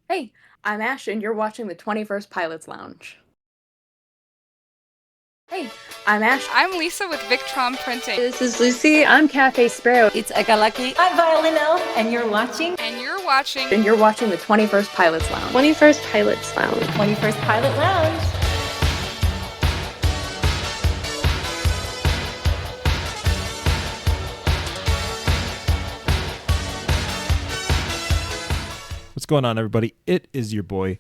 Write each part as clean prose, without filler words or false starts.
Hey, I'm Ash, and you're watching the 21st Pilots Lounge. Hey, I'm Ash. I'm Lisa with Victron Printing. This is Lucy. I'm CafeSparrow. It's Egalaki. I'm Violinelle, and you're watching. And you're watching. And you're watching the 21st Pilots Lounge. 21st Pilots Lounge. 21st Pilot Lounge. What's going on, everybody? It is your boy,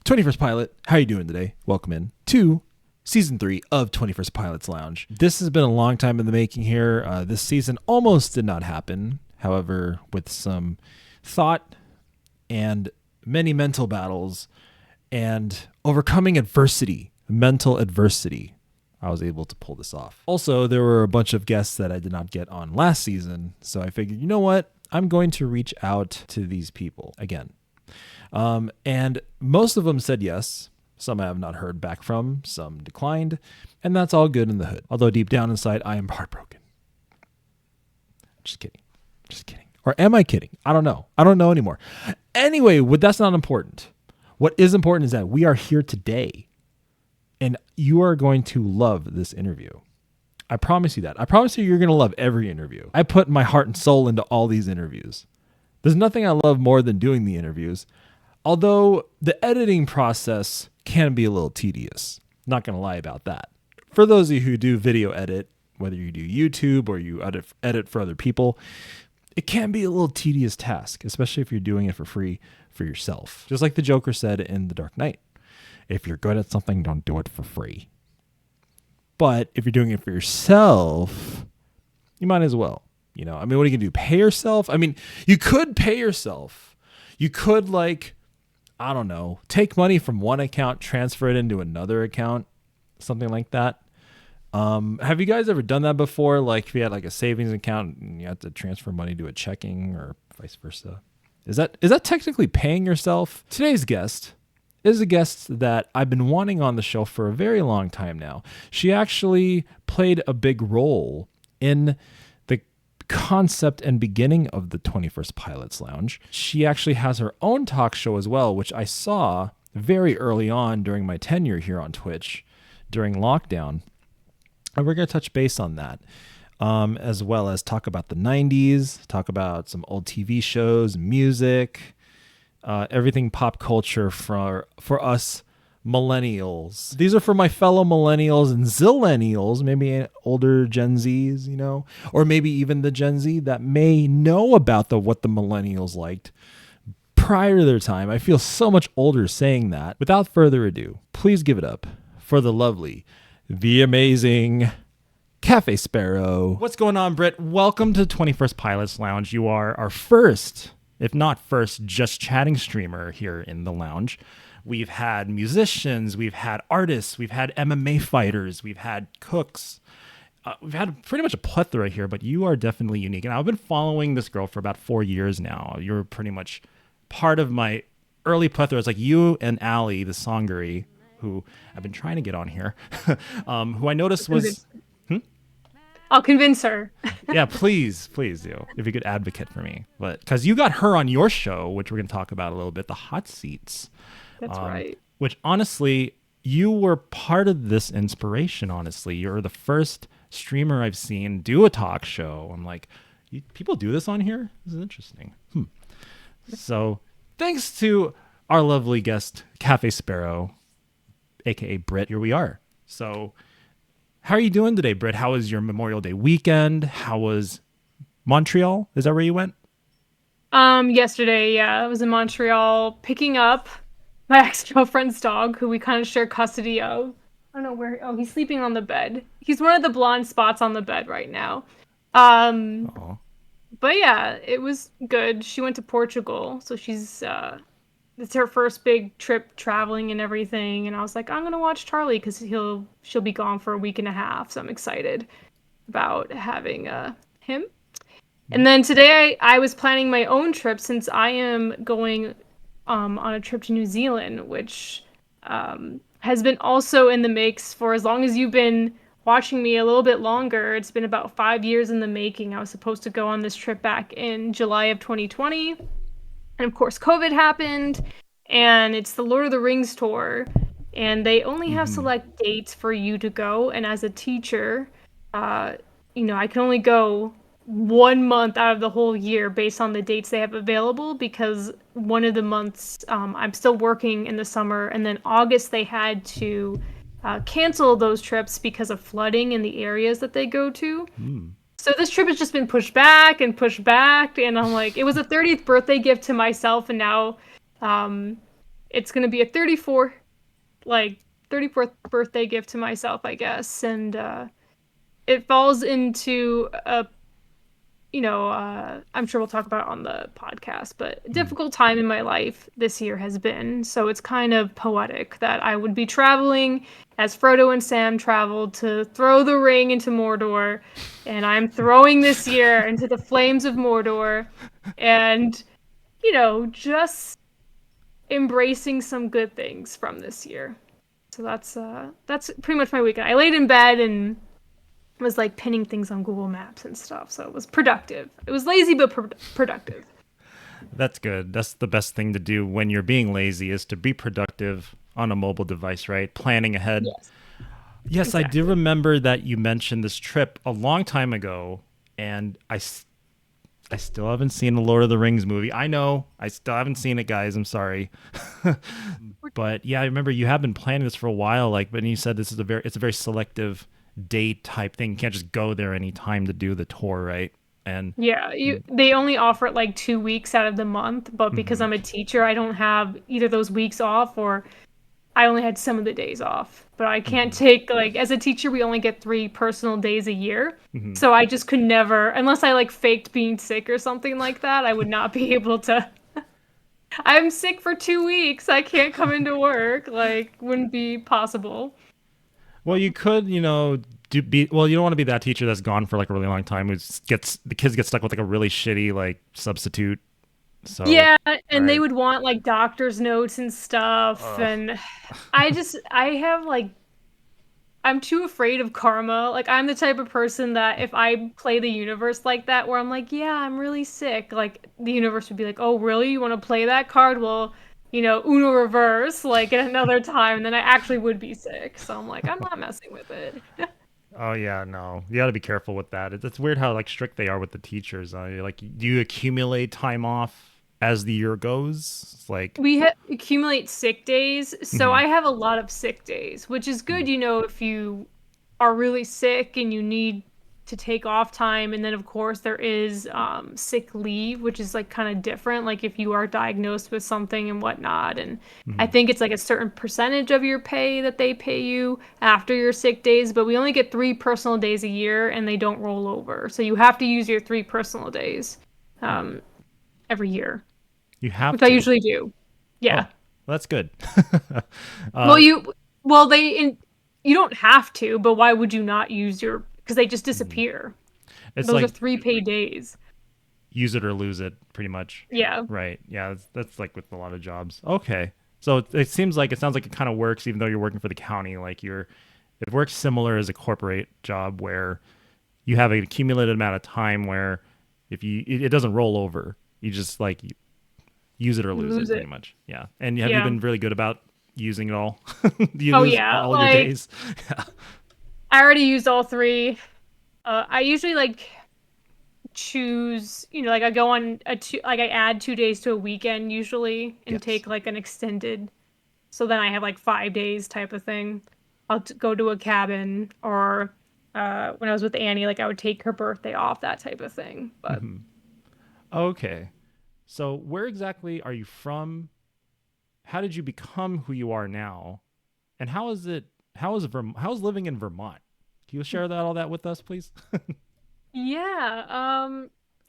21st Pilot. How are you doing today? Welcome in to Season 3 of 21st Pilots Lounge. This has been a long time in the making here. This season almost did not happen. However, with some thought and many mental battles and overcoming adversity, mental adversity, I was able to pull this off. Also, there were a bunch of guests that I did not get on last season, so I figured, you know what? I'm going to reach out to these people again. And most of them said yes. Some I have not heard back from, some declined, and that's all good in the hood. Although deep down inside, I am heartbroken. Just kidding. Or am I kidding? I don't know. I don't know anymore. Anyway, that's not important. What is important is that we are here today, and you are going to love this interview. I promise you that. I promise you you're going to love every interview. I put my heart and soul into all these interviews. There's nothing I love more than doing the interviews, although the editing process can be a little tedious. Not going to lie about that. For those of you who do video edit, whether you do YouTube or you edit for other people, it can be a little tedious task, especially if you're doing it for free for yourself. Just like the Joker said in The Dark Knight, if you're good at something, don't do it for free. But if you're doing it for yourself, you might as well. You know, I mean, what are you going to do? Pay yourself? I mean, you could pay yourself. You could, like, I don't know, take money from one account, transfer it into another account, something like that. Have you guys ever done that before? Like if you had like a savings account and you had to transfer money to a checking or vice versa. Is that technically paying yourself? Today's guest is a guest that I've been wanting on the show for a very long time now. She actually played a big role in the concept and beginning of the 21st Pilots Lounge. She actually has her own talk show as well, which I saw very early on during my tenure here on Twitch during lockdown. And we're going to touch base on that, as well as talk about the 90s, talk about some old TV shows, music, everything pop culture for us millennials. These are for my fellow millennials and zillennials, maybe older Gen Zs, you know, or maybe even the Gen Z that may know about what the millennials liked prior to their time. I feel so much older saying that. Without further ado, please give it up for the lovely, the amazing CafeSparrow. What's going on, Britt? Welcome to 21st Pilots Lounge. You are our first, if not first, just chatting streamer here in the lounge. We've had musicians, we've had artists, we've had MMA fighters, we've had cooks. We've had pretty much a plethora here, but you are definitely unique. And I've been following this girl for about 4 years now. You're pretty much part of my early plethora. It's like you and Allie, the Songari, who I've been trying to get on here, who I noticed was... I'll convince her. Yeah, please do. If you could advocate for me. But because you got her on your show, which we're going to talk about a little bit, the Hot Seats. That's right. Which honestly, you were part of this inspiration, honestly. You're the first streamer I've seen do a talk show. I'm like, people do this on here? This is interesting. So thanks to our lovely guest, CafeSparrow, aka Britt, here we are. So how are you doing today, Britt? How was your Memorial Day weekend? How was Montreal? Is that where you went? Yesterday, yeah, I was in Montreal picking up my ex-girlfriend's dog, who we kind of share custody of. I don't know where. Oh, he's sleeping on the bed. He's one of the blonde spots on the bed right now. Aw. But yeah, it was good. She went to Portugal, so it's her first big trip traveling and everything. And I was like, I'm gonna watch Charlie because she'll be gone for a week and a half. So I'm excited about having him. And then today I was planning my own trip since I am going on a trip to New Zealand, which has been also in the mix for as long as you've been watching me, a little bit longer. It's been about 5 years in the making. I was supposed to go on this trip back in July of 2020. And of course, COVID happened. and it's the Lord of the Rings tour, and they only have select dates for you to go. And as a teacher, I can only go 1 month out of the whole year based on the dates they have available, because one of the months I'm still working in the summer, and then August they had to cancel those trips because of flooding in the areas that they go to. So this trip has just been pushed back, and I'm like, it was a 30th birthday gift to myself, and now it's going to be a 34th birthday gift to myself, I guess. And it falls into a, I'm sure we'll talk about it on the podcast, but a difficult time in my life this year has been. So it's kind of poetic that I would be traveling as Frodo and Sam traveled to throw the ring into Mordor, and I'm throwing this year into the flames of Mordor, and, just embracing some good things from this year. So that's pretty much my weekend. I laid in bed and was like pinning things on Google Maps and stuff. So it was productive. It was lazy, but productive. That's good. That's the best thing to do when you're being lazy, is to be productive on a mobile device, right? Planning ahead. Yes, exactly. I do remember that you mentioned this trip a long time ago, and I still haven't seen the Lord of the Rings movie. I know. I still haven't seen it, guys. I'm sorry. But yeah, I remember you have been planning this for a while, but you said it's a very selective date type thing. You can't just go there anytime to do the tour, right? And they only offer it like 2 weeks out of the month, but because I'm a teacher, I don't have either those weeks off, or I only had some of the days off. But I can't take, as a teacher, we only get 3 personal days a year. So I just could never, unless I faked being sick or something like that, I would not be able to. I'm sick for 2 weeks. I can't come into work. Wouldn't be possible. Well, you could, you don't want to be that teacher that's gone for a really long time, the kids get stuck with a really shitty substitute. So yeah, and they would want doctor's notes and stuff, and I have I'm too afraid of karma. I'm the type of person that if I play the universe like that, where I'm yeah, I'm really sick, the universe would be like, oh really, you want to play that card? Well, Uno reverse, at another time, and then I actually would be sick. So I'm I'm not messing with it. Oh yeah, no, you got to be careful with that. It's weird how strict they are with the teachers. Do you accumulate time off as the year goes? We accumulate sick days, so I have a lot of sick days, which is good, if you are really sick and you need to take off time. And then of course there is sick leave, which is kind of different, if you are diagnosed with something and whatnot. And I think it's a certain percentage of your pay that they pay you after your sick days, but we only get 3 personal days a year, and they don't roll over, so you have to use your 3 personal days every year. You have which to. I usually do. Yeah. Oh, well, that's good. You don't have to, but why would you not use because they just disappear. Those are 3 paid days. Use it or lose it, pretty much. Yeah. Right. Yeah, that's with a lot of jobs. Okay. So it sounds like it kind of works, even though you're working for the county. It works similar as a corporate job, where you have an accumulated amount of time where it doesn't roll over. You just use it or lose it, pretty much. Yeah. And have you been really good about using it all? Do you lose all your days? Yeah. I already used all 3. I usually choose, I go on I add 2 days to a weekend usually, and take an extended. So then I have 5 days type of thing. I'll go to a cabin, or when I was with Annie, I would take her birthday off, that type of thing. But okay. So where exactly are you from? How did you become who you are now? And how is living in Vermont? Can you share all that with us, please? Yeah.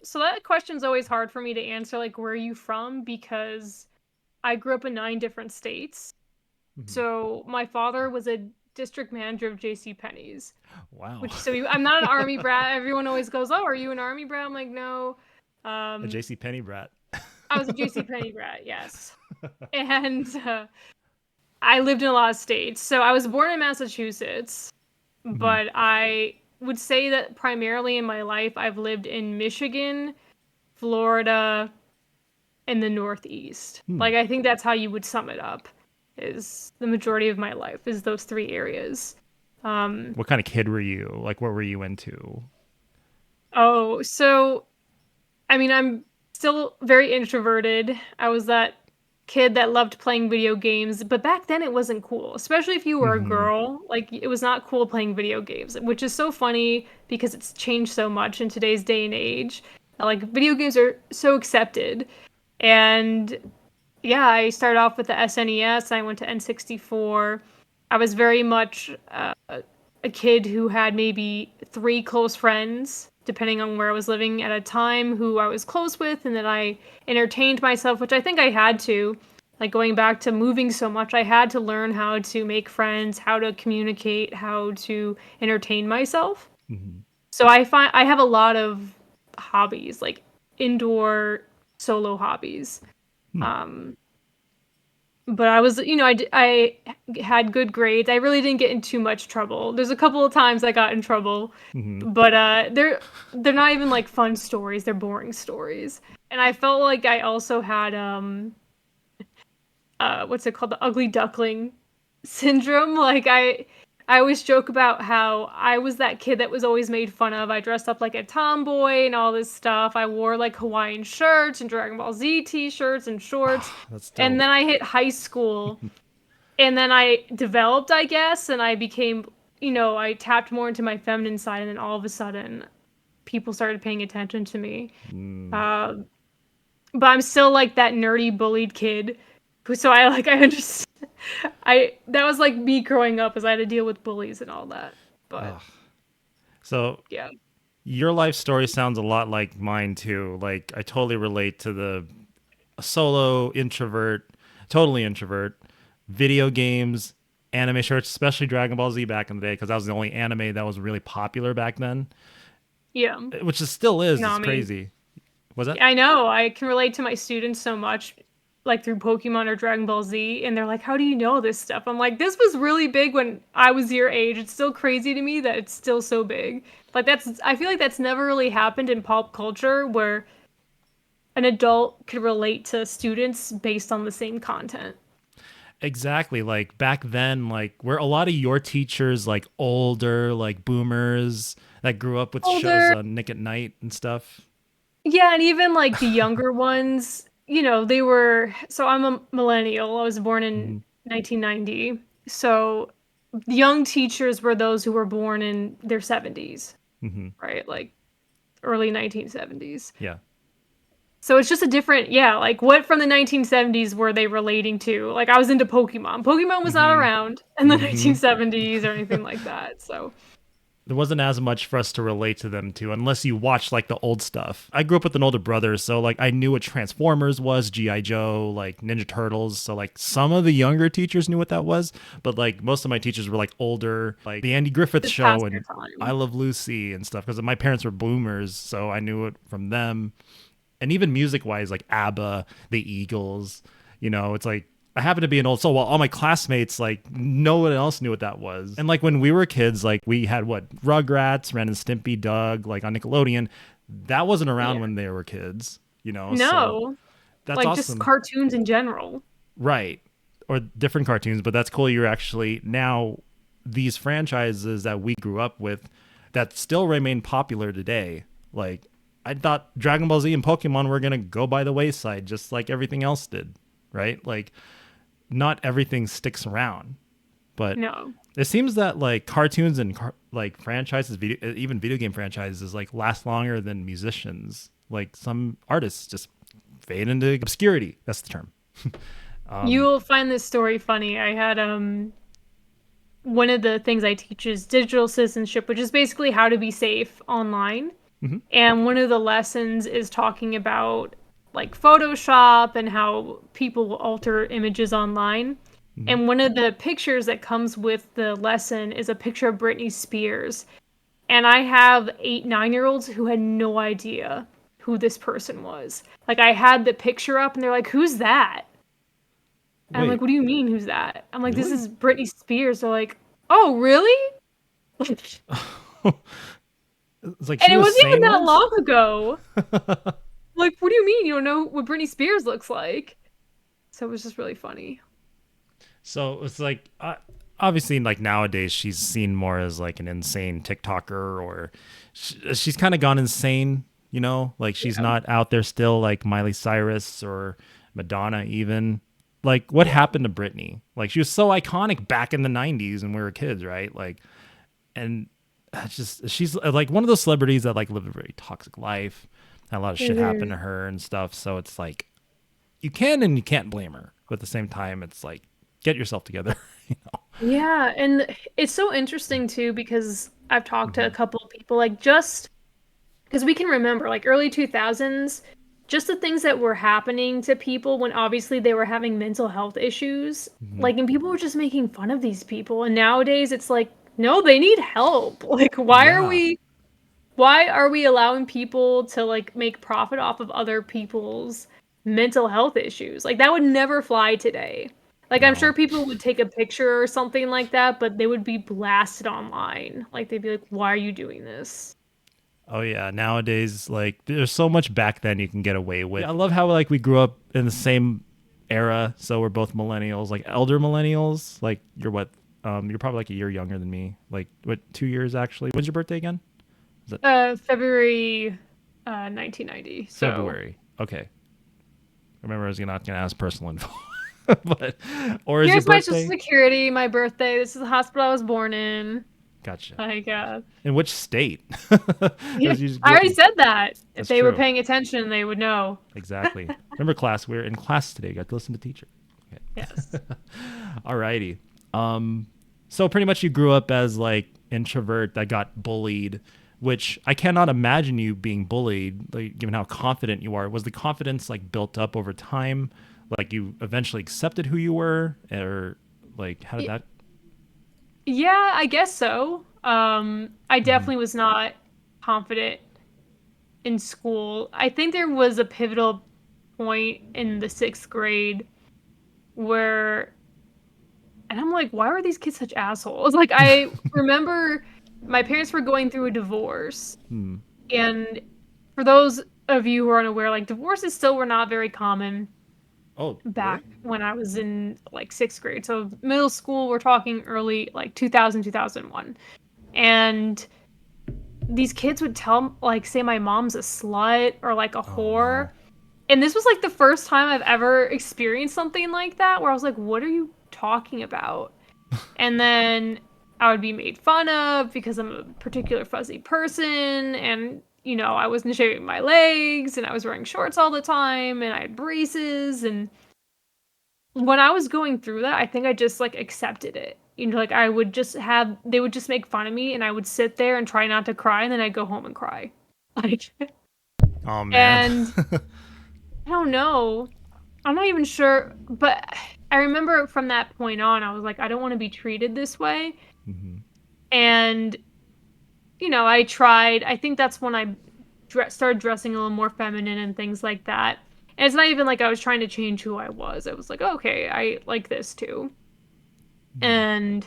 So that question's always hard for me to answer, where are you from? Because I grew up in 9 different states. So my father was a district manager of JCPenney's. Wow. I'm not an Army brat. Everyone always goes, oh, are you an Army brat? I'm no. A JCPenney brat. I was a JCPenney brat, yes. And I lived in a lot of states. So I was born in Massachusetts, but I would say that primarily in my life I've lived in Michigan, Florida, in the Northeast. Like, I think that's how you would sum it up, is the majority of my life is those three areas. What kind of kid were you? Like, what were you into? Oh, so, I mean, I'm still very introverted. I was that kid that loved playing video games, but back then it wasn't cool, especially if you were a girl. Like, it was not cool playing video games, which is so funny because it's changed so much in today's day and age. Like, video games are so accepted. And yeah, I started off with the SNES. I went to N64. I was very much a kid who had maybe 3 close friends, depending on where I was living at a time, who I was close with, and then I entertained myself, which I think I had to. Like, going back to moving so much, I had to learn how to make friends, how to communicate, how to entertain myself. So I find I have a lot of hobbies, like indoor solo hobbies. But I was, I had good grades. I really didn't get in too much trouble. There's a couple of times I got in trouble, but they're not even like fun stories. They're boring stories. And I felt like I also had what's it called, the ugly duckling syndrome. Like, I always joke about how I was that kid that was always made fun of. I dressed up like a tomboy and all this stuff. I wore like Hawaiian shirts and Dragon Ball Z t-shirts and shorts. That's dope. And then I hit high school and then I developed, I guess, and I became, I tapped more into my feminine side, and then all of a sudden people started paying attention to me. But I'm still like that nerdy bullied kid. So I understand. That was like me growing up, as I had to deal with bullies and all that. But So yeah, your life story sounds a lot like mine too. Like, I totally relate to the solo introvert, totally introvert, video games, anime shirts, especially Dragon Ball Z back in the day, because that was the only anime that was really popular back then. yeah. Which it still is. No, It's crazy. Was that? I know. I can relate to my students so much, like through Pokemon or Dragon Ball Z, and they're like, "How do you know this stuff?" I'm like, "This was really big when I was your age." It's still crazy to me that it's still so big. Like, I feel like that's never really happened in pop culture, where an adult could relate to students based on the same content. Exactly. Like, back then, like, were a lot of your teachers like older, like boomers that grew up with shows on Nick at Night and stuff? Yeah, and even like the younger ones, they were. So I'm a millennial. I was born in 1990. So the young teachers were those who were born in their 70s, right? Like early 1970s. Yeah. So it's just a different, like, what from the 1970s were they relating to? Like, I was into Pokemon. Pokemon was not around in the 1970s or anything like that. So There wasn't as much for us to relate to them to, unless you watched like the old stuff. I grew up with an older brother, so like I knew what Transformers was, G.I. Joe, like Ninja Turtles. So like some of the younger teachers knew what that was, but like most of my teachers were like older, like the Andy Griffith Just Show past and their time. I Love Lucy and stuff, because my parents were boomers, so I knew it from them. And even music-wise, like ABBA, the Eagles, it's like I happen to be an old soul, while all my classmates, like, no one else knew what that was. And like when we were kids, like we had Rugrats, Ren and Stimpy, Doug, like on Nickelodeon. That wasn't around when they were kids, No, So that's like awesome. just cartoons in general. Right. Or different cartoons, but that's cool. You're actually now these franchises that we grew up with that still remain popular today. Like, I thought Dragon Ball Z and Pokemon were going to go by the wayside, just like everything else did, right? Like, not everything sticks around, but No. it seems that like cartoons and like franchises, even video game franchises, like last longer than musicians. Like, some artists just fade into obscurity. That's the term. You will find this story funny. I had one of the things I teach is digital citizenship, which is basically how to be safe online. And one of the lessons is talking about like Photoshop and how people will alter images online. And one of the pictures that comes with the lesson is a picture of Britney Spears. And I have 8, 9-year-olds who had no idea who this person was. Like, I had the picture up and they're like, "Who's that?" And I'm like, "What do you mean, who's that?" I'm like, "This is Britney Spears." They're like, "Oh, really?" It's like, And it wasn't even that long ago. Like, what do you mean you don't know what Britney Spears looks like? So it was just really funny. So it's like, obviously, like nowadays, she's seen more as like an insane TikToker, or she's kind of gone insane, you know? Like she's not out there still like Miley Cyrus or Madonna, even. Like, what happened to Britney? Like, she was so iconic back in the 90s when we were kids, right? Like, and it's just, she's like one of those celebrities that like lived a very toxic life. Had a lot of shit happen to her and stuff. So it's like, you can and you can't blame her. But at the same time, it's like, get yourself together. You know? Yeah, and it's so interesting too because I've talked to a couple of people like just because we can remember like early 2000s just the things that were happening to people when obviously they were having mental health issues. Like and people were just making fun of these people and nowadays it's like no, they need help. Like why are we allowing people to like make profit off of other people's mental health issues? Like that would never fly today. Like I'm sure people would take a picture or something like that, but they would be blasted online. Like they'd be like, "Why are you doing this?" Oh yeah, nowadays like there's so much back then you can get away with. I love how like we grew up in the same era, so we're both millennials, like elder millennials. Like you're what? You're probably like a year younger than me. Like what? 2 years actually. When's your birthday again? February 1990. So February. Okay. Remember, I was not gonna ask personal info, but or is here's your my birthday? social security, my birthday. This is the hospital I was born in. Gotcha. Like In which state? yeah, You just I grew up already in- said that. If That's they were true. paying attention, they would know. Exactly. Remember class? We were in class today. Got to listen to teacher. Okay. Yes. Alrighty. So pretty much you grew up as like introvert that got bullied, which I cannot imagine you being bullied, like given how confident you are. Was the confidence like built up over time? Like you eventually accepted who you were, or like how did that? Yeah, I guess so. I definitely was not confident in school. I think there was a pivotal point in the sixth grade where, and I'm like, why are these kids such assholes? Like, I remember my parents were going through a divorce. Hmm. And for those of you who are unaware, like, divorces still were not very common Oh, back when I was in like sixth grade. So middle school, we're talking early like 2000, 2001. And these kids would tell like say my mom's a slut or like a whore. And this was like the first time I've ever experienced something like that where I was like, what are you talking about? And then I would be made fun of because I'm a particular fuzzy person and you know, I wasn't shaving my legs and I was wearing shorts all the time and I had braces and when I was going through that, I think I just like accepted it. You know, like I would just have they would just make fun of me and I would sit there and try not to cry and then I'd go home and cry. Like oh man. and I don't know. I'm not even sure, but I remember from that point on I was like I don't want to be treated this way. Mhm. And you know, I tried. I think that's when I started dressing a little more feminine and things like that. And it's not even like I was trying to change who I was. I was like, okay, I like this too. And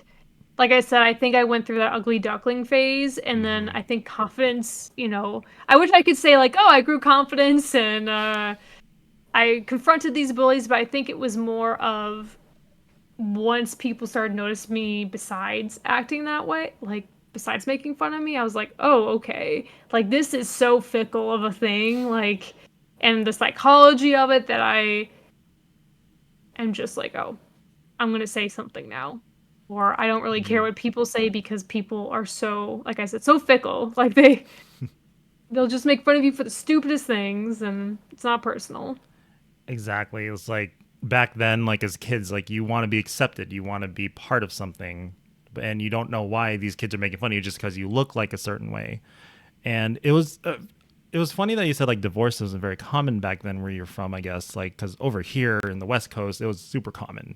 like I said, I think I went through that ugly duckling phase. And then I think confidence, you know, I wish I could say like, oh, I grew confidence and I confronted these bullies, but I think it was more of once people started noticing me besides acting that way, like besides making fun of me, I was like, oh, okay. Like this is so fickle of a thing, like and the psychology of it that I am just like, oh, I'm gonna say something now. Or I don't really care what people say because people are so, like I said, so fickle. Like they'll just make fun of you for the stupidest things and it's not personal. Exactly. It's like back then, like as kids, like you want to be accepted, you want to be part of something, and you don't know why these kids are making fun of you just because you look like a certain way. And it was funny that you said like divorce wasn't very common back then where you're from, I guess, like because over here in the West Coast it was super common.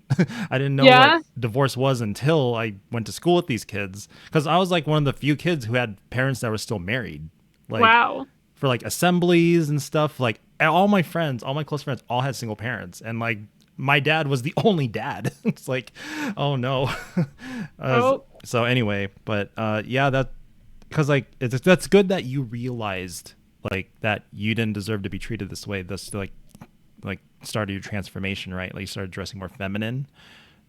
I didn't know what divorce was until I went to school with these kids because I was like one of the few kids who had parents that were still married. Like, wow. For like assemblies and stuff, like all my friends, all my close friends all had single parents, and like my dad was the only dad. It's like, oh no. So anyway, but yeah, that because like that's good that you realized like that you didn't deserve to be treated this way. This like started your transformation, right? Like you started dressing more feminine.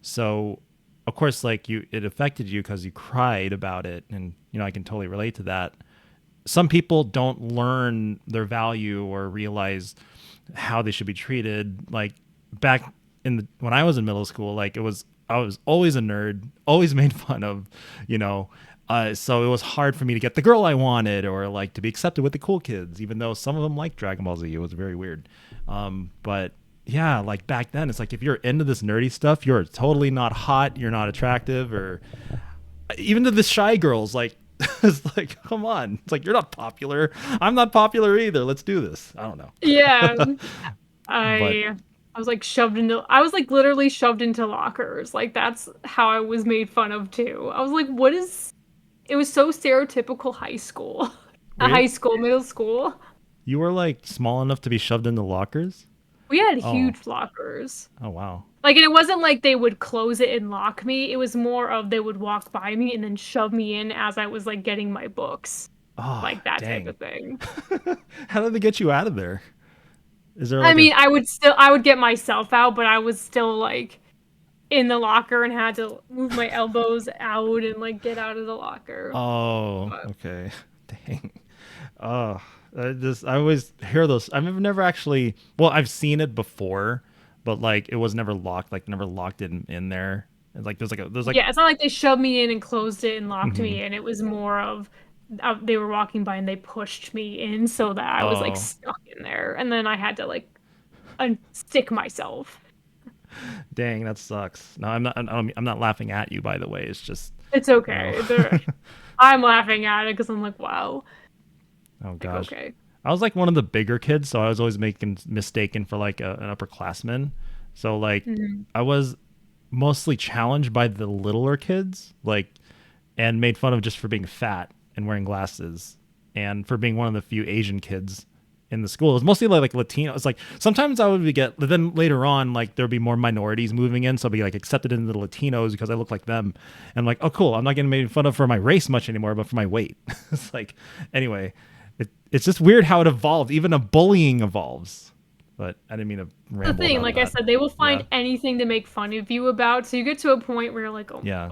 So of course, like it affected you because you cried about it, and I can totally relate to that. Some people don't learn their value or realize how they should be treated. Like back when I was in middle school, like I was always a nerd, always made fun of, so it was hard for me to get the girl I wanted or like to be accepted with the cool kids, even though some of them liked Dragon Ball Z. It was very weird. But yeah, like back then, it's like if you're into this nerdy stuff, you're totally not hot, you're not attractive, or even to the shy girls, like it's like, come on, it's like you're not popular. I'm not popular either. Let's do this. I don't know. Yeah. I was like I was like literally shoved into lockers. Like that's how I was made fun of too. I was like, it was so stereotypical high school. Really? High school, middle school. You were like small enough to be shoved into lockers? We had huge lockers. Oh, wow. Like, and it wasn't like they would close it and lock me. It was more of they would walk by me and then shove me in as I was like getting my books. Oh, like that dang. type of thing. How did they get you out of there? Is there like I mean, I would get myself out, but I was still like in the locker and had to move my elbows out and like get out of the locker. Oh, okay. Dang. Oh, I always hear those. I've never actually, well, I've seen it before, but like it was never locked, like never locked it in there. And like there's like yeah, it's not like they shoved me in and closed it and locked me in. It was more of they were walking by and they pushed me in so that I was like stuck in there, and then I had to like unstick myself. Dang, that sucks. No, I'm not laughing at you, by the way. It's just it's okay. I'm laughing at it because I'm like, wow. Oh gosh. Like, okay. I was like one of the bigger kids, so I was always mistaken for like an upperclassman. So like I was mostly challenged by the littler kids, like, and made fun of just for being fat and wearing glasses, and for being one of the few Asian kids in the school. It was mostly like Latino. It's like sometimes I would but then later on, like there'd be more minorities moving in, so I'd be like accepted into the Latinos because I look like them. And I'm like, oh cool, I'm not getting made fun of for my race much anymore, but for my weight. It's like, anyway, it's just weird how it evolved. Even a bullying evolves. But I didn't mean to ramble. The thing, about like that. I said, they will find anything to make fun of you about. So you get to a point where you're like, oh, yeah.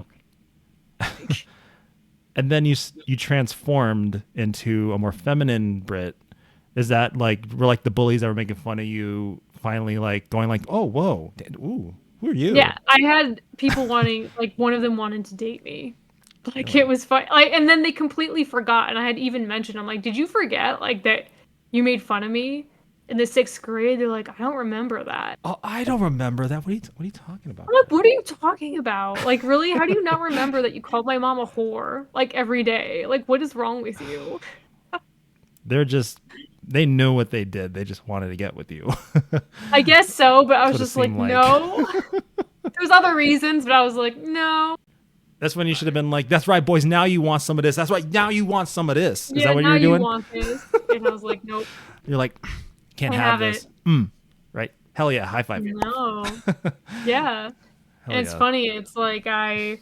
Okay. And then you transformed into a more feminine Britt. Is that like were like the bullies that were making fun of you finally like going like, oh whoa, ooh, who are you? Yeah, I had people wanting, like one of them wanted to date me. Like it was fun. Like, and then they completely forgot. And I had even mentioned, I'm like, did you forget like that you made fun of me in the 6th grade? They're like, I don't remember that. Oh, I don't remember that. What are you talking about? I'm like, what are you talking about? Like, really? How do you not remember that you called my mom a whore like every day? Like, what is wrong with you? They knew what they did. They just wanted to get with you. I guess so, but I was just like, like. no. There's other reasons, but I was like, no. That's when you should have been like, that's right, boys. Now you want some of this. That's right. Now you want some of this. Is Yeah, that what now you were doing? You want this. And I was like, nope. You're like, can't have this. Right. Hell yeah. High five. No. Yeah. And it's funny. It's like I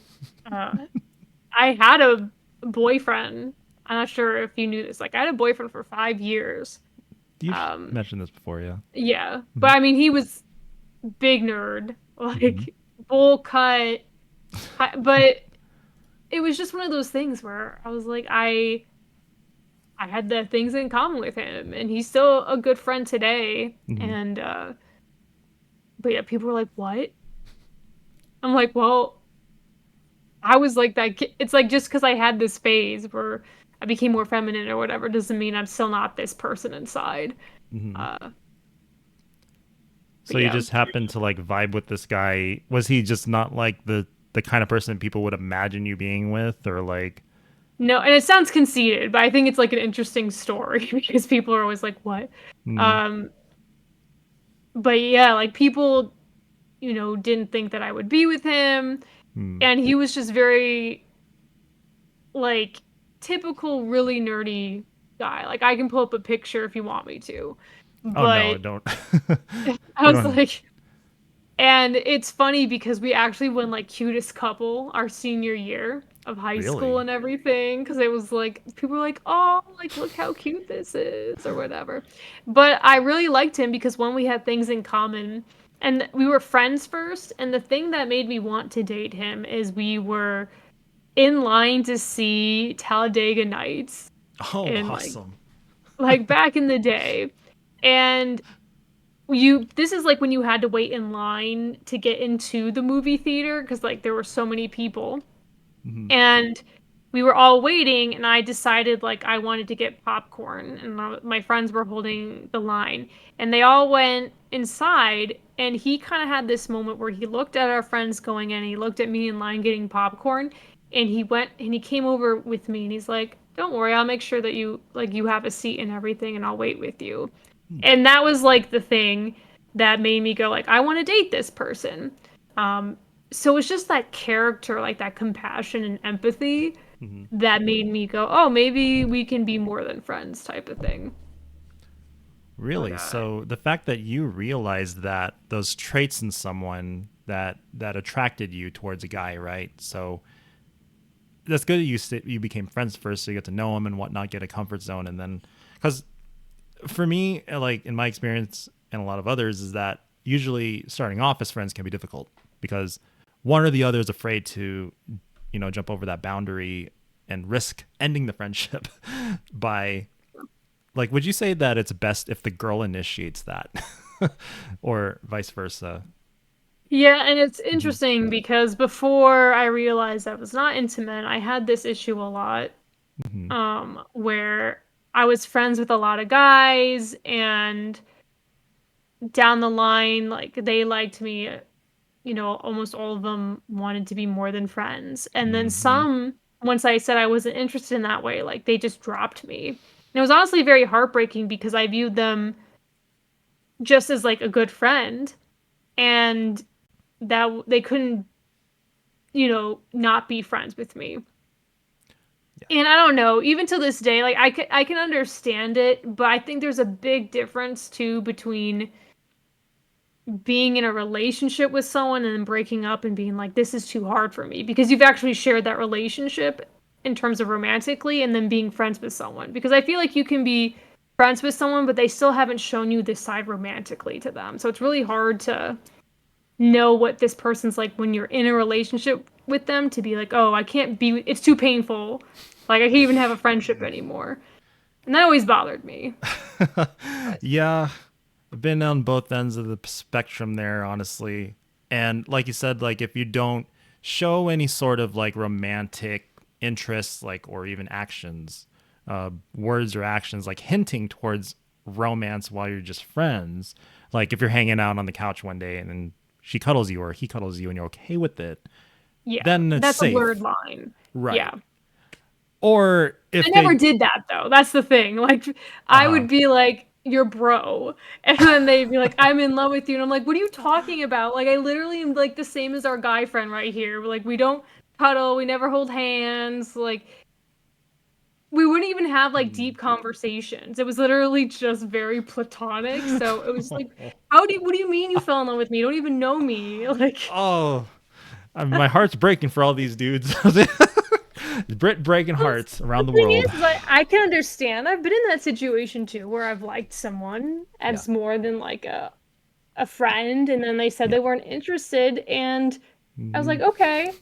had a boyfriend. I'm not sure if you knew this. Like I had a boyfriend for 5 years. You've mentioned this before, yeah. Yeah. But I mean, he was big nerd, like bowl cut. But it was just one of those things where I was like, I had the things in common with him, and he's still a good friend today. And but yeah, people were like, what? I'm like, well, I was like that kid. It's like just because I had this phase where I became more feminine or whatever doesn't mean I'm still not this person inside. So you just happened to like vibe with this guy. Was he just not like the kind of person people would imagine you being with, or like? No, and it sounds conceited, but I think it's like an interesting story because people are always like, what? But yeah, like people, didn't think that I would be with him. And he was just very like typical, really nerdy guy. Like I can pull up a picture if you want me to. But oh no, don't. I was like, and it's funny because we actually won like cutest couple our senior year of high school Really? and everything because it was like people were like, "Oh, like look how cute this is" or whatever. But I really liked him because one, we had things in common and we were friends first, and the thing that made me want to date him is we were in line to see Talladega Nights Oh, in awesome. like back in the day. And you this is like when you had to wait in line to get into the movie theater because like there were so many people. Mhm. And we were all waiting, and I decided like I wanted to get popcorn, and my friends were holding the line, and they all went inside, and he kind of had this moment where he looked at our friends going in, and he looked at me in line getting popcorn, and he went and he came over with me, and he's like, "Don't worry, I'll make sure that you have a seat and everything, and I'll wait with you." And that was like the thing that made me go like, I want to date this person. Um, so it's just that character, like that compassion and empathy Mhm. that made me go, oh, maybe we can be more than friends type of thing. But Really? So the fact that you realized that those traits in someone that attracted you towards a guy, right? So that's good that you became friends first, so you get to know him and whatnot, get a comfort zone, and then because for me, like in my experience and a lot of others, is that usually starting off as friends can be difficult because one or the other is afraid to, jump over that boundary and risk ending the friendship by, like, would you say that it's best if the girl initiates that or vice versa? yeah, and it's Mhm. interesting because before I realized I was not into men, I had this issue a lot, Mhm. where I was friends with a lot of guys, and down the line, like they liked me, almost all of them wanted to be more than friends. And then Mhm. some, once I said I wasn't interested in that way, like they just dropped me. And it was honestly very heartbreaking because I viewed them just as like a good friend, and that they couldn't, not be friends with me. Yeah. And I don't know, even to this day, like I can understand it, but I think there's a big difference too between being in a relationship with someone and then breaking up and being like, this is too hard for me because you've actually shared that relationship in terms of romantically, and then being friends with someone. Because I feel like you can be friends with someone, but they still haven't shown you this side romantically to them. So it's really hard to know what this person's like when you're in a relationship with them, to be like, oh, I can't be, it's too painful. Like, I can't even have a friendship anymore. And that always bothered me. But Yeah, I've been on both ends of the spectrum there, honestly. And like you said, like if you don't show any sort of like romantic interests, like or even actions, words or actions, like hinting towards romance while you're just friends, like if you're hanging out on the couch one day and then she cuddles you or he cuddles you and you're okay with it, yeah, then it's that's a blurred safe, line. right? Yeah. Or I if never they, did that though. That's the thing. Like, uh I huh, would be like, "Your bro," and then they'd be like, "I'm in love with you," and I'm like, "What are you talking about? Like, I literally am like the same as our guy friend right here. Like, we don't cuddle, we never hold hands. Like, we wouldn't even have like deep conversations. It was literally just very platonic. So it was like, what do you mean you fell in love with me? You don't even know me." Like, oh, my heart's breaking for all these dudes. Britt breaking well, hearts around the the thing world. is, like, I can understand. I've been in that situation too, where I've liked someone Yeah. as more than like a friend, and then they said Yeah. they weren't interested, and I was Hmm. like, okay.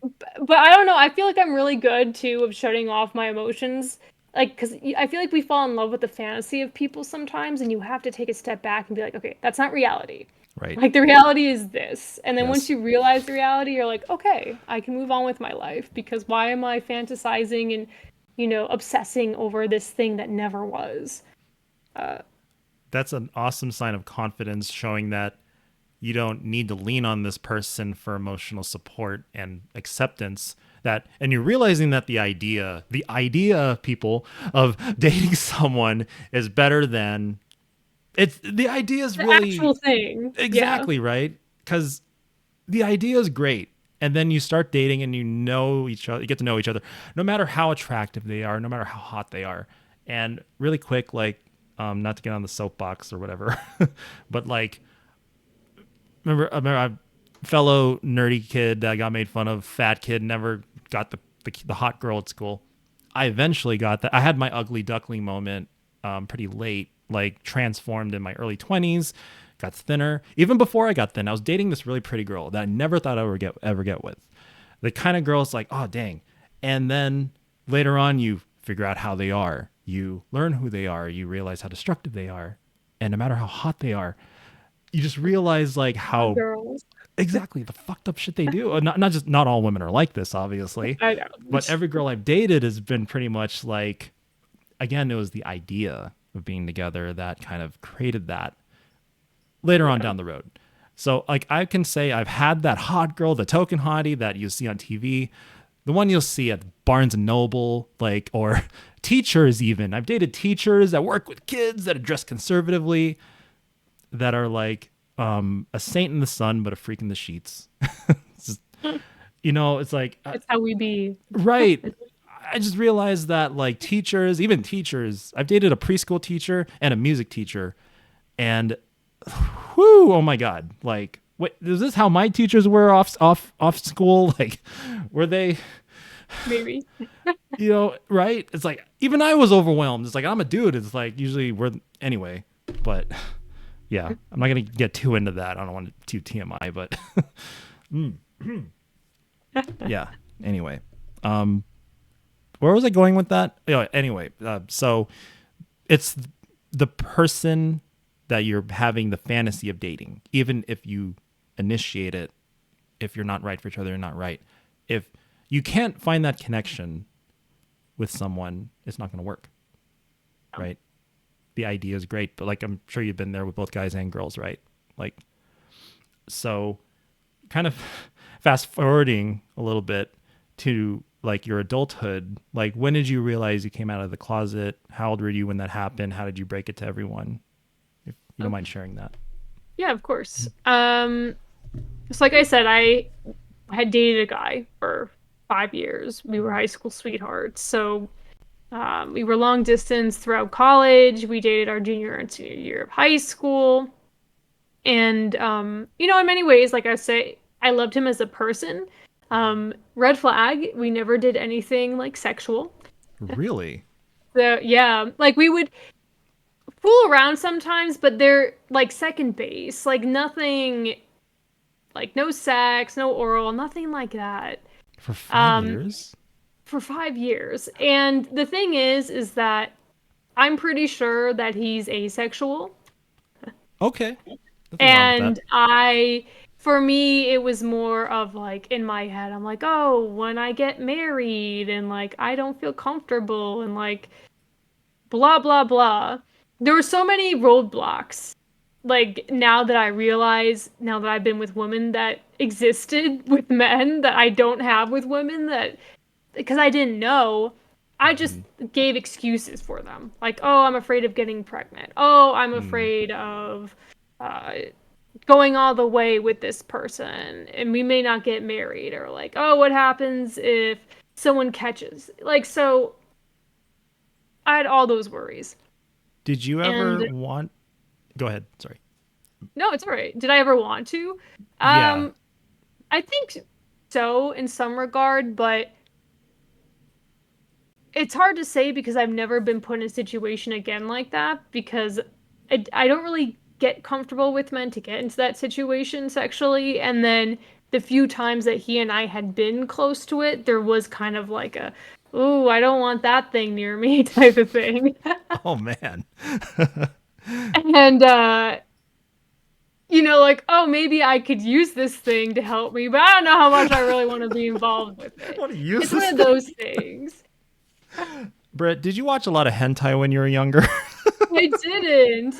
But I don't know. I feel like I'm really good too of shutting off my emotions. Like, because I feel like we fall in love with the fantasy of people sometimes, and you have to take a step back and be like, okay, that's not reality. Right. Like, the reality is this. And then once Yes. you realize the reality, you're like, okay, I can move on with my life because why am I fantasizing and, obsessing over this thing that never was? Uh, That's an awesome sign of confidence, showing that you don't need to lean on this person for emotional support and acceptance. That, and you're realizing that the idea, people, of dating someone is better than it's the idea is the really actual thing. Yeah. exactly right, because the idea is great. And then you start dating and you know each other, you get to know each other, no matter how attractive they are, no matter how hot they are. And really quick, like, not to get on the soapbox or whatever, but like, remember fellow nerdy kid that got made fun of, fat kid, never got the hot girl at school. I eventually got that. I had my ugly duckling moment pretty late, like transformed in my early 20s, got thinner. Even before I got thin, I was dating this really pretty girl that I never thought I would ever get with. The kind of girl is like, oh, dang. And then later on, you figure out how they are. You learn who they are. You realize how destructive they are. And no matter how hot they are, you just realize like how Girls. exactly the fucked up shit they do. Not all women are like this, obviously. I know. But every girl I've dated has been pretty much like, again, it was the idea of being together that kind of created that later on down the road. So like I can say I've had that hot girl, the token hottie that you see on TV, the one you'll see at Barnes and Noble, like, or teachers even. I've dated teachers that work with kids that are dressed conservatively, that are like a saint in the sun, but a freak in the sheets. It's just, it's like... That's how we be. Right. I just realized that like even teachers, I've dated a preschool teacher and a music teacher, and whoo, oh my God. Like, wait, is this how my teachers were off school? Like, were they... Maybe. Right? It's like, even I was overwhelmed. It's like, I'm a dude. It's like, usually anyway, but yeah, I'm not going to get too into that. I don't want it too TMI, but yeah, anyway. Where was I going with that? Anyway, so it's the person that you're having the fantasy of dating, even if you initiate it, if you're not right for each other, you're not right. If you can't find that connection with someone, it's not going to work, right? The idea is great, but like I'm sure you've been there with both guys and girls, right? Like, so kind of fast forwarding a little bit to like your adulthood, like when did you realize you came out of the closet? How old were you when that happened? How did you break it to everyone? If you don't mind sharing that. Yeah, of course. So like I said, I had dated a guy for 5 years. We were high school sweethearts. So we were long distance throughout college. We dated our junior and senior year of high school. And, in many ways, like I say, I loved him as a person. Red flag, we never did anything like sexual. Really? So, yeah, like we would fool around sometimes, but they're like second base, like nothing, like no sex, no oral, nothing like that. For 5 years? For 5 years. And the thing is that I'm pretty sure that he's asexual. Okay. Nothing wrong with that. For me, it was more of like in my head, I'm like, oh, when I get married and like I don't feel comfortable and like blah, blah, blah. There were so many roadblocks. Like now that I've been with women that existed with men that I don't have with women, that because I didn't know, I just gave excuses for them. Like, oh, I'm afraid of getting pregnant. Oh, I'm afraid of going all the way with this person and we may not get married, or like, oh, what happens if someone catches? Like, so I had all those worries. Did you ever want... Go ahead. Sorry. No, it's all right. Did I ever want to? Yeah. I think so in some regard, but it's hard to say because I've never been put in a situation again like that, because I don't really get comfortable with men to get into that situation sexually. And then the few times that he and I had been close to it, there was kind of like a, ooh, I don't want that thing near me type of thing. Oh, man. And, like, oh, maybe I could use this thing to help me, but I don't know how much I really want to be involved with it. It's one of those things. Britt, did you watch a lot of hentai when you were younger? I didn't.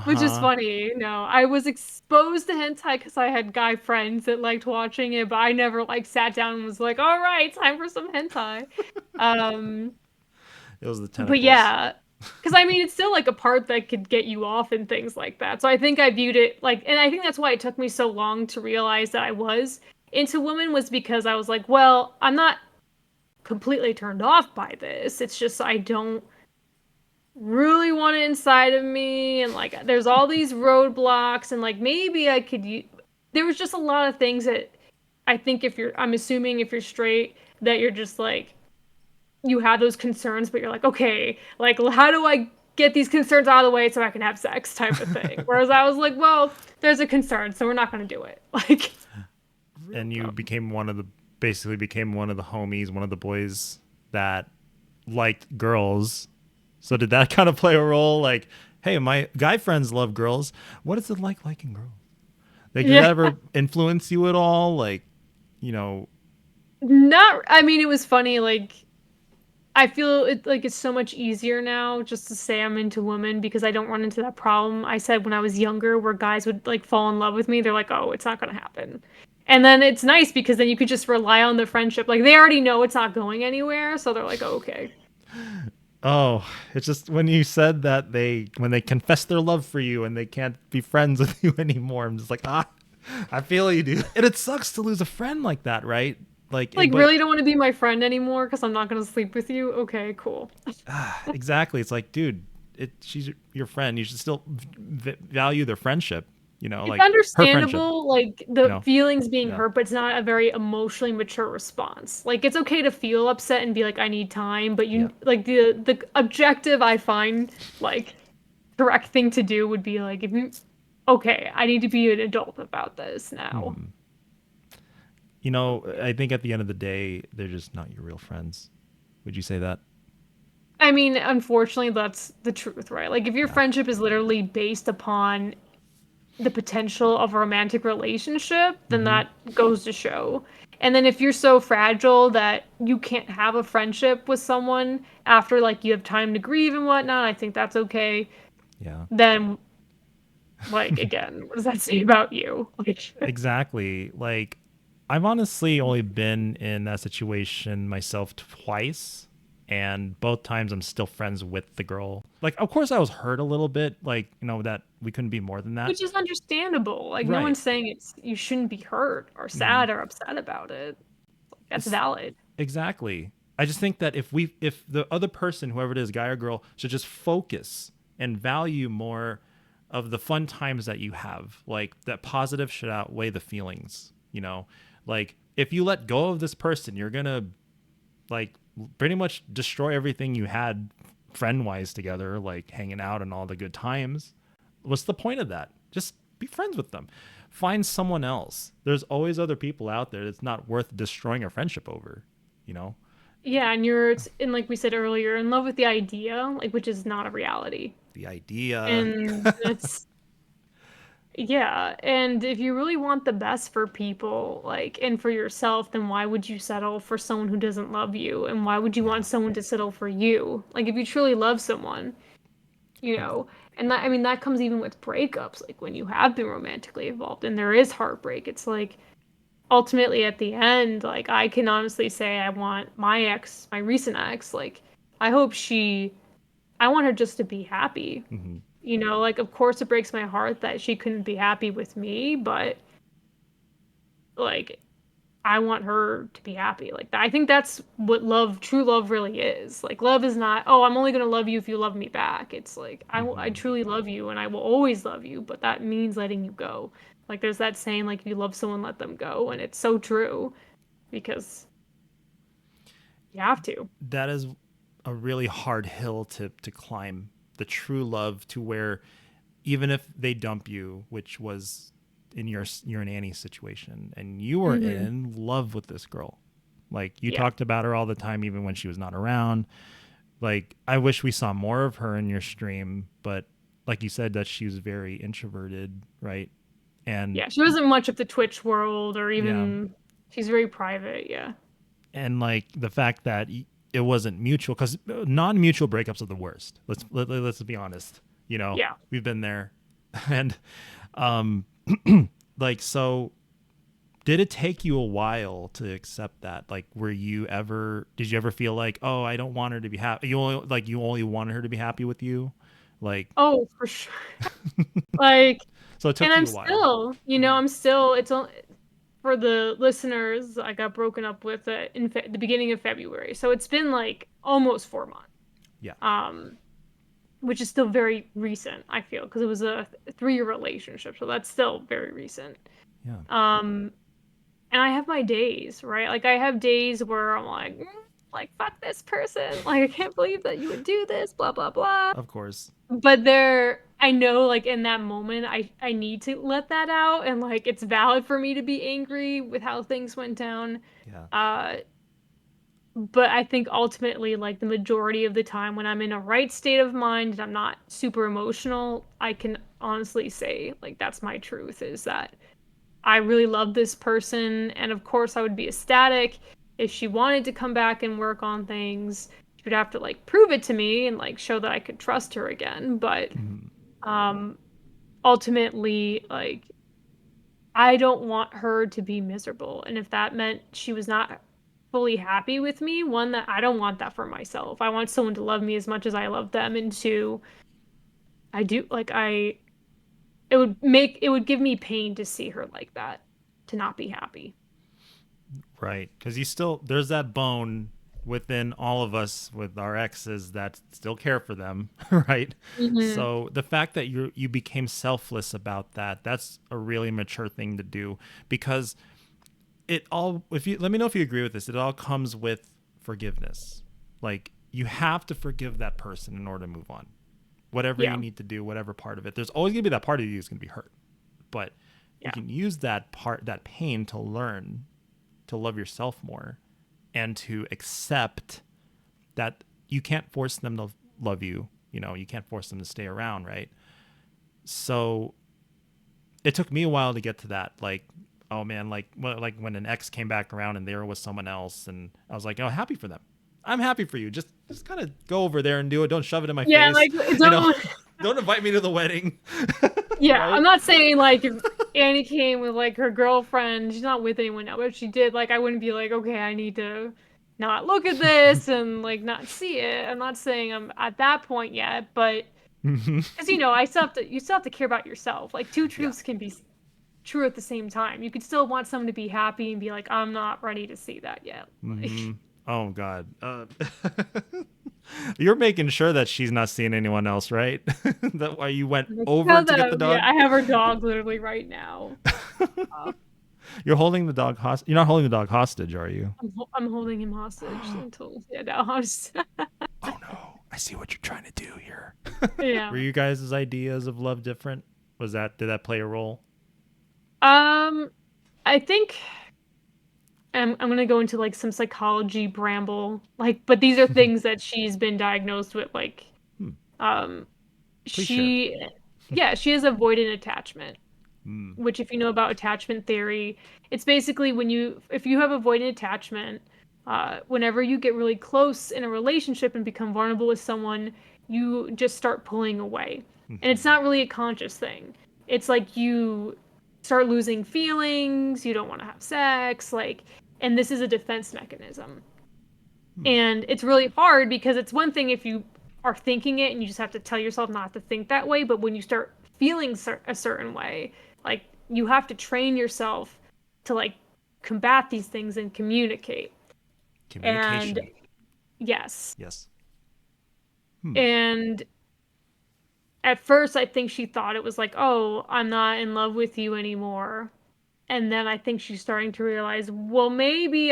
Which is funny. No, I was exposed to hentai because I had guy friends that liked watching it, but I never sat down and was like, all right, time for some hentai. It was the tentacles. But yeah, because it's still a part that could get you off and things like that. So I think I viewed it and I think that's why it took me so long to realize that I was into women, was because I was like, well, I'm not completely turned off by this. It's just I don't really want it inside of me, and there's all these roadblocks, and maybe I could there was just a lot of things that I think I'm assuming if you're straight, that you're just like, you have those concerns, but you're like, okay, like, how do I get these concerns out of the way so I can have sex type of thing. Whereas I was like, well, there's a concern, so we're not going to do it. Like, and you became basically became one of the homies, one of the boys that liked girls. So did that kind of play a role? Like, hey, my guy friends love girls. What is it like liking girls? Like, did that ever influence you at all? Like, you know, I mean, it was funny. Like, I feel it's so much easier now just to say I'm into women because I don't run into that problem I said when I was younger where guys would like fall in love with me. They're like, oh, it's not going to happen. And then it's nice because then you could just rely on the friendship. Like, they already know it's not going anywhere. So they're like, oh, okay. Oh, it's just when you said that when they confess their love for you and they can't be friends with you anymore, I'm just like, I feel you, dude. And it sucks to lose a friend like that, right? Like really don't want to be my friend anymore because I'm not going to sleep with you. Okay, cool. Exactly. It's like, dude, she's your friend. You should still value their friendship. You know, it's like understandable, like the feelings being Yeah. hurt, but it's not a very emotionally mature response. Like, it's okay to feel upset and be like, I need time, but like the objective, I find, like, correct thing to do would be like, okay, I need to be an adult about this now. You know, I think at the end of the day, they're just not your real friends. Would you say that? I mean, unfortunately, that's the truth, right? Like, if your friendship is literally based upon the potential of a romantic relationship, then that goes to show. And then if you're so fragile that you can't have a friendship with someone after, like, you have time to grieve and whatnot, I think that's okay. Yeah. Then, like, again, what does that say about you? Like, Exactly. Like, I've honestly only been in that situation myself twice, and both times I'm still friends with the girl. Like, of course I was hurt a little bit, like, you know, that we couldn't be more than that. which is understandable. Like, no Right. one's saying you shouldn't be hurt or sad or upset about it. That's valid. Exactly. I just think that if the other person, whoever it is, guy or girl, should just focus and value more of the fun times that you have. Like, that positive should outweigh the feelings, you know? Like, if you let go of this person, you're gonna, like, pretty much destroy everything you had friend-wise together, like hanging out and all the good times. What's the point of that? Just be friends with them. Find someone else. There's always other people out there that's not worth destroying a friendship over, you know? Yeah, and and like we said earlier, in love with the idea, like, which is not a reality. The idea. And that's yeah, and if you really want the best for people, like, and for yourself, then why would you settle for someone who doesn't love you? And why would you want someone to settle for you? Like, if you truly love someone, you know, and that, I mean, that comes even with breakups, like when you have been romantically involved and there is heartbreak, it's like, ultimately at the end, like, I can honestly say I want my recent ex, like, I hope I want her just to be happy. You know, like, of course it breaks my heart that she couldn't be happy with me, but, like, I want her to be happy. Like, I think that's what true love really is. Like, love is not, oh, I'm only going to love you if you love me back. It's like, I truly love you and I will always love you, but that means letting you go. Like, there's that saying, like, if you love someone, let them go. And it's so true because you have to. That is a really hard hill to climb. The true love, to where even if they dump you, which was in your nanny situation, and you were in love with this girl, like, you talked about her all the time, even when she was not around. Like, I wish we saw more of her in your stream, but like you said, that she was very introverted, right? And yeah, she wasn't much of the Twitch world or even she's very private. Yeah. And like the fact that it wasn't mutual, because non-mutual breakups are the worst. Let's be honest. You know, we've been there, and like, so did it take you a while to accept that? Like, did you ever feel like, oh, I don't want her to be happy? You only wanted her to be happy with you, like? Oh, for sure. Like, so it took and you a while. still, you know, it's only for the listeners, I got broken up with in the beginning of February. So it's been like almost 4 months. Yeah. Which is still very recent, I feel, because it was a 3-year relationship. So that's still very recent. Yeah. And I have my days, right? Like I have days where I'm like fuck this person. Like I can't believe that you would do this, blah blah blah. Of course. But I know like in that moment I need to let that out and like it's valid for me to be angry with how things went down. Yeah. Uh but I think ultimately like the majority of the time when I'm in a right state of mind and I'm not super emotional, I can honestly say like that's my truth is that I really love this person, and of course I would be ecstatic if she wanted to come back and work on things. She would have to like prove it to me and like show that I could trust her again. But Mhm. um ultimately, like I don't want her to be miserable. And if that meant she was not fully happy with me, one that I don't want that for myself. I want someone to love me as much as I love them, and two, I do like I it would give me pain to see her like that, to not be happy. Right. Because there's that bone within all of us with our exes that still care for them. Right. Mhm. So the fact that you became selfless about that's a really mature thing to do because if you let me know if you agree with this, it all comes with forgiveness. Like you have to forgive that person in order to move on. Whatever you Yeah. need to do, whatever part of it, there's always gonna be that part of you that's gonna be hurt. But you Yeah. can use that pain to learn to love yourself more and to accept that you can't force them to love you. You know, you can't force them to stay around, right? So it took me a while to get to that. Like, oh man, like when an ex came back around and they were with someone else, and I was like, oh, happy for them. I'm happy for you. Just kind of go over there and do it. Don't shove it in my Yeah, face. like You know, don't don't invite me to the wedding. yeah, Right? I'm not saying like if Annie came with like her girlfriend, she's not with anyone now, but if she did, like I wouldn't be like, okay, I need to not look at this and like not see it. I'm not saying I'm at that point yet, but Mhm. because you still have to care about yourself. Like two Yeah. truths can be true at the same time. You could still want someone to be happy and be like, I'm not ready to see that yet. Hmm. Like Oh God. You're making sure that she's not seeing anyone else, right? That why you went like, over shut to get the up. Yeah, dog. I have her dog literally right now. Uh, You're holding the dog hostage. You're not holding the dog hostage, are you? I'm holding him hostage until yeah, no, I'm just Oh no, I see what you're trying to do here. yeah. Were you guys' ideas of love different? Did that play a role? Um, I think I'm gonna go into like some psychology bramble, like, but these are things that she's been diagnosed with, like, Hmm. um, Please share. she, yeah, she has avoidant attachment, Hmm. which if you know about attachment theory, it's basically if you have avoidant attachment, whenever you get really close in a relationship and become vulnerable with someone, you just start pulling away. And it's not really a conscious thing. It's like you start losing feelings, you don't want to have sex, like, and this is a defense mechanism. Hmm. And it's really hard because it's one thing if you are thinking it and you just have to tell yourself not to think that way, but when you start feeling a certain way, like you have to train yourself to like combat these things and communicate. And Communication. yes. Yes. Hmm. And at first I think she thought it was like, "Oh, I'm not in love with you anymore." And then I think she's starting to realize, "Well, maybe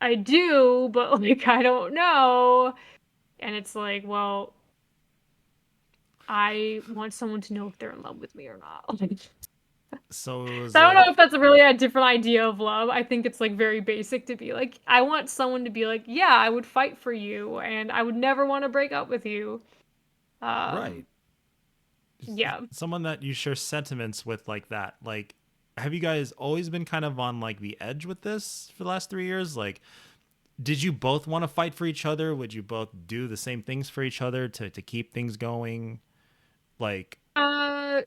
I do, but like I don't know." And it's like, "Well, I want someone to know if they're in love with me or not." So it So was I don't know like, if that's really a different idea of love. I think it's like very basic to be like, I want someone to be like, yeah, I would fight for you and I would never want to break up with you. right. Um, yeah. Someone that you share sentiments with like that. Like, have you guys always been kind of on like the edge with this for the last 3 years? Like, did you both want to fight for each other? Would you both do the same things for each other to keep things going? Like, Uh,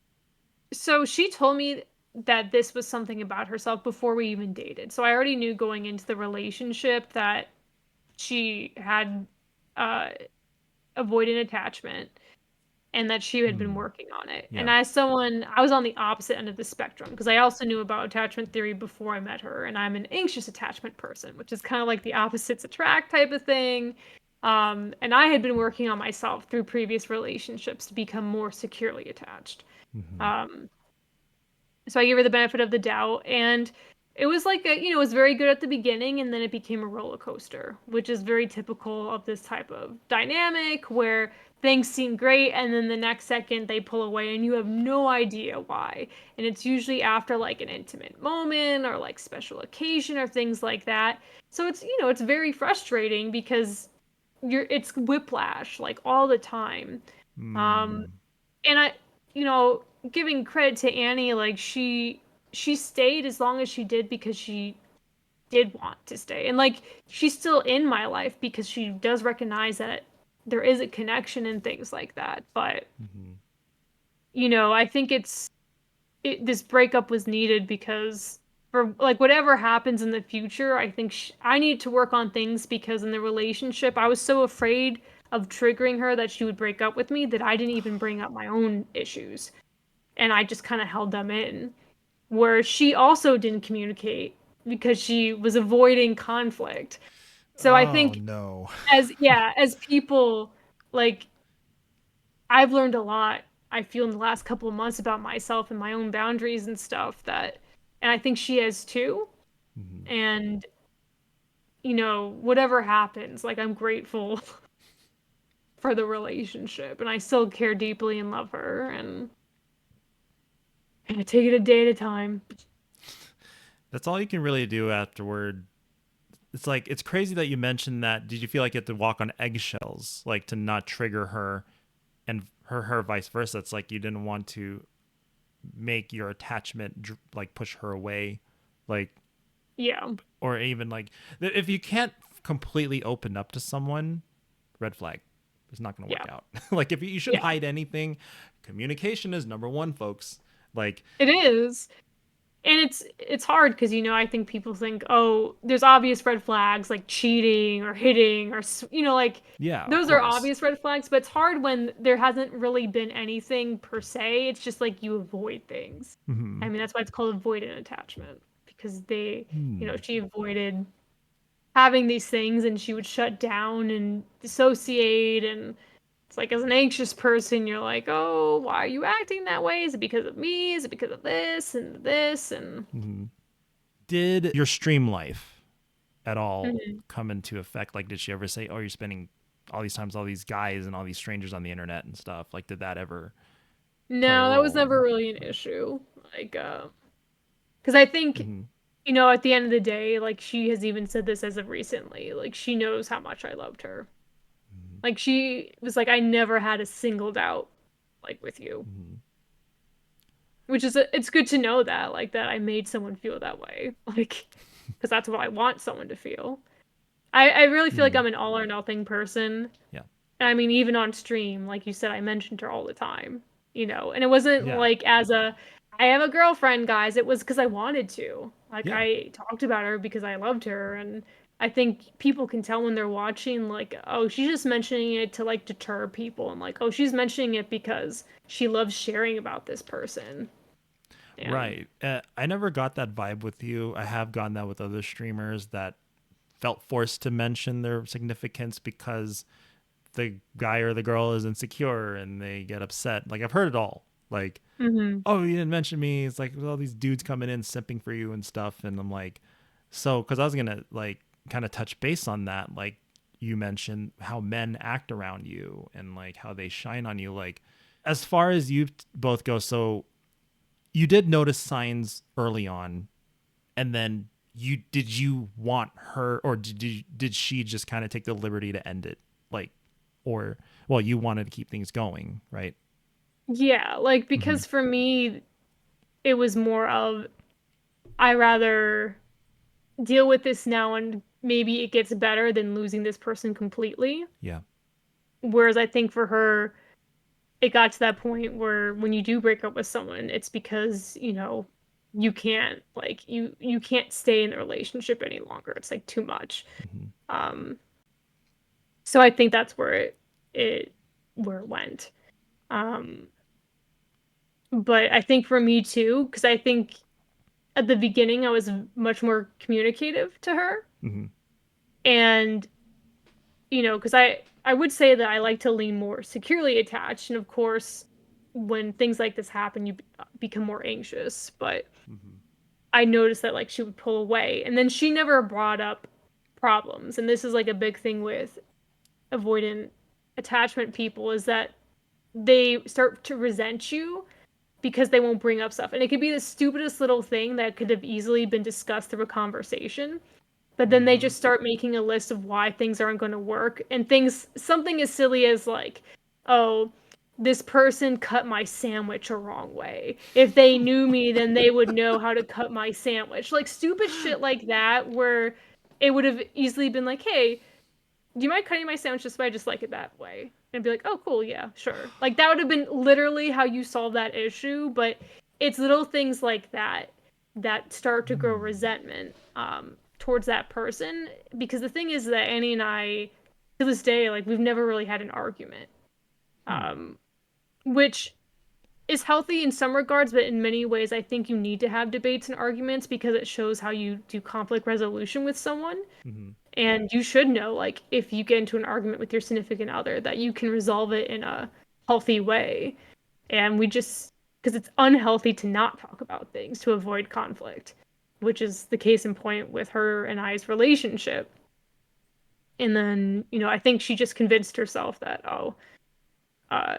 so she told me that this was something about herself before we even dated. So I already knew going into the relationship that she had uh avoidant attachment and that she had been hmm, working on it. And yeah. as someone, I was on the opposite end of the spectrum because I also knew about attachment theory before I met her, and I'm an anxious attachment person, which is kind of like the opposites attract type of thing. And I had been working on myself through previous relationships to become more securely attached. Hmm. Um, So I gave her the benefit of the doubt, and it was like it was very good at the beginning, and then it became a roller coaster, which is very typical of this type of dynamic where things seem great and then the next second they pull away and you have no idea why. And it's usually after like an intimate moment or like special occasion or things like that. So it's very frustrating because it's whiplash like all the time. Um and I, you know, giving credit to Annie, like she stayed as long as she did because she did want to stay. And like she's still in my life because she does recognize that there is a connection and things like that. But I think this breakup was needed because for like whatever happens in the future, I think I need to work on things because in the relationship, I was so afraid of triggering her that she would break up with me that I didn't even bring up my own issues. And I just kind of held them in. Where she also didn't communicate because she was avoiding conflict. So I Oh think no. as people, like I've learned a lot, I feel in the last couple of months about myself and my own boundaries and stuff and I think she has too. And whatever happens, like I'm grateful for the relationship and I still care deeply and love her and I take it a day at a time. That's all you can really do afterward. It's like it's crazy that you mentioned that. Did you feel like you had to walk on eggshells, like to not trigger her, and her vice versa? It's like you didn't want to make your attachment like push her away, like Yeah. or even like if you can't completely open up to someone, red flag. It's not going to work Yeah. out. Like if you shouldn't Yeah. hide anything, communication is number one, folks. Like It is. And it's hard because I think people think, oh, there's obvious red flags like cheating or hitting or like yeah, of those are course. obvious red flags, but it's hard when there hasn't really been anything per se. It's just like you avoid things. I mean, that's why it's called avoidant attachment because she avoided having these things and she would shut down and dissociate and it's like as an anxious person, you're like, oh, why are you acting that way? Is it because of me? Is it because of this and this? And Did your stream life at all Mhm. come into effect? Like, did she ever say, "Oh, you're spending all these times, all these guys and all these strangers on the internet and stuff"? Like, did that ever play a No, that was role? never really an issue. Like, because I think, at the end of the day, like she has even said this as of recently, like she knows how much I loved her. Like she was like, I never had a single doubt, like with you. Which is it's good to know that like that I made someone feel that way like because that's what I want someone to feel. I really feel like I'm an all or nothing person. Yeah. And I mean even on stream like you said I mentioned her all the time, and it wasn't Yeah. like as a I have a girlfriend guys, it was because I wanted to like Yeah. I talked about her because I loved her. And I think people can tell when they're watching like oh she's just mentioning it to like deter people and like oh she's mentioning it because she loves sharing about this person. And Right. I never got that vibe with you. I have gotten that with other streamers that felt forced to mention their significance because the guy or the girl is insecure and they get upset. Like I've heard it all. Like, Mhm. oh, you didn't mention me. It's like all these dudes coming in simping for you and stuff. And I'm like, so because I was gonna like kind of touch base on that. Like you mentioned how men act around you and like how they shine on you. Like as far as you both go, so you did notice signs early on, and then you want her, or did she just kind of take the liberty to end it, like, or well, you wanted to keep things going, right? Yeah, like because for me it was more of I rather deal with this now and maybe it gets better than losing this person completely. Yeah. Whereas I think for her it got to that point where when you do break up with someone it's because, you can't like you can't stay in the relationship any longer. It's like too much. Um so I think that's it where it went. Um but I think for me too, because I think at the beginning I was much more communicative to her. Hmm. And, because I would say that I like to lean more securely attached. And of course, when things like this happen, you become more anxious. But Mm-hmm. I noticed that like she would pull away, and then she never brought up problems. And this is like a big thing with avoidant attachment people, is that they start to resent you because they won't bring up stuff. And it could be the stupidest little thing that could have easily been discussed through a conversation. But then they Mm-hmm. just start making a list of why things aren't going to work. And things, something as silly as like, oh, this person cut my sandwich a wrong way. If they knew me, then they would know how to cut my sandwich. Like stupid shit like that, where it would have easily been like, hey, do you mind cutting my sandwich this way? I just like it that way. And be like, oh, cool, yeah, sure. Like that would have been literally how you solve that issue. But it's little things like that that start to grow resentment towards that person. Because the thing is that Annie and I, to this day, like we've never really had an argument, which is healthy in some regards, but in many ways, I think you need to have debates and arguments because it shows how you do conflict resolution with someone. Mm-hmm. And you should know, like, if you get into an argument with your significant other, that you can resolve it in a healthy way. And we just, because it's unhealthy to not talk about things to avoid conflict, which is the case in point with her and I's relationship. And then, I think she just convinced herself that, uh,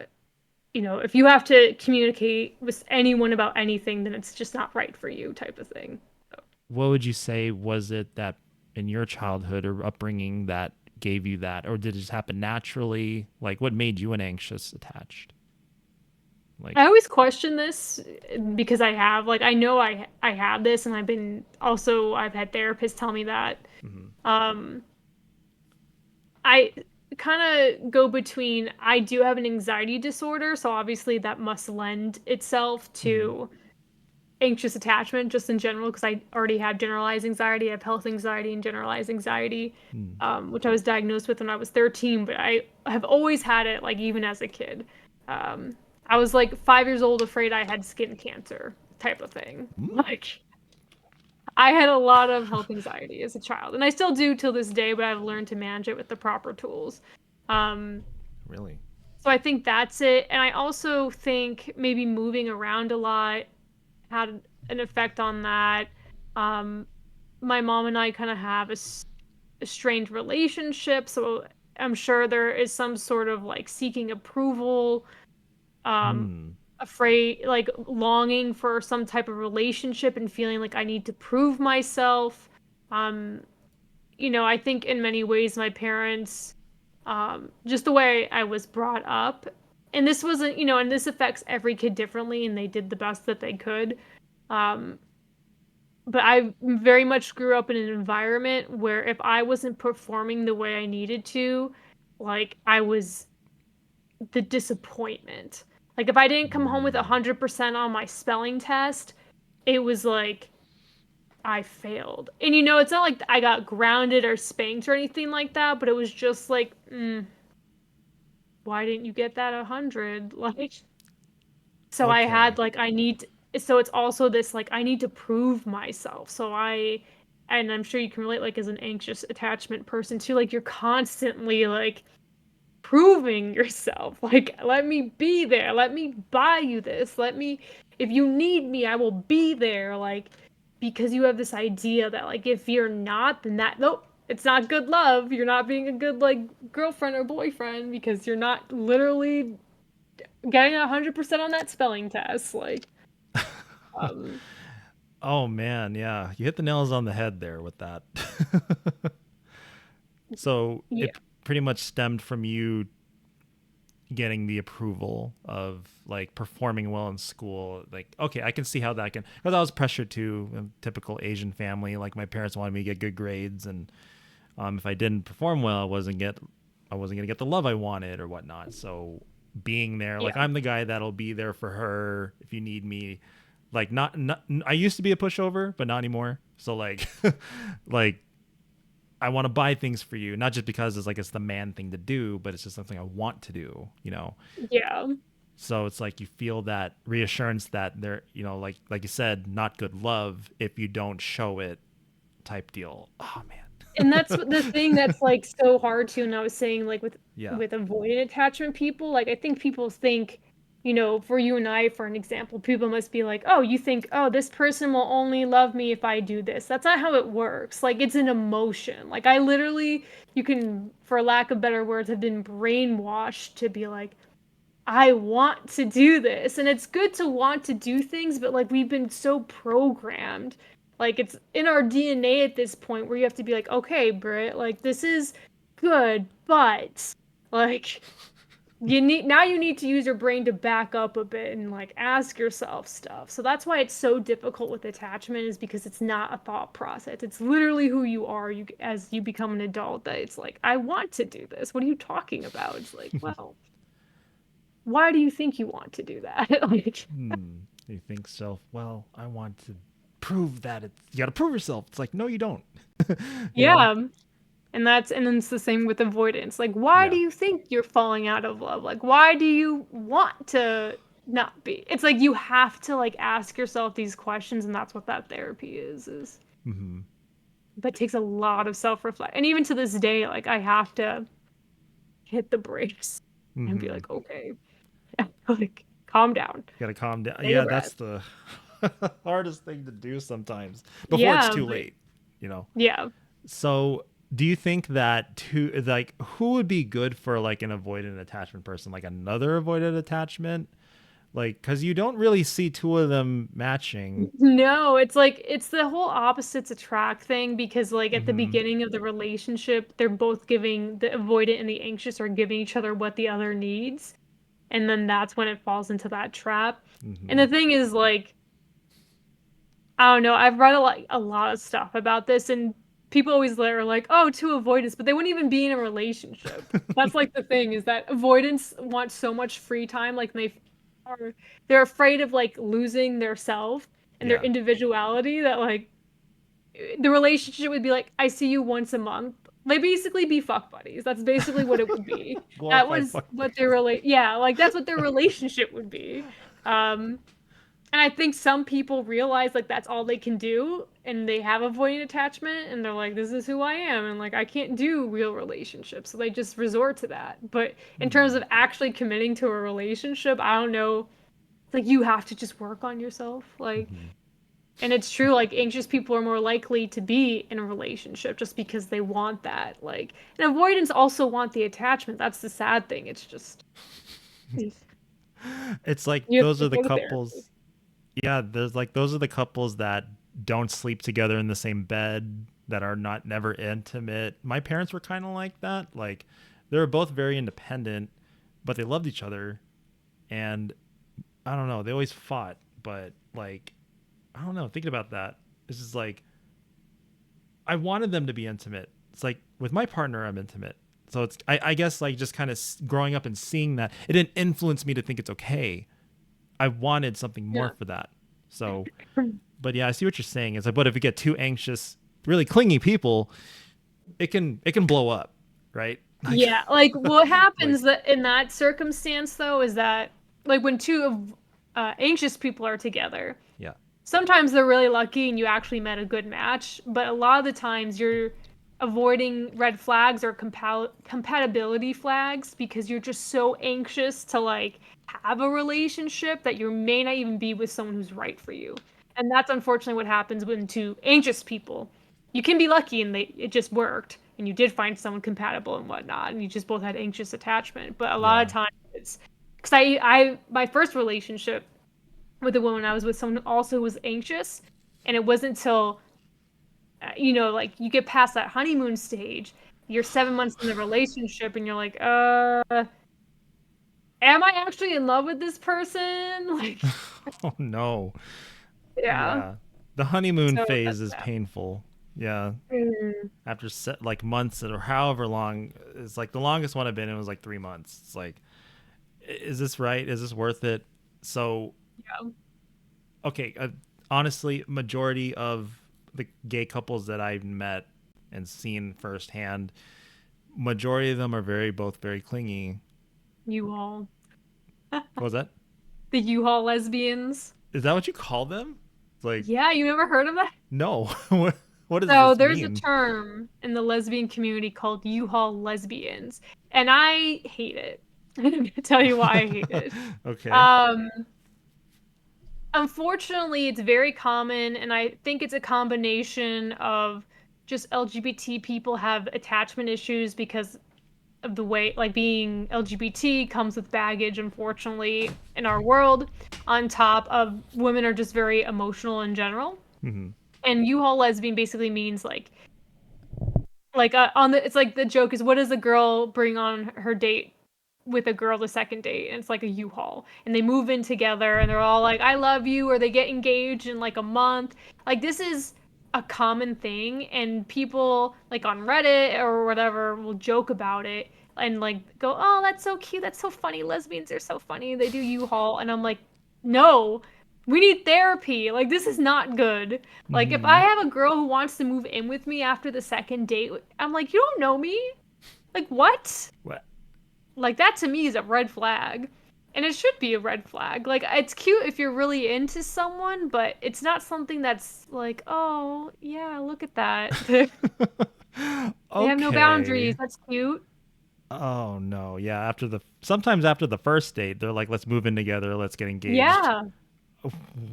if you have to communicate with anyone about anything, then it's just not right for you, type of thing. What would you say was it that in your childhood or upbringing that gave you that, or did it just happen naturally? Like, what made you an anxious attached? Like, I always question this because I have, like, I know I have this, and I've had therapists tell me that. mm-hmm. I kind of go between, I do have an anxiety disorder, so obviously that must lend itself to anxious attachment just in general, because I already have generalized anxiety. I have health anxiety and generalized anxiety, which I was diagnosed with when I was 13, but I have always had it, like, even as a kid. I was like 5 years old, afraid I had skin cancer, type of thing. Like, I had a lot of health anxiety as a child, and I still do till this day, but I've learned to manage it with the proper tools. Really? So I think that's it. And I also think maybe moving around a lot had an effect on that. My mom and I kind of have a strained relationship, so I'm sure there is some sort of like seeking approval, afraid, like longing for some type of relationship and feeling like I need to prove myself. I think in many ways my parents, just the way I was brought up, and this wasn't, and this affects every kid differently, and they did the best that they could. But I very much grew up in an environment where if I wasn't performing the way I needed to, like I was the disappointment. Like if I didn't come home with 100% on my spelling test, it was like I failed. And it's not like I got grounded or spanked or anything like that, but it was just like, why didn't you get that 100? Like, so I had like, so it's also this like, I need to prove myself. And I'm sure you can relate, like as an anxious attachment person too, like you're constantly like proving yourself. Like, let me be there. Let me buy you this. If you need me, I will be there. Like, because you have this idea that like if you're not, then nope, it's not good love. You're not being a good like girlfriend or boyfriend because you're not literally getting 100% on that spelling test. Like, Oh man, yeah, you hit the nails on the head there with that. So yeah. it pretty much stemmed from you getting the approval of like performing well in school. Like, okay, I can see how that can, because I was pressured to a typical Asian family. Like my parents wanted me to get good grades, and if I didn't perform well, I wasn't gonna get the love I wanted or whatnot. So being there, like I'm the guy that'll be there for her if you need me. Like not I used to be a pushover, but not anymore. So like like I want to buy things for you, not just because it's the man thing to do, but it's just something I want to do, Yeah. So it's like you feel that reassurance that they're, like you said, not good love if you don't show it, type deal. Oh man. And that's the thing that's like so hard to, and I was saying like with Yeah. with avoidant attachment people, like I think people think, for you and I, for an example, people must be like, oh, you think, oh, this person will only love me if I do this. That's not how it works. Like, it's an emotion. Like, I literally, you can, for lack of better words, have been brainwashed to be like, I want to do this. And it's good to want to do things, but like, we've been so programmed. Like, it's in our DNA at this point where you have to be like, okay, Britt, like, this is good, but like, you need to use your brain to back up a bit and like ask yourself stuff. So that's why it's so difficult with attachment, is because it's not a thought process. It's literally who you are as you become an adult, that it's like, I want to do this. What are you talking about? It's like, well, why do you think you want to do that? Like, You think so? Well, I want to prove that you got to prove yourself. It's like, no, you don't. You know? yeah. And then it's the same with avoidance. Like, why do you think you're falling out of love? Like, why do you want to not be? It's like you have to like ask yourself these questions, and that's what that therapy is. But it takes a lot of self-reflect. And even to this day, like, I have to hit the brakes and be like, okay, like, calm down. You gotta calm down. Take a Yeah, breath. that's the hardest thing to do sometimes before it's too late. Yeah. So, do you think that who would be good for like an avoidant attachment person, like another avoidant attachment? Like, because you don't really see two of them matching. No, it's like it's the whole opposites attract thing, because like at the beginning of the relationship, they're both giving, the avoidant and the anxious are giving each other what the other needs. And then that's when it falls into that trap. And the thing is, like, I don't know, I've read a lot of stuff about this, and people always are like, oh, two avoidants, but they wouldn't even be in a relationship. That's like the thing, is that avoidants want so much free time, like they're afraid of like losing their self and their individuality, that like the relationship would be like, I see you once a month. They basically be fuck buddies. That's basically what it would be. That was what like that's what their relationship would be. And I think some people realize like that's all they can do, and they have avoidant attachment, and they're like, this is who I am, and like I can't do real relationships, so they just resort to that. But in terms of actually committing to a relationship, I don't know. It's like you have to just work on yourself, like. And it's true, like, anxious people are more likely to be in a relationship just because they want that. Like, and avoidants also want the attachment. That's the sad thing. It's just. It's like You have those to are the go to couples. therapy. Yeah, those are the couples that don't sleep together in the same bed, that are never intimate. My parents were kind of like that. Like, they were both very independent, but they loved each other. And I don't know, they always fought, but like, I don't know, thinking about that, it's just like, I wanted them to be intimate. It's like, with my partner, I'm intimate. So it's, I guess, like, just kind of growing up and seeing that, it didn't influence me to think it's okay. I wanted something more for that. So, but yeah, I see what you're saying. It's like, but if you get two anxious, really clingy people, it can blow up, right? Like, Yeah, like what happens that in that circumstance though is that like when two anxious people are together, yeah. sometimes they're really lucky and you actually met a good match, but a lot of the times you're avoiding red flags or compatibility flags because you're just so anxious to like have a relationship that you may not even be with someone who's right for you. And that's unfortunately what happens when two anxious people. You can be lucky and it just worked and you did find someone compatible and whatnot and you just both had anxious attachment. But a lot of times it's because I my first relationship with a woman I was with someone who also was anxious, and it wasn't until like you get past that honeymoon stage, you're 7 months in the relationship and you're like, am I actually in love with this person? Like, Oh no. yeah. The honeymoon So phase that's is that. painful. Yeah. Mm. After like months or however long, it's like the longest one I've been in was like 3 months. It's like, is this right? Is this worth it? So, Yeah. okay. Honestly, majority of the gay couples that I've met and seen firsthand, majority of them are both very clingy. U-Haul. What was that? The U-Haul lesbians. Is that what you call them? It's like, Yeah, you never heard of that? no. What does So this there's mean? a term in the lesbian community called U-Haul lesbians, and I hate it. I'm gonna tell you why I hate it. Okay. Um, Unfortunately, it's very common, and I think it's a combination of just LGBT people have attachment issues because of the way, like, being LGBT comes with baggage, unfortunately, in our world. On top of women are just very emotional in general. Hmm. And U-Haul lesbian basically means on the, it's like the joke is, what does a girl bring on her date with a girl the second date? And it's like a U-Haul, and they move in together and they're all like, I love you, or they get engaged in like a month. Like, this is a common thing, and people like on Reddit or whatever will joke about it and like go, oh, that's so cute, that's so funny, lesbians are so funny, they do U-Haul. And I'm like, no, we need therapy. Like, this is not good. Like, if I Hmm. have a girl who wants to move in with me after the second date, I'm like, you don't know me. Like, what? What? Like, that to me is a red flag. And it should be a red flag. Like, it's cute if you're really into someone, but it's not something that's like, oh, yeah, look at that. They have no boundaries. Okay. That's cute. Oh no. Yeah. Sometimes after the first date, they're like, let's move in together. Let's get engaged. Yeah.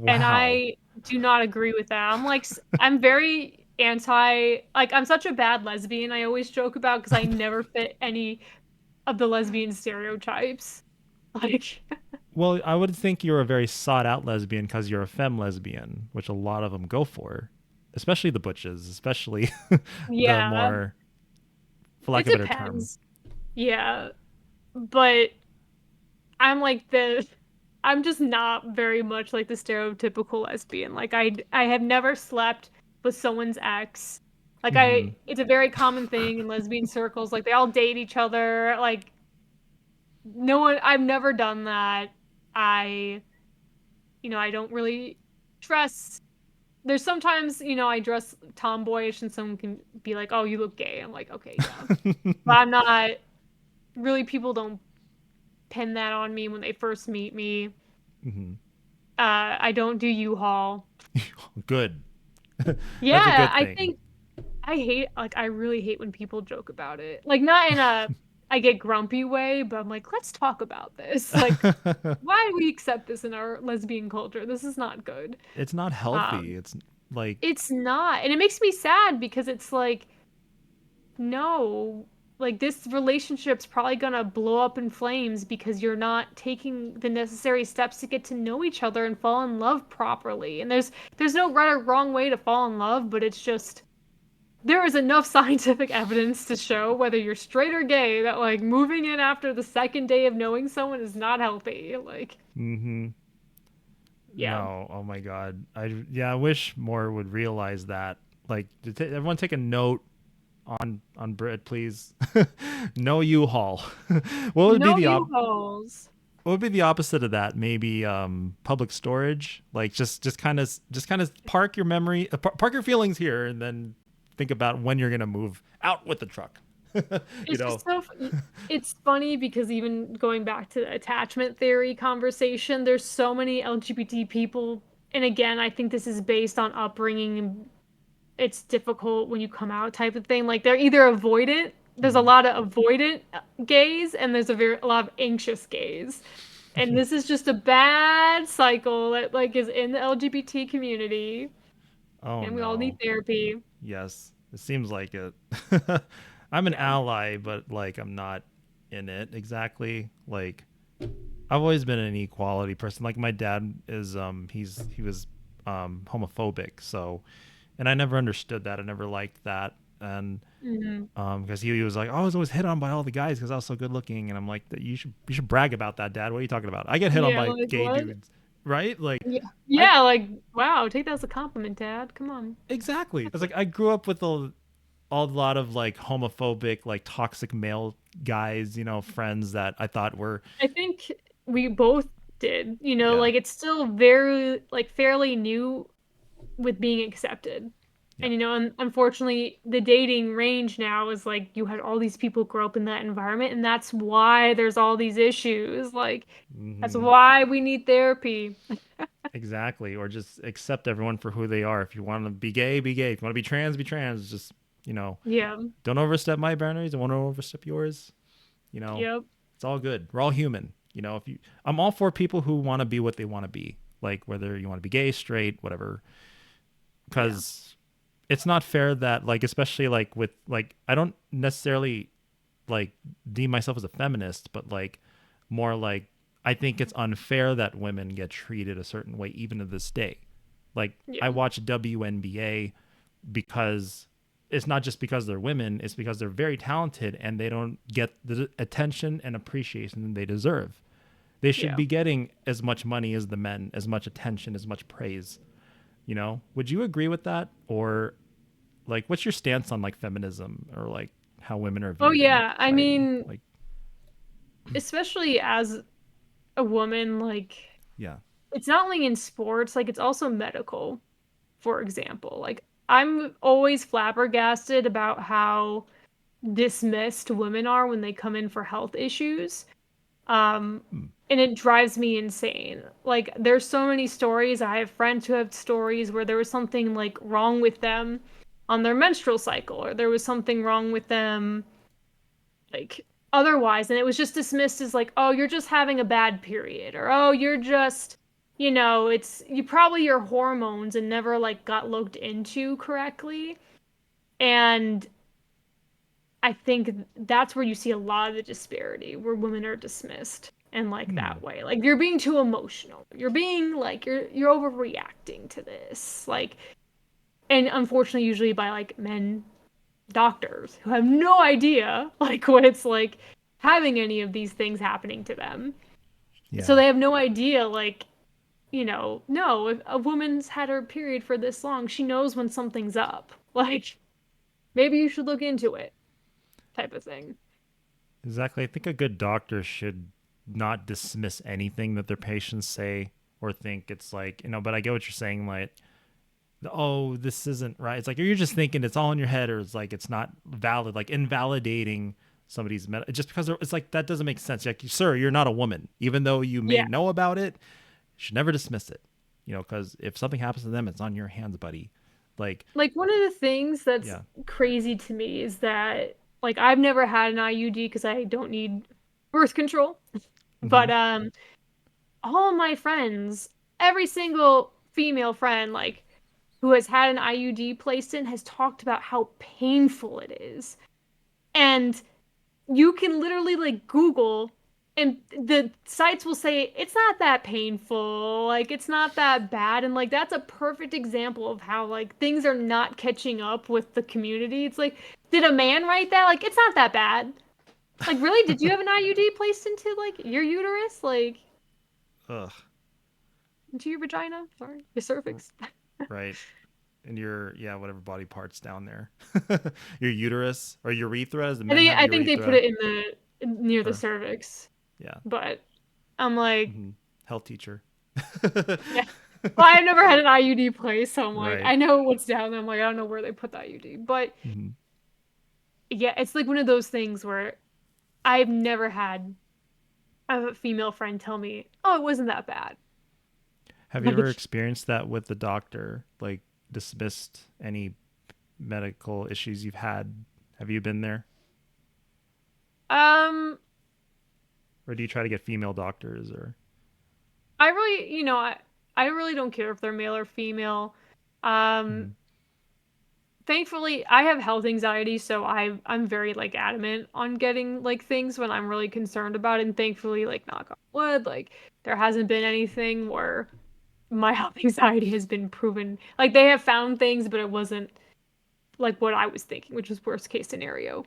And Wow. I do not agree with that. I'm like, I'm very anti, like, I'm such a bad lesbian, I always joke about, because I never fit any of the lesbian stereotypes. Like, Well, I would think you're a very sought out lesbian because you're a femme lesbian, which a lot of them go for, especially the butches, especially the yeah, more, for lack it of a better term. depends. Yeah, but I'm like I'm just not very much like the stereotypical lesbian. Like, I have never slept with someone's ex. Like, Hmm. it's a very common thing in lesbian circles. Like, they all date each other. Like, no one, I've never done that. I, I don't really dress. There's sometimes, I dress tomboyish and someone can be like, "Oh, you look gay." I'm like, "Okay, yeah." But I'm not really, people don't pin that on me when they first meet me. Hmm. I don't do U-Haul. Good. That's a Yeah, good I thing. think I really hate when people joke about it. Like, not in a I get grumpy way, but I'm like, let's talk about this. Like, why do we accept this in our lesbian culture? This is not good. It's not healthy. Um, It's like, it's not. And it makes me sad because it's like, no, like, this relationship's probably gonna blow up in flames because you're not taking the necessary steps to get to know each other and fall in love properly. And there's no right or wrong way to fall in love, but it's just, there is enough scientific evidence to show, whether you're straight or gay, that like moving in after the second day of knowing someone is not healthy. Like, hmm. yeah. No. Oh my God. Yeah, I wish more would realize that. Like, everyone take a note on Britt, please. No U-Haul. What would be No the U-Hauls. what would be the opposite of that? Maybe public storage. Like, just kind of park your memory, park your feelings here, and then think about when you're gonna move out with the truck. you It's know. just it's funny because, even going back to the attachment theory conversation, there's so many LGBT people, and again, I think this is based on upbringing, and it's difficult when you come out type of thing. Like, they're either avoidant, there's a Mhm. lot of avoidant gays, and there's a lot of anxious gays. And this is just a bad cycle that like is in the LGBT community, Oh and we all need no. therapy. Yes, it seems like it. I'm an Yeah. ally, but like I'm not in it exactly. Like, I've always been an equality person. Like, my dad is he was homophobic, so, and I never understood that. I never liked that. And Hmm. because he was like, "Oh, I was always hit on by all the guys because I was so good looking," and I'm like, you should brag about that, Dad. What are you talking about? I get hit on Yeah, by like, gay what? dudes, right? Like, Yeah. I Yeah, like, wow, take that as a compliment, Dad. Come on. exactly. It's like I grew up with a lot of like homophobic, like toxic male guys, friends that I thought were, I think we both did, yeah, like, it's still very, like, fairly new with being accepted. yeah. And unfortunately, the dating range now is like, you had all these people grow up in that environment, and that's why there's all these issues. Like, that's Hmm. why we need therapy. Exactly. Or just accept everyone for who they are. If you want to be gay, be gay. If you want to be trans, be trans. Just, you know, Yeah. don't overstep my boundaries. I want to overstep yours. It's Yep. It's all good. We're all human. I'm all for people who want to be what they want to be, like whether you want to be gay, straight, whatever. Because it's not fair that, like, especially like with like, I don't necessarily like deem myself as a feminist, but like more like I think it's unfair that women get treated a certain way even to this day. Like I watch WNBA because it's not just because they're women, it's because they're very talented and they don't get the attention and appreciation they deserve. They should be getting as much money as the men, as much attention, as much praise. Would you agree with that? Or like, what's your stance on like feminism or like how women are viewed? Oh yeah, in I society? mean, like, especially as a woman, like yeah, it's not only in sports, like it's also medical, for example. Like I'm always flabbergasted about how dismissed women are when they come in for health issues. And it drives me insane. Like there's so many stories. I have friends who have stories where there was something like wrong with them on their menstrual cycle, or there was something wrong with them like otherwise, and it was just dismissed as like, oh, you're just having a bad period, or oh, you're just, it's you probably your hormones, and never like got looked into correctly. And I think that's where you see a lot of the disparity, where women are dismissed and like that way. Like you're being too emotional. You're being like you're overreacting to this. Like, and unfortunately usually by like men doctors who have no idea like what it's like having any of these things happening to them. So they have no idea like, no, if a woman's had her period for this long, she knows when something's up. Like maybe you should look into it, type of thing. Exactly. I think a good doctor should not dismiss anything that their patients say or think. It's like, but I get what you're saying. Like, oh, this isn't right. It's like, you're just thinking it's all in your head, or it's like, it's not valid, like invalidating somebody's just because it's like, that doesn't make sense. Like, sir, you're not a woman, even though you may know about it. You should never dismiss it, because if something happens to them, it's on your hands, buddy. Like one of the things that's crazy to me is that like I've never had an IUD because I don't need birth control. But all of my friends, every single female friend like who has had an IUD placed in has talked about how painful it is. And you can literally like Google and the sites will say it's not that painful, like it's not that bad, and like that's a perfect example of how like things are not catching up with the community. It's like, did a man write that? Like it's not that bad. Like really, did you have an IUD placed into like your uterus, like into your vagina? Sorry, your cervix. Right. And your whatever body parts down there. Your uterus or urethra, as the men have I think they urethra. put it near the cervix. Yeah. But I'm like, health teacher. yeah. Well, I've never had an IUD placed, so I'm like, Right. I know what's down there. I'm like, I don't know where they put the IUD. But yeah, it's like one of those things where I've never had a female friend tell me, oh, it wasn't that bad. Have you ever experienced that with the doctor? Like dismissed any medical issues you've had? Have you been there? Or do you try to get female doctors or? I really, I really don't care if they're male or female. Thankfully, I have health anxiety, so I'm very like adamant on getting like things when I'm really concerned about it. And thankfully, like knock on wood, like there hasn't been anything where my health anxiety has been proven. Like they have found things, but it wasn't like what I was thinking, which was worst case scenario.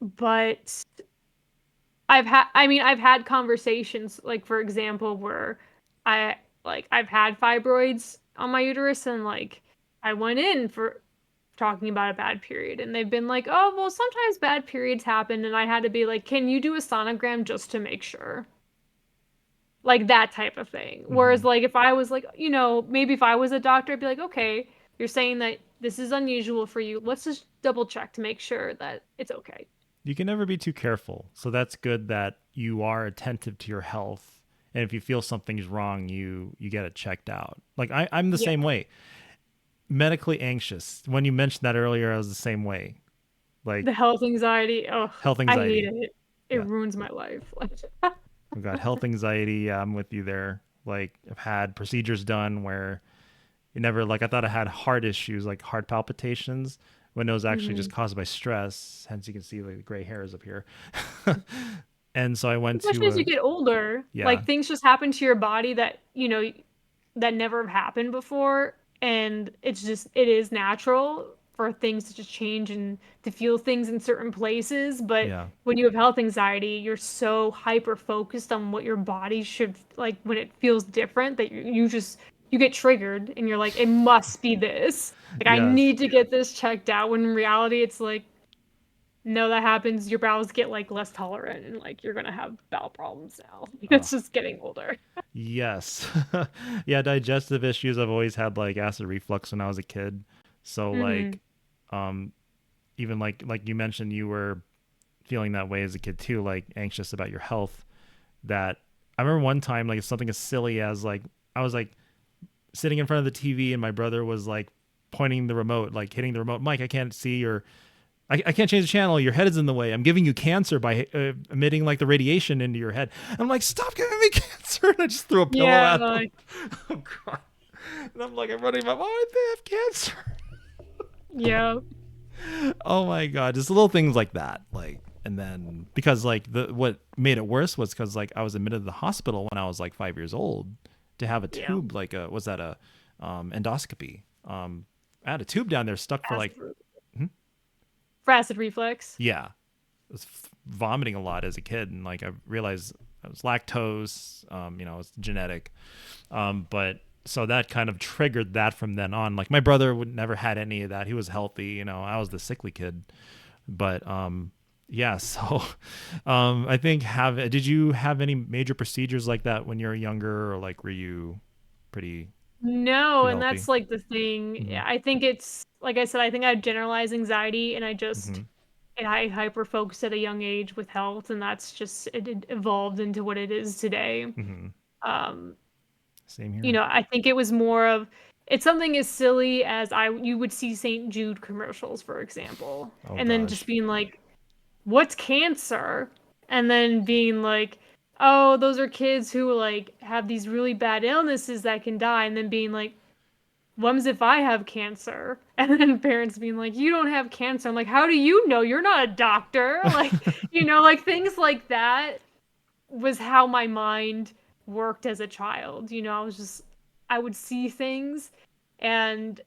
But I've had conversations like for example where I've had fibroids on my uterus, and like I went in for talking about a bad period, and they've been like, oh well, sometimes bad periods happen, and I had to be like, can you do a sonogram just to make sure, like that type of thing. Whereas like if I was like, maybe if I was a doctor, I'd be like, okay, you're saying that this is unusual for you, let's just double check to make sure that it's okay. You can never be too careful. So that's good that you are attentive to your health. And if you feel something's wrong, you get it checked out. Like I'm the same way. Medically anxious. When you mentioned that earlier, I was the same way. Like The health anxiety. Oh, health I hate anxiety. it. It Yeah. ruins my life. I've got health anxiety. Yeah, I'm with you there. Like I've had procedures done where it never like I thought I had heart issues, like heart palpitations, when it was actually just Mhm. caused by stress. Hence, you can see like the gray hairs up here. And so I went Especially to as you a get older, yeah, like things just happen to your body that, that never have happened before. And it is natural for things to just change and to feel things in certain places. But yeah, when you have health anxiety, you're so hyper focused on what your body should like when it feels different that you get triggered and you're like, it must be this. Like, I yes. need to get this checked out. When in reality, it's like, no, that happens. Your bowels get like less tolerant and like you're gonna have bowel problems now. Oh, It's just getting older. yes. Yeah, digestive issues. I've always had like acid reflux when I was a kid. So Hmm. like um even like you mentioned you were feeling that way as a kid too, like anxious about your health. That I remember one time like something as silly as like I was like sitting in front of the TV and my brother was like pointing the remote, like hitting the remote. Mike, I can't see, or I can't change the channel. Your head is in the way. I'm giving you cancer by emitting like the radiation into your head. I'm like, stop giving me cancer. And I just threw a pillow Yeah, at him. like, Oh, God. And I'm like, I'm running my, why did they have cancer? yeah. Oh my God. Just little things like that. Like, and then because like what made it worse was because like I was admitted to the hospital when I was like 5 years old to have a Yeah. tube, like was that a endoscopy? I had a tube down there stuck for like, Acid, hmm? for acid reflux. Yeah, I was vomiting a lot as a kid, and like I realized I was lactose. It's genetic. But so that kind of triggered that from then on. Like my brother would never had any of that. He was healthy. I was the sickly kid. But yeah. So I think did you have any major procedures like that when you were younger, or like were you pretty No, pretty and healthy? that's like the thing. Mm-hmm. I think it's like I said, I think I have generalized anxiety and Mm-hmm. and I hyper focused at a young age with health, and that's just it evolved into what it is today. Mm-hmm. Um, Same here. I think it was more of it's something as silly as you would see St. Jude commercials, for example, Oh and then just gosh. being like, "What's cancer?" And then being like, "Oh, those are kids who like have these really bad illnesses that can die," and then being like, "What if I have cancer?" And then parents being like, "You don't have cancer." I'm like, "How do you know? You're not a doctor." Like, like things like that was how my mind worked as a child. I would see things and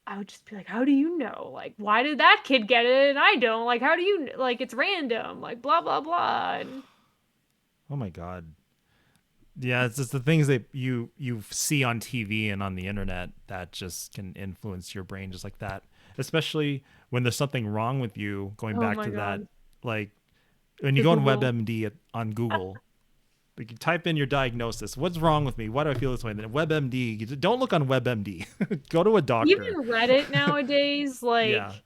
I would just be like, how do you know? Like, why did that kid get it and I don't? Like, how do you, like, it's random, like, blah, blah, blah. And Oh my God. Yeah, it's just the things that you see on TV and on the internet that just can influence your brain just like that. Especially when there's something wrong with you. Going oh back my to that, God, like when you the go on Google. WebMD on Google, like you type in your diagnosis. What's wrong with me? Why do I feel this way? And then WebMD. Don't look on WebMD. Go to a doctor. Even Reddit nowadays, Yeah. like,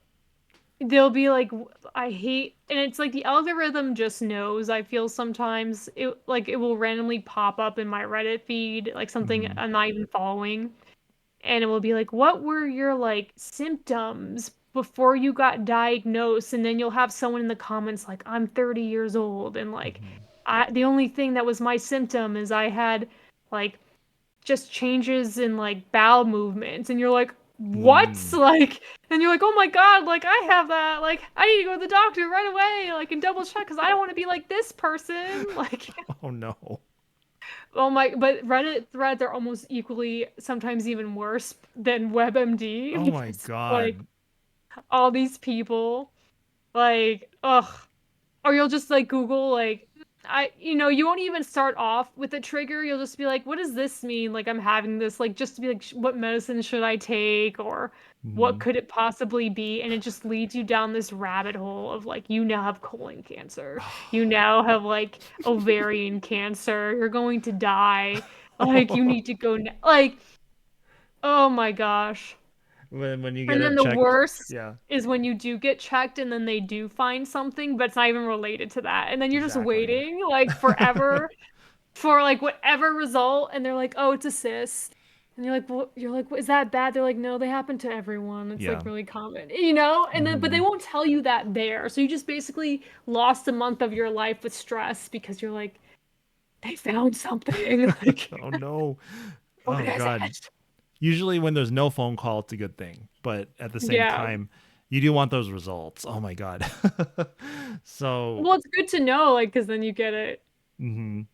they'll be like, I hate, and it's like the algorithm just knows. I feel sometimes it will randomly pop up in my Reddit feed, like something Hmm. I'm not even following. And it will be like, what were your like symptoms before you got diagnosed? And then you'll have someone in the comments like, I'm 30 years old and like Hmm. the only thing that was my symptom is I had like just changes in like bowel movements. And you're like, what? Mm. Like, and you're like, oh my God, like I have that. Like, I need to go to the doctor right away, like, and double check because I don't want to be like this person. Like, Oh no. oh my, but Reddit threads are almost equally, sometimes even worse than WebMD Oh my because like God. all these people, like, ugh. Or you'll just like Google like you won't even start off with a trigger. You'll just be like, what does this mean? Like I'm having this, like just to be like, what medicine should I take or what Hmm. could it possibly be? And it just leads you down this rabbit hole of like you now have colon cancer. You now have like ovarian cancer. You're going to die. Like you need to go like oh my gosh. When you get And then it the checked. worst Yeah. is when you do get checked and then they do find something, but it's not even related to that. And then you're just Exactly. waiting like forever for like whatever result and they're like, "Oh, it's a cyst." And you're like, "Is that bad?" They're like, "No, they happen to everyone. It's Yeah. like really common, you know." And then, but they Mhm. won't tell you that there. So you just basically lost a month of your life with stress because you're like, they found something. Like, Oh no. what Oh is God. it? Usually when there's no phone call, it's a good thing. But at the same Yeah. time, you do want those results. Oh my God. So, Well, it's good to know, like, because then you get it. mhm,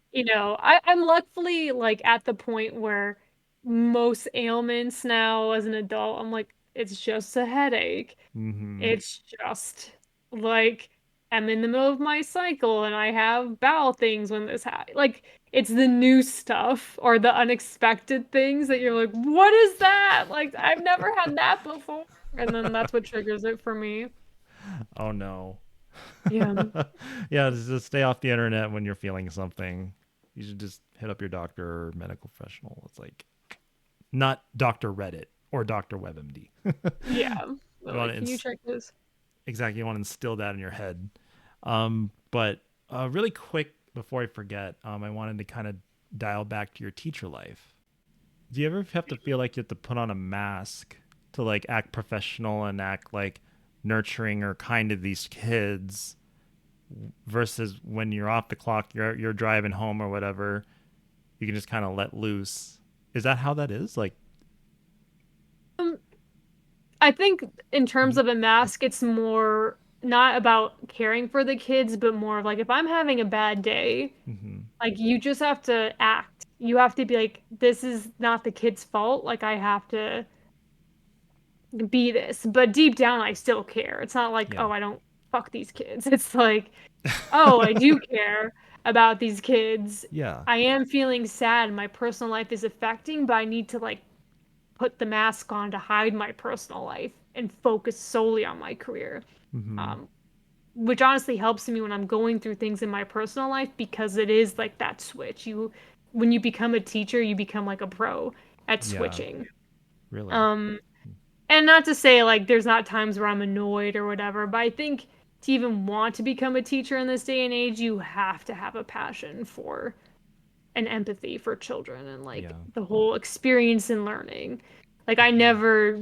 I'm luckily like at the point where most ailments now as an adult, I'm like, it's just a headache. mhm. It's just like I'm in the middle of my cycle and I have bowel things when this happens. Like it's the new stuff or the unexpected things that you're like, what is that? Like I've never had that before. And then that's what triggers it for me. Oh no. Yeah. Yeah, just stay off the internet when you're feeling something. You should just hit up your doctor or medical professional. It's like not Dr. Reddit or Dr. WebMD. Yeah. You But want like, to can you check this? exactly, you want to instill that in your head. But really quick before I forget, I wanted to kind of dial back to your teacher life. Do you ever have to feel like you have to put on a mask to like act professional and act like nurturing or kind to these kids versus when you're off the clock, you're driving home or whatever, you can just kind of let loose. Is that how that is? Like, Um, I think in terms mhm, of a mask, it's more not about caring for the kids, but more of like if I'm having a bad day, mhm, like you just have to act. You have to be like, this is not the kid's fault. Like I have to be this. But deep down, I still care. It's not like, yeah, oh, I don't fuck these kids. It's like, oh, I do care about these kids. yeah, I am feeling sad. My personal life is affecting, but I need to like put the mask on to hide my personal life and focus solely on my career. hmm, Um, which honestly helps me when I'm going through things in my personal life because it is like that switch. When you become a teacher, you become like a pro at yeah, switching. really, Um, and not to say like there's not times where I'm annoyed or whatever, but I think to even want to become a teacher in this day and age, you have to have a passion for and empathy for children and like yeah, the whole experience in learning. Like I hmm, never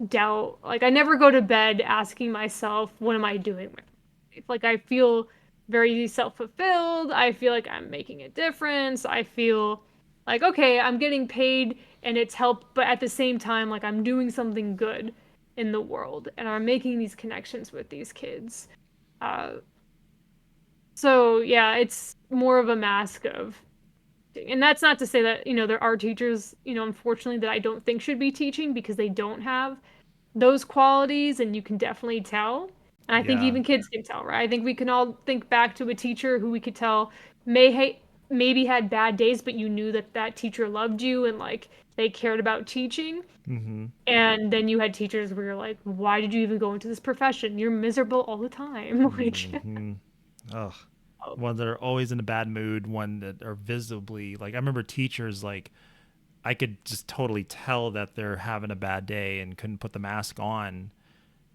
doubt, like I never go to bed asking myself, what am I doing with my life? Like I feel very self-fulfilled. I feel like I'm making a difference. I feel like okay, I'm getting paid and it's helped, but at the same time like I'm doing something good in the world and I'm making these connections with these kids. Uh, so yeah, it's more of a mask of and that's not to say that, there are teachers, unfortunately that I don't think should be teaching because they don't have those qualities and you can definitely tell. And I think yeah, even kids can tell, right? I think we can all think back to a teacher who we could tell may maybe had bad days, but you knew that that teacher loved you and like they cared about teaching. hmm, And then you had teachers where you're like, why did you even go into this profession? You're miserable all the time. Like, hmm. Ugh. oh, Ones that are always in a bad mood, one that are visibly like I remember teachers like I could just totally tell that they're having a bad day and couldn't put the mask on.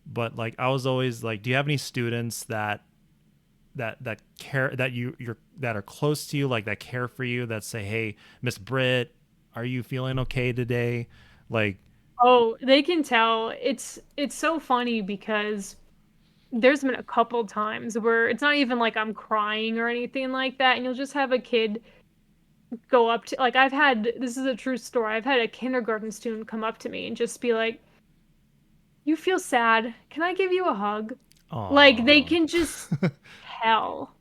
But like I was always like, do you have any students that care that you're that are close to you, like that care for you, that say, hey, Miss Britt, are you feeling okay today? Like, oh, they can tell. It's so funny because there's been a couple times where it's not even like I'm crying or anything like that, and you'll just have a kid go up to like this is a true story. I've had a kindergarten student come up to me and just be like, "You feel sad. Can I give you a hug?" Like they aw. can just tell.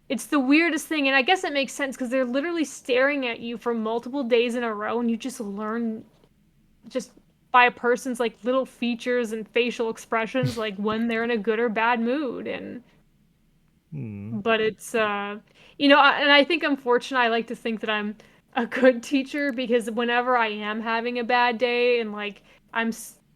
It's the weirdest thing, and I guess it makes sense because they're literally staring at you for multiple days in a row, and you just learn just by a person's like little features and facial expressions, like when they're in a good or bad mood, and Hmm. but it's and I think I'm fortunate. I like to think that I'm a good teacher because whenever I am having a bad day and like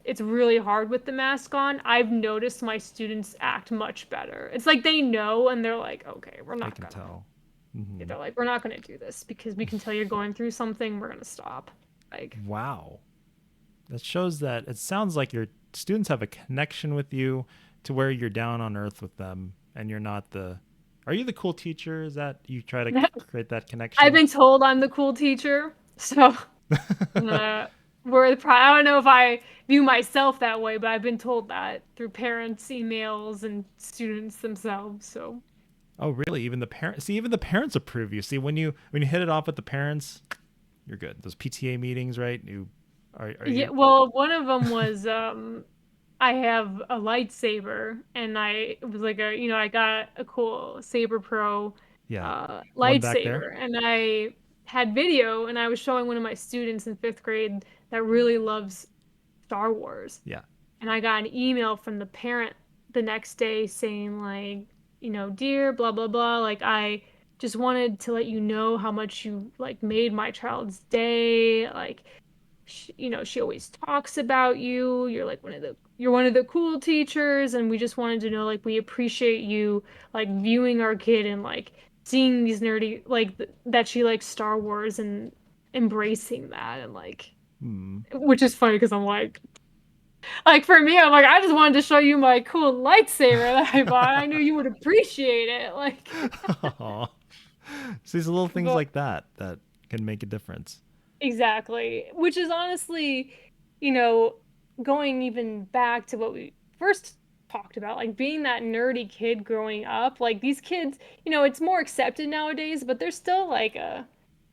it's really hard with the mask on, I've noticed my students act much better. It's like they know and they're like, okay, They can tell. Hmm. we're not gonna do this because we can tell you're going through something. We're gonna stop. Like, Wow. That shows that it sounds like your students have a connection with you to where you're down on earth with them and you're not the are you the cool teacher? Is that you try to create that I've connection? been told I'm the cool teacher, so Uh, I don't know if I view myself that way, but I've been told that through parents' emails and students themselves. So Oh, really? Even the parents? See, even the parents approve you. See, when you hit it off with the parents, you're good. Those PTA meetings, right? You are yeah, you? well, one of them was I have a lightsaber, and it was like I got a cool Saber Pro Yeah, one back there. lightsaber, and I had video, and I was showing one of my students in fifth grade that really loves Star Wars. Yeah. And I got an email from the parent the next day saying like, dear blah blah blah, like I just wanted to let you know how much you like made my child's day. Like she always talks about you. You're one of the cool teachers, and we just wanted to know like we appreciate you like viewing our kid and like seeing these nerdy like that she likes Star Wars and embracing that and like Hmm. which is funny because I'm like for me, I'm like, I just wanted to show you my cool lightsaber that I bought. I knew you would appreciate it. Like, Aw. See, these little things but like that can make a difference. exactly. Which is honestly, you know, going even back to what we first talked about, like being that nerdy kid growing up. Like these kids, it's more accepted nowadays, but there's still like a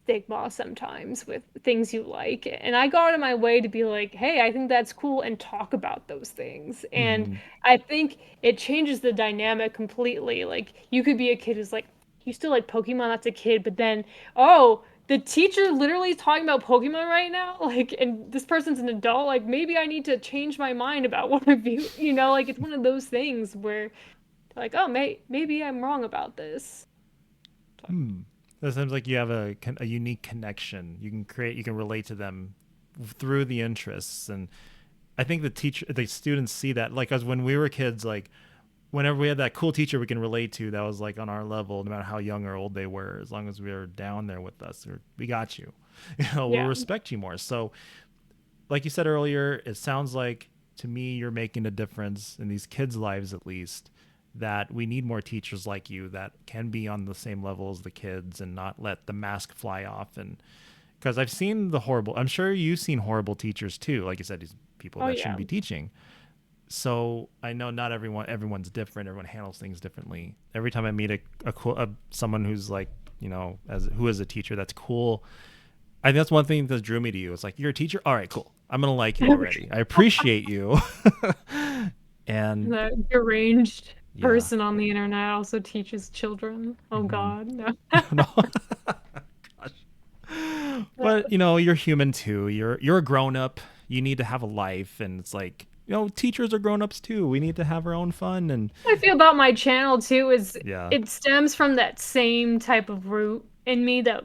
stigma sometimes with things you like. And I go out of my way to be like, hey, I think that's cool and talk about those things. And Hmm. I think it changes the dynamic completely. Like you could be a kid who's like, you still like Pokemon, that's a kid, but then, oh, the teacher literally is talking about Pokemon right now, like, and this person's an adult. Like, maybe I need to change my mind about what I view. Like it's one of those things where, like, oh, maybe I'm wrong about this. Hmm. It seems like you have a unique connection. You can relate to them through the interests, and I think the students see that. Like, as when we were kids, like whenever we had that cool teacher we can relate to, that was like on our level, no matter how young or old they were, as long as we were down there with us, we got you. We'll Yeah. respect you more. So, like you said earlier, it sounds like to me you're making a difference in these kids' lives, at least, that we need more teachers like you that can be on the same level as the kids and not let the mask fly off. And because I've seen I'm sure you've seen horrible teachers too, like you said, these people Oh that shouldn't yeah. be teaching. So I know not everyone's different. Everyone handles things differently. Every time I meet someone who's like, who is a teacher that's cool, I think that's one thing that drew me to you. It's like, you're a teacher? All right, cool. I'm going to like you already. I appreciate you. And The deranged yeah. person on the internet also teaches children. Oh Hmm. God, no. No. Gosh. But, you're human too. You're a grown up. You need to have a life. And it's like, teachers are grown ups too. We need to have our own fun. And What I feel about my channel too is yeah. it stems from that same type of root in me that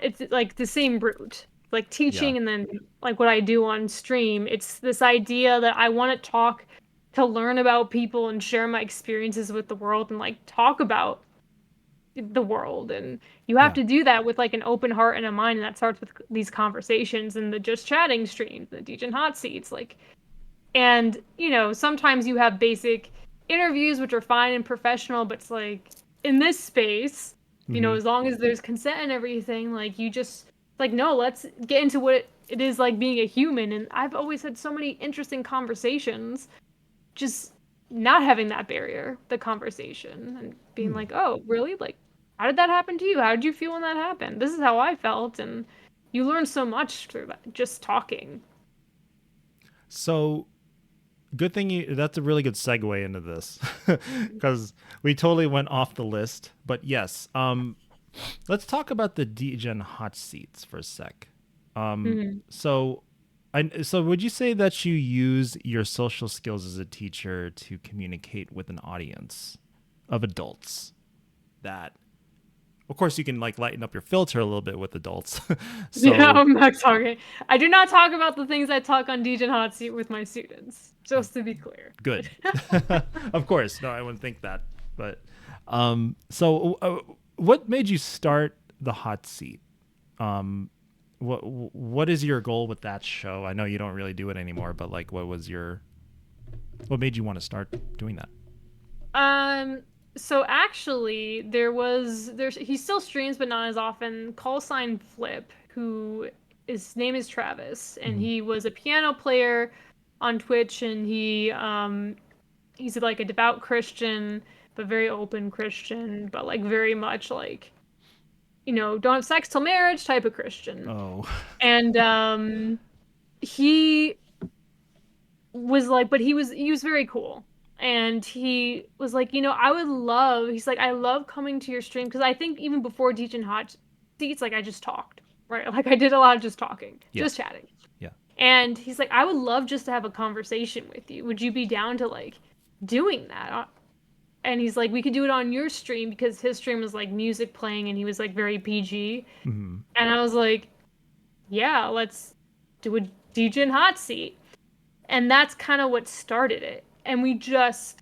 it's like the same root. Like Yeah. teaching and then like what I do on stream, it's this idea that I want to talk to learn about people and share my experiences with the world and like talk about the world. And you have Yeah. to do that with like an open heart and a mind, and that starts with these conversations and the just chatting streams, the Degen hot seats, like. And sometimes you have basic interviews which are fine and professional, but it's like in this space, Hmm. as long as there's consent and everything, like you just like, no, let's get into what it is like being a human. And I've always had so many interesting conversations, just not having that barrier, the conversation, and being Hmm. like, oh, really? Like, how did that happen to you? How did you feel when that happened? This is how I felt. And you learn so much through that, just talking. So good thing that's a really good segue into this because we totally went off the list. But yes, let's talk about the Degen hot seats for a sec. Mhm. So would you say that you use your social skills as a teacher to communicate with an audience of adults? That, of course, you can like lighten up your filter a little bit with adults. Yeah, So I'm not talking. I do not talk about the things I talk on Degen Hot Seat with my students, just to be clear. good. Of course, no, I wouldn't think that. But what made you start the hot seat? What is your goal with that show? I know you don't really do it anymore, but like, what made you want to start doing that? So actually, he still streams, but not as often. Call sign Flip, who his name is Travis, and he was a piano player on Twitch, and he's like a devout Christian, but very open Christian, but like very much like, don't have sex till marriage type of Christian. Oh. And he was like, but he was very cool. And he was like, he's like, I love coming to your stream because I think even before Degen Hot Seats, like I just talked, right? Like I did a lot of just talking, just chatting. Yeah. And he's like, I would love just to have a conversation with you. Would you be down to like doing that? And he's like, we could do it on your stream because his stream was like music playing and he was like very PG. Mm-hmm. And I was like, yeah, let's do a Degen Hot Seat. And that's kind of what started it. And we just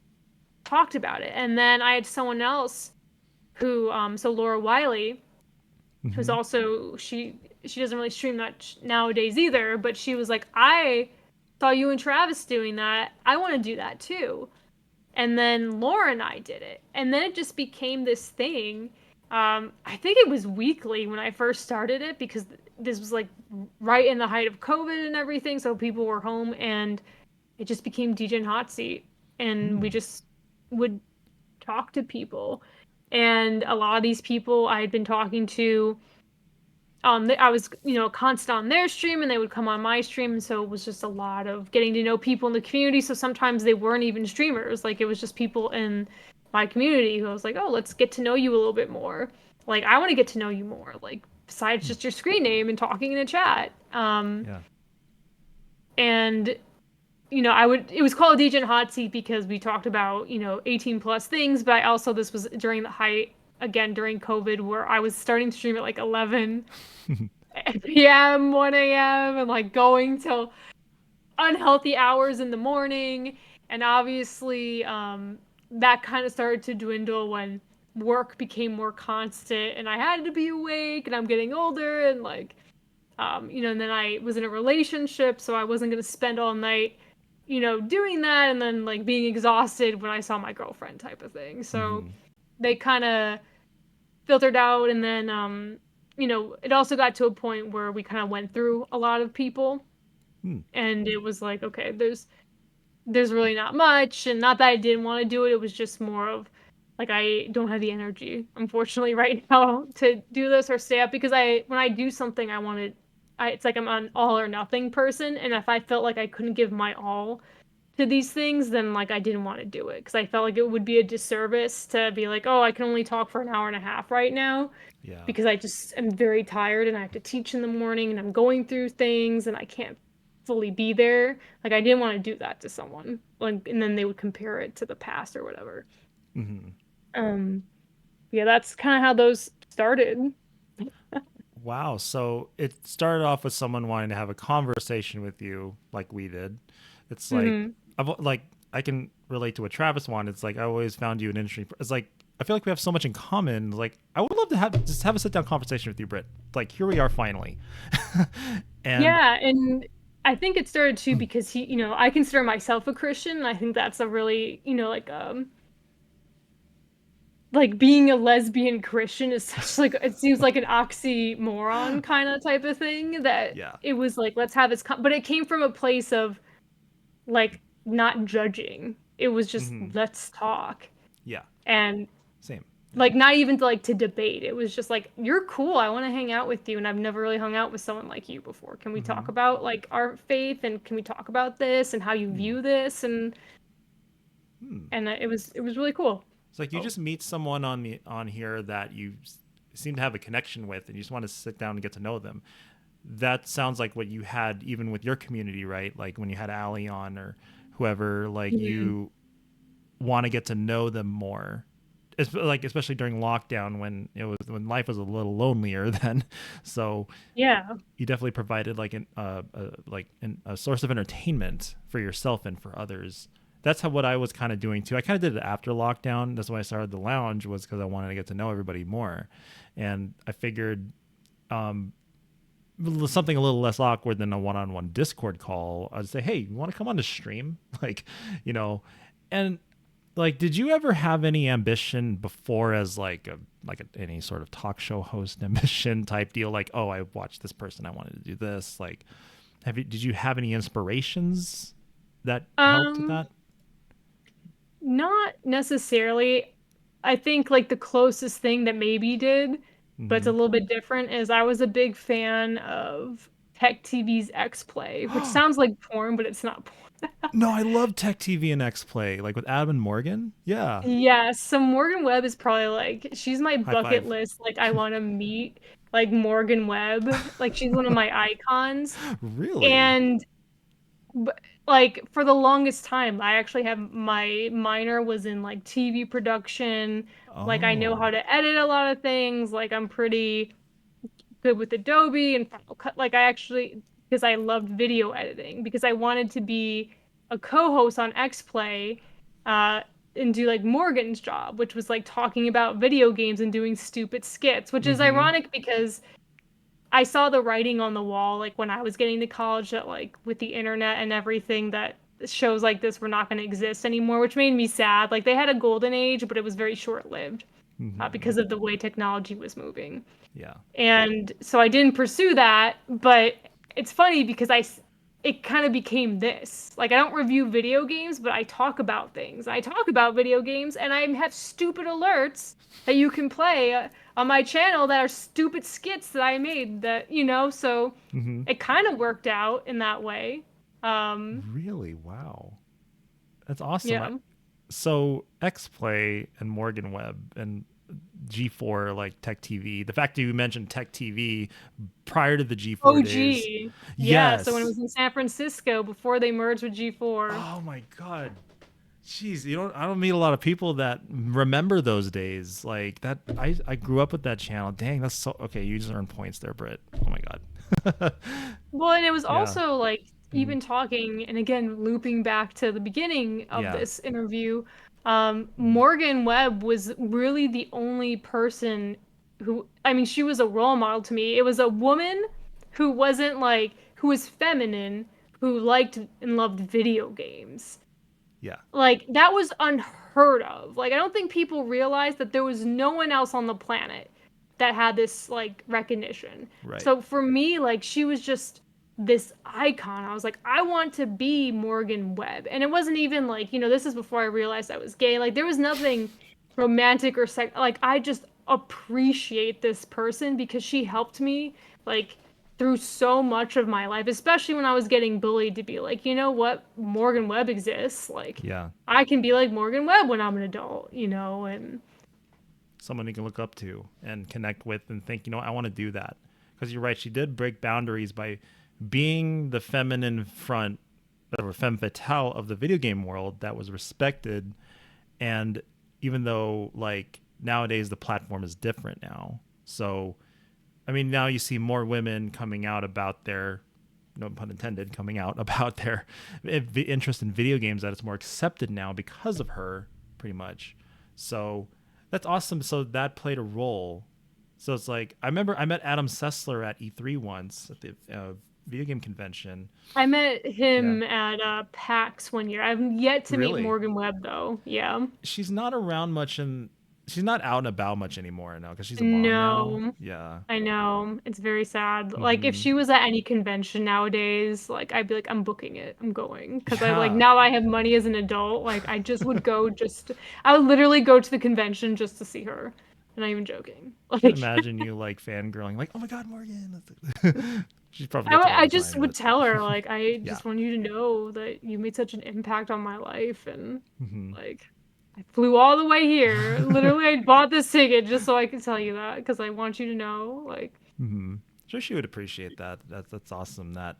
talked about it. And then I had someone else who, so Laura Wiley, who's also, she doesn't really stream much nowadays either, but she was like, I saw you and Travis doing that. I want to do that too. And then Laura and I did it. And then it just became this thing. I think it was weekly when I first started it because this was like right in the height of COVID and everything. So people were home and it just became Degen Hot Seat. And we just would talk to people. And a lot of these people I had been talking to, I was, constant on their stream and they would come on my stream. And so it was just a lot of getting to know people in the community. So sometimes they weren't even streamers. Like it was just people in my community who I was like, oh, let's get to know you a little bit more. Like, I want to get to know you more. Like, besides just your screen name and talking in a chat. And, it was called Degen Hot Seat because we talked about, 18 plus things. But this was during the height, again, during COVID, where I was starting to stream at like 11 p.m., 1 a.m., and like going till unhealthy hours in the morning. And obviously, that kind of started to dwindle when work became more constant and I had to be awake and I'm getting older and like, and then I was in a relationship, so I wasn't going to spend all night, doing that and then like being exhausted when I saw my girlfriend type of thing. So they kind of filtered out. And then, it also got to a point where we kind of went through a lot of people and it was like, okay, there's really not much. And not that I didn't want to do it. It was just more of like, I don't have the energy, unfortunately, right now to do this or stay up because when I do something, it's like I'm an all or nothing person. And if I felt like I couldn't give my all to these things, then like I didn't want to do it because I felt like it would be a disservice to be like, oh, I can only talk for an hour and a half right now. Yeah. Because I just am very tired and I have to teach in the morning and I'm going through things and I can't fully be there. Like I didn't want to do that to someone. Like, and then they would compare it to the past or whatever. Yeah, that's kind of how those started. Wow. So it started off with someone wanting to have a conversation with you like we did. It's like, I can relate to what Travis wanted. It's like, I always found you an interesting, it's like, I feel like we have so much in common. Like, I would love to have a sit down conversation with you, Britt. Like, here we are finally. And I think it started too because he, I consider myself a Christian. And I think that's a really, like being a lesbian Christian is such like, it seems like an oxymoron kind of type of thing that it was like, let's have this, but it came from a place of like not judging. It was just, let's talk. Yeah. And same. Like not even to debate. It was just like, you're cool. I want to hang out with you. And I've never really hung out with someone like you before. Can we talk about like our faith and can we talk about this and how you view this? And it was really cool. It's like you just meet someone on here that you seem to have a connection with and you just want to sit down and get to know them. That sounds like what you had even with your community, right? Like when you had Allie on or whoever, like you want to get to know them more. It's like, especially during lockdown when life was a little lonelier then. So yeah, you definitely provided like a source of entertainment for yourself and for others. That's what I was kind of doing too. I kind of did it after lockdown. That's why I started the lounge, was because I wanted to get to know everybody more. And I figured something a little less awkward than a one-on-one Discord call. I'd say, hey, you want to come on the stream? Like, and like, did you ever have any ambition before as like any sort of talk show host ambition type deal? Like, oh, I watched this person, I wanted to do this. Like, did you have any inspirations that helped with that? Not necessarily. I think like the closest thing that maybe did, but it's a little bit different, is I was a big fan of Tech TV's X Play, which sounds like porn, but it's not porn. No, I love Tech TV and X Play, like with Adam and Morgan. Yeah. Yeah, so Morgan Webb is probably like, she's my High bucket five. list. Like I want to meet like Morgan Webb. Like she's one of my icons. Really? And like for the longest time, I actually have my minor was in like TV production. Like I know how Oh. to edit a lot of things. Like I'm pretty good with Adobe and Final Cut. Like I actually, because I loved video editing, because I wanted to be a co-host on XPlay, uh, and do like Morgan's job, which was like talking about video games and doing stupid skits, which is Mm-hmm. ironic because I saw the writing on the wall, like when I was getting to college, that like with the internet and everything, that shows like this were not going to exist anymore, which made me sad. Like they had a golden age, but it was very short-lived, Mm-hmm. because of the way technology was moving. Yeah. And so I didn't pursue that, but it's funny because it kind of became this. Like I don't review video games, but I talk about things. I talk about video games and I have stupid alerts that you can play on my channel that are stupid skits that I made, that, so Mm-hmm. it kind of worked out in that way. Really? Wow. That's awesome. Yeah. So X Play and Morgan Webb and G4, like Tech TV. The fact that you mentioned Tech TV prior to the G4 days. OG. Yeah, so when it Yes. was in San Francisco before they merged with G4. Oh my God. Jeez, I don't meet a lot of people that remember those days. Like that, I grew up with that channel. Dang, that's so okay. You just earned points there, Britt. Oh my God. Well, and it was Yeah. also like Mhm. even talking, and again looping back to the beginning of Yeah. this interview, Mhm. Morgan Webb was really the only person who, I mean, she was a role model to me. It was a woman who wasn't like, who was feminine, who liked and loved video games. Yeah. Like that was unheard of. Like I don't think people realize that there was no one else on the planet that had this like recognition. Right. So for me, like she was just this icon. I was like, I want to be Morgan Webb. And it wasn't even like, this is before I realized I was gay. Like there was nothing romantic or like I just appreciate this person because she helped me like through so much of my life, especially when I was getting bullied, to be like, you know what, Morgan Webb exists. Like Yeah. I can be like Morgan Webb when I'm an adult, and Someone you can look up to and connect with and think, I want to do that. Because you're right, she did break boundaries by being the feminine front or femme fatale of the video game world that was respected. And even though like nowadays the platform is different now. So I mean, now you see more women coming out about their, no pun intended, coming out about their interest in video games, that it's more accepted now because of her, pretty much. So that's awesome. So that played a role. So it's like, I remember I met Adam Sessler at E3 once at the video game convention. I met Yeah. him at PAX one year. I've yet to meet Really? Morgan Webb though. Yeah. She's not around much and she's not out and about much anymore now because she's a mom now. No, Yeah. I know. It's very sad. Like if Hmm. she was at any convention nowadays, like I'd be like, I'm booking it. I'm going. Because I like Yeah. now I have money as an adult. Like I just would go I would literally go to the convention just to see her. I'm not even joking. I can Like imagine you like fangirling, like, "Oh my God, Morgan!" She probably gets it all I the just time, would but tell her, like, I yeah. just want you to know that you made such an impact on my life, and Hmm. like I flew all the way here. Literally, I bought this ticket just so I could tell you that because I want you to know, like, Hmm. Sure, she would appreciate that. That's awesome. That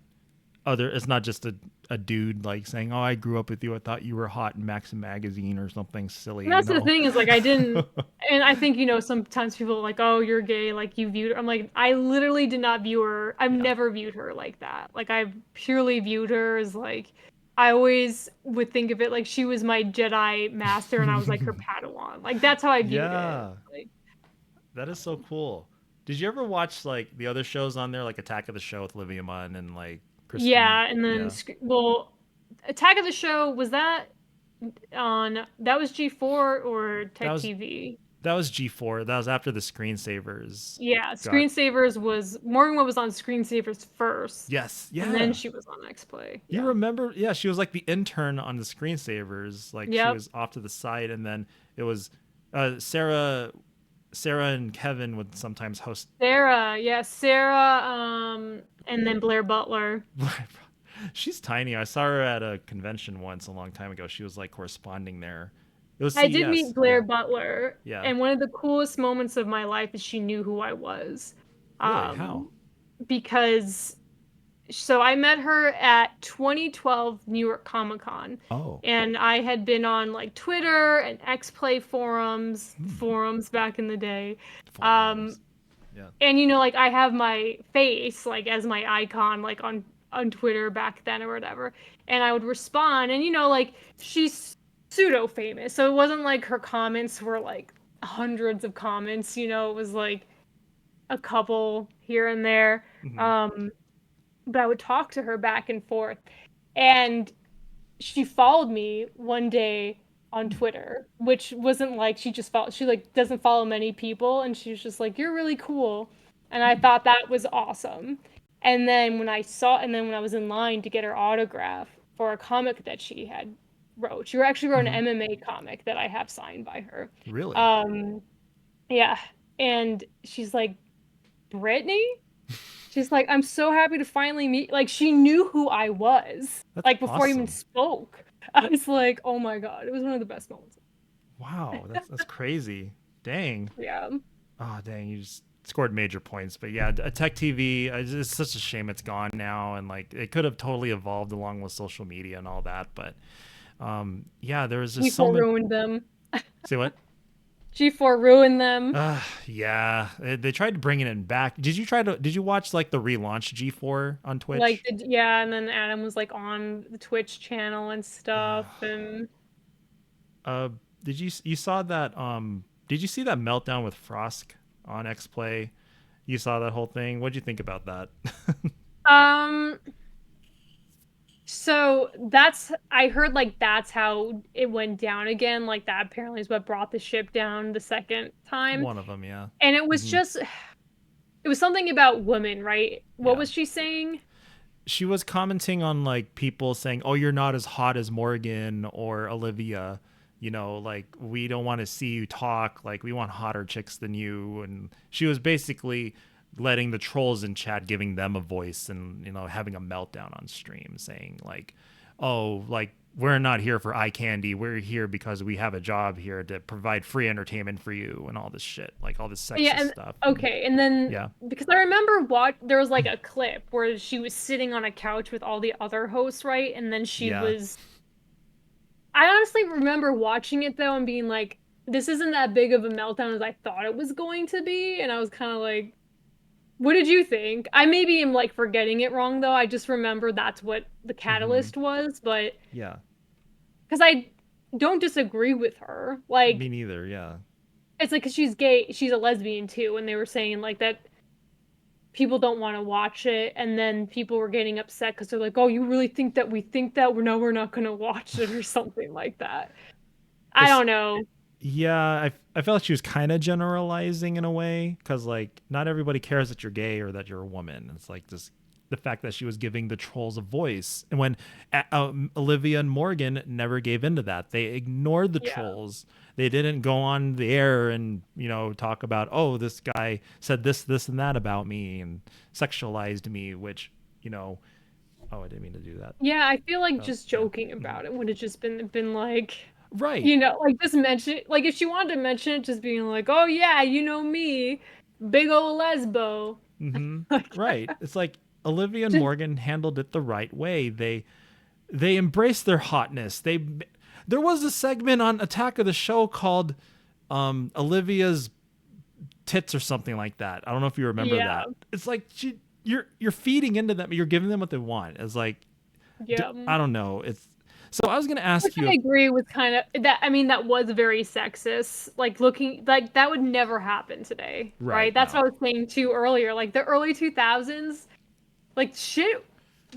it's not just a dude like saying, "Oh, I grew up with you. I thought you were hot in Maxim magazine" or something silly, and that's the thing is like I didn't, and I think sometimes people are like, oh, you're gay, like you viewed her. I'm like, I literally did not view her. I've Yeah. never viewed her like that. Like I've purely viewed her as like. I always would think of it like she was my Jedi master and I was like her Padawan. Like that's how I viewed it. Yeah, Like that is so cool. Did you ever watch like the other shows on there, like Attack of the Show with Olivia Munn and like Kristen? yeah, and then Yeah. well, Attack of the Show was that on that was G4 or That Tech was TV? That was G4. That was after the screensavers. Yeah, Screensavers was Morgan was on Screensavers first. Yes, yeah. And then she was on X Play. You remember? Yeah, she was like the intern on the screensavers. Like she was off to the side, and then it was Sarah and Kevin would sometimes host. Sarah, and then Blair Butler. She's tiny. I saw her at a convention once a long time ago. She was like corresponding there. It was I did CES. meet Blair Butler. Yeah. And one of the coolest moments of my life is she knew who I was. Really? How? Because so I met her at 2012 New York Comic Con. Oh. And I had been on like Twitter and X Play forums back in the day. Forums. Yeah. And you know, like I have my face like as my icon like on Twitter back then or whatever. And I would respond, and you know, like she's pseudo famous, so it wasn't like her comments were like hundreds of comments, you know, it was like a couple here and there. But I would talk to her back and forth, and she followed me one day on Twitter, which wasn't like she like doesn't follow many people, and she was just like, you're really cool. And I thought that was awesome. And then when I was in line to get her autograph for a comic that she had wrote. She actually wrote an MMA comic that I have signed by her. Really? Yeah. And she's like, Brittany? She's like, I'm so happy to finally meet. Like, she knew who I was. That's like, before I even awesome. spoke. I was like, oh my God. It was one of the best moments. Wow. That's crazy. Dang. Yeah. Oh, dang. You just scored major points. But yeah, Tech TV, it's such a shame it's gone now. And like, it could have totally evolved along with social media and all that. But yeah, there was just G4 ruined them. Say what? G4 ruined them. Yeah, they tried to bring it back. Did you watch like the relaunch G4 on Twitch? Like, and then Adam was like on the Twitch channel and stuff. And did you saw that? Did you see that meltdown with Frosk on X Play? You saw that whole thing. What'd you think about that? So I heard like that's how it went down again. Like that apparently is what brought the ship down the second time. One of them, yeah. And it was it was something about women, right? What was she saying? She was commenting on like people saying, "Oh, you're not as hot as Morgan or Olivia. You know, like we don't want to see you talk. Like we want hotter chicks than you." And she was basically letting the trolls in chat, giving them a voice, and you know, having a meltdown on stream, saying like, "Oh, like we're not here for eye candy. We're here because we have a job here to provide free entertainment for you," and all this shit, like all this sexist stuff. Okay, and then because I remember there was like a clip where she was sitting on a couch with all the other hosts, right? And then she was. I honestly remember watching it though and being like, "This isn't that big of a meltdown as I thought it was going to be," and I was kind of like. What did you think? I maybe am like forgetting it wrong though. I just remember that's what the catalyst was, but yeah, because I don't disagree with her. Like me neither. Yeah, it's like because she's gay, she's a lesbian too, and they were saying like that people don't want to watch it, and then people were getting upset because they're like, "Oh, you really think that we think that? We're not gonna watch it or something like that." I don't know. Yeah, I felt like she was kind of generalizing in a way because like not everybody cares that you're gay or that you're a woman. It's like just the fact that she was giving the trolls a voice, and when Olivia and Morgan never gave into that, they ignored the trolls. They didn't go on the air and talk about, oh, this guy said this and that about me and sexualized me, which oh, I didn't mean to do that. Yeah, I feel like just joking about it would have just been like. Right. Like just mention it. Like if she wanted to mention it, just being like, oh yeah, you know me, big old lesbo. Right. It's like Olivia and Morgan handled it the right way. They embraced their hotness. There was a segment on Attack of the Show called Olivia's tits or something like that. I don't know if you remember that. It's like you're feeding into them. You're giving them what they want. It's like I don't know. So I was going to ask you. I agree with kind of that. I mean, that was very sexist. Like looking like that would never happen today, right? That's what I was saying too earlier. Like the early 2000s, like shit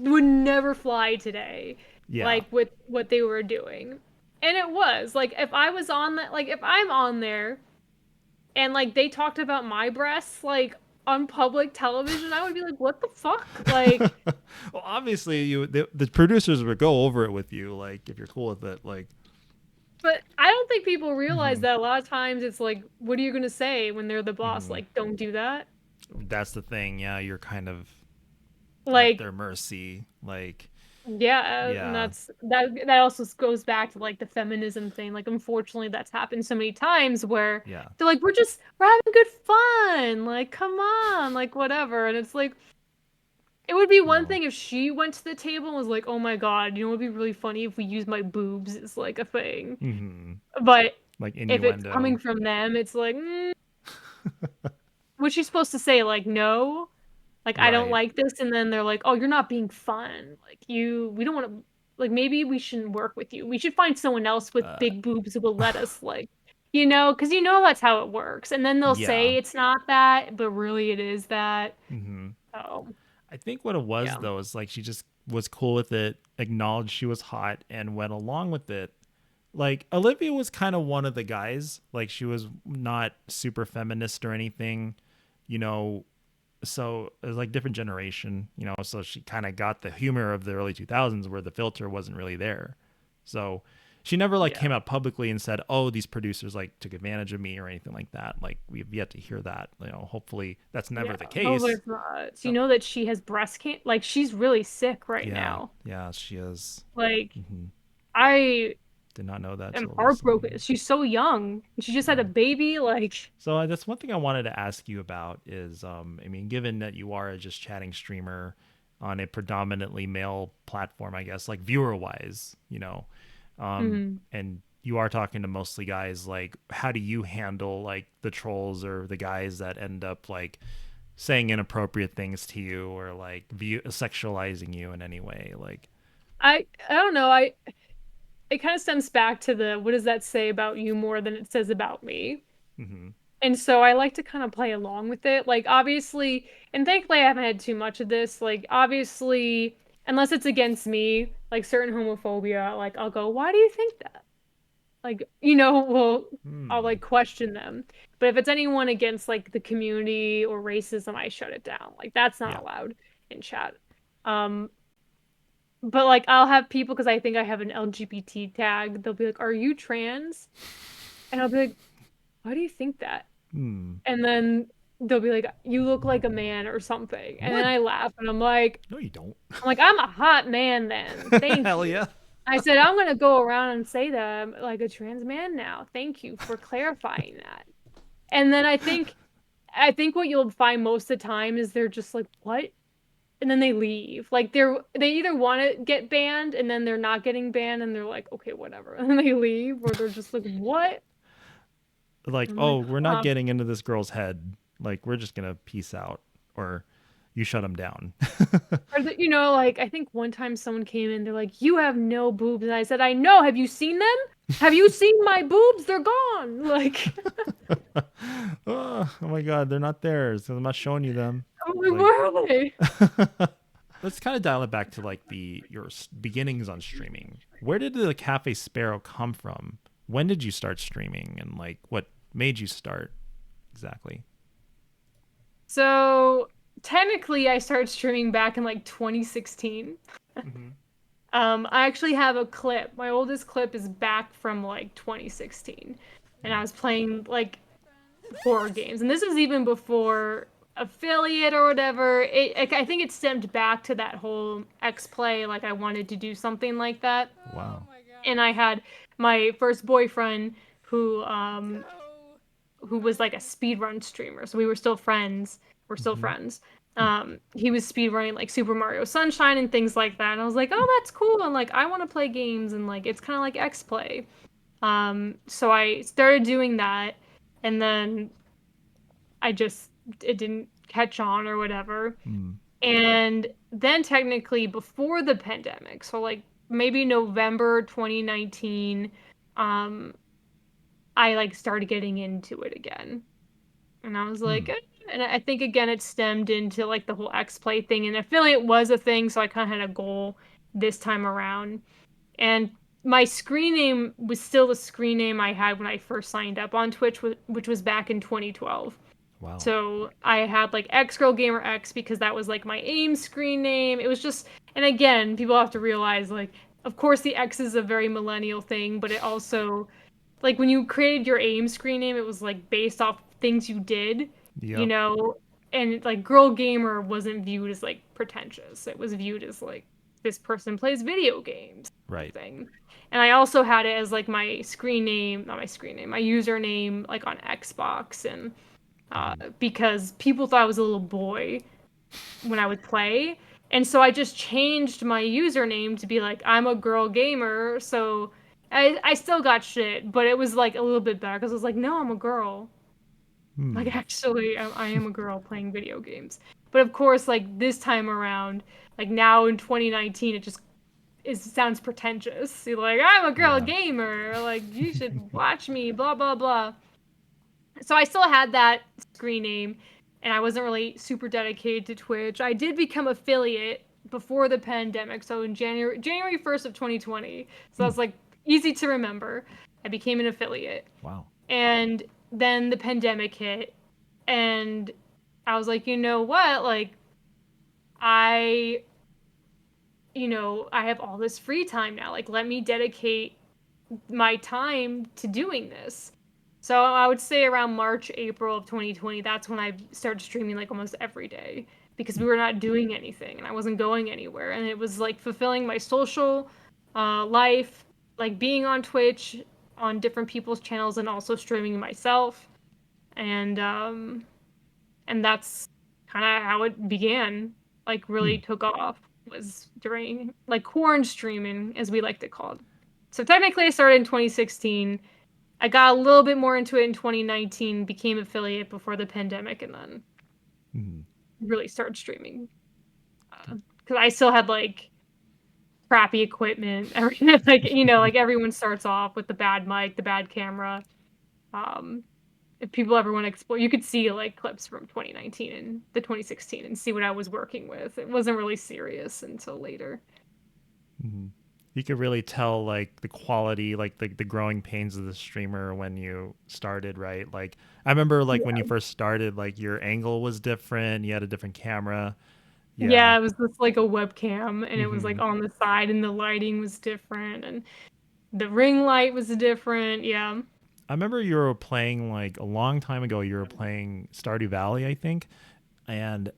would never fly today. Yeah. Like with what they were doing, and it was like if I was on that, like if I'm on there, and like they talked about my breasts like on public television, I would be like, what the fuck? Like, Well, obviously, the producers would go over it with you, like if you're cool with it, like. but I don't think people realize Mhm. that a lot of times it's like, what are you gonna say when they're the boss? Mhm. Like, don't do that. That's the thing. Yeah, you're kind of at Like, their mercy. Like, yeah, and yeah, that also goes back to like the feminism thing. Like, unfortunately, that's happened so many times where yeah. they're like, we're having good fun. Like, come on, like whatever. And it's like, it would be one No. thing if she went to the table and was like, oh my God, you know, it would be really funny if we use my boobs as like a thing. Hmm. But Like if it's coming innuendo. from them, it's like, what's she supposed to say? Like, no, like I don't Right. like this, and then they're like, oh, you're not being fun. Like we don't want to. Like maybe we shouldn't work with you. We should find someone else with Uh, big boobs who will let us like, because that's how it works. And then they'll yeah. say it's not that, but really it is that. Hmm. Oh, I think what it was yeah. though is like she just was cool with it, acknowledged she was hot, and went along with it. Like Olivia was kind of one of the guys. Like she was not super feminist or anything, you know. So it was like different generation, you know. So she kind of got the humor of the early 2000s where the filter wasn't really there. So she never like Yeah. came out publicly and said, "Oh, these producers like took advantage of me" or anything like that. Like we've yet to hear that. You know, hopefully that's never the Hopefully case. it's not. So you So know that she has breast cancer. Like she's really sick right yeah, now. yeah, she is. Like Hmm. I Did not know that am till recently. heartbroken. She's so young. She just had Yeah. a baby. Like, So that's one thing I wanted to ask you about is, I mean, given that you are a just chatting streamer on a predominantly male platform, I guess, like viewer wise, you know, mhm. and you are talking to mostly guys, like, how do you handle like the trolls or the guys that end up like saying inappropriate things to you or like sexualizing you in any way? Like, I don't know. It kind of stems back to the what does that say about you more than it says about me? mm-hmm, And so I like to kind of play along with it. Like obviously, and thankfully I haven't had too much of this. Like obviously, unless it's against me, like certain homophobia, like I'll go, "Why do you think that?" Like, well, I'll hmm, like question them. But if it's anyone against like the community or racism, I shut it down. Like that's not yeah, allowed in chat. Um, but like I'll have people because I think I have an LGBT tag. They'll be like, "Are you trans?" And I'll be like, "Why do you think that?" hmm, And then they'll be like, "You look like a man or something." And then what? I laugh and No, you don't. I'm a hot man then. Thank Hell you. yeah. I said, I'm gonna go around and say that I'm like a trans man now. Thank you for clarifying that. And then I think what you'll find most of the time is they're just like, what? And then they leave. Like they either want to get banned and then they're not getting banned and they're like, okay, whatever. And then they leave, or they're just like, what? Like, I'm oh, like, we're not getting into this girl's head. Like, we're just gonna peace out, or you shut them down. or like I think one time someone came in, they're like, you have no boobs. And I said, I know. Have you seen them? Have you seen my boobs? They're gone. Like, Oh my god, they're not there. So I'm not showing you them. I'm like, Like, where are they? let's kind of dial it back to like your beginnings on streaming. Where did the Cafe Sparrow come from? When did you start streaming, and like what made you start exactly? So technically, I started streaming back in like 2016. Mm-hmm. I actually have a clip. My oldest clip is back from like 2016, and I was playing like horror games, and this is even before affiliate or whatever. I think it stemmed back to that whole X Play. Like I wanted to do something like that, Wow. and I had my first boyfriend who was like a speedrun streamer. So we were still friends. We're still Mm-hmm. friends. He was speedrunning like Super Mario Sunshine and things like that. And I was like, oh, that's cool. And like, I want to play games and like, it's kind of like X Play. So I started doing that, and then it didn't catch on or whatever. Mm. And then technically before the pandemic, so like maybe November 2019, um, I like started getting into it again. And I was like, Mm. and I think again it stemmed into like the whole X Play thing, and affiliate was a thing, so I kind of had a goal this time around. And my screen name was still the screen name I had when I first signed up on Twitch, which was back in 2012. Wow. So I had like X Girl Gamer X because that was like my AIM screen name. It was just, and again, people have to realize like, of course the X is a very millennial thing, but it also, like when you created your AIM screen name, it was like based off things you did, Yep. and like Girl Gamer wasn't viewed as like pretentious. It was viewed as like this person plays video games Right. thing. And I also had it as like my screen name, not my screen name, my username like on Xbox, and because people thought I was a little boy when I would play. And so I just changed my username to be like, I'm a girl gamer. So I still got shit, but it was like a little bit better because I was like, no, I'm a girl. Like, actually, I am a girl playing video games. But of course, like this time around, like now in 2019, it sounds pretentious. You're like, I'm a girl gamer. Like, you should watch me, blah, blah, blah. So I still had that screen name, and I wasn't really super dedicated to Twitch. I did become affiliate before the pandemic, so in January 1st of 2020. So that's like easy to remember. I became an affiliate. Wow. And then the pandemic hit, and I was like, you know what? Like, I I have all this free time now. Like, let me dedicate my time to doing this. So I would say around March, April of 2020, that's when I started streaming like almost every day because we were not doing anything and I wasn't going anywhere. And it was like fulfilling my social life, like being on Twitch on different people's channels and also streaming myself. And that's kind of how it began, like really took off, was during like corn streaming, as we like to call it. So technically I started in 2016. I got a little bit more into it in 2019, became affiliate before the pandemic, and then really started streaming. Because I still had like crappy equipment, everything, like like everyone starts off with the bad mic, the bad camera. If people ever want to explore, you could see like clips from 2019 and the 2016 and see what I was working with. It wasn't really serious until later. You could really tell like the quality, like the growing pains of the streamer when you started, right? Like I remember like when you first started, like your angle was different, you had a different camera. Yeah, it was just like a webcam, and it was like on the side, and the lighting was different, and the ring light was different. Yeah. I remember you were playing like a long time ago, you were playing Stardew Valley, I think. And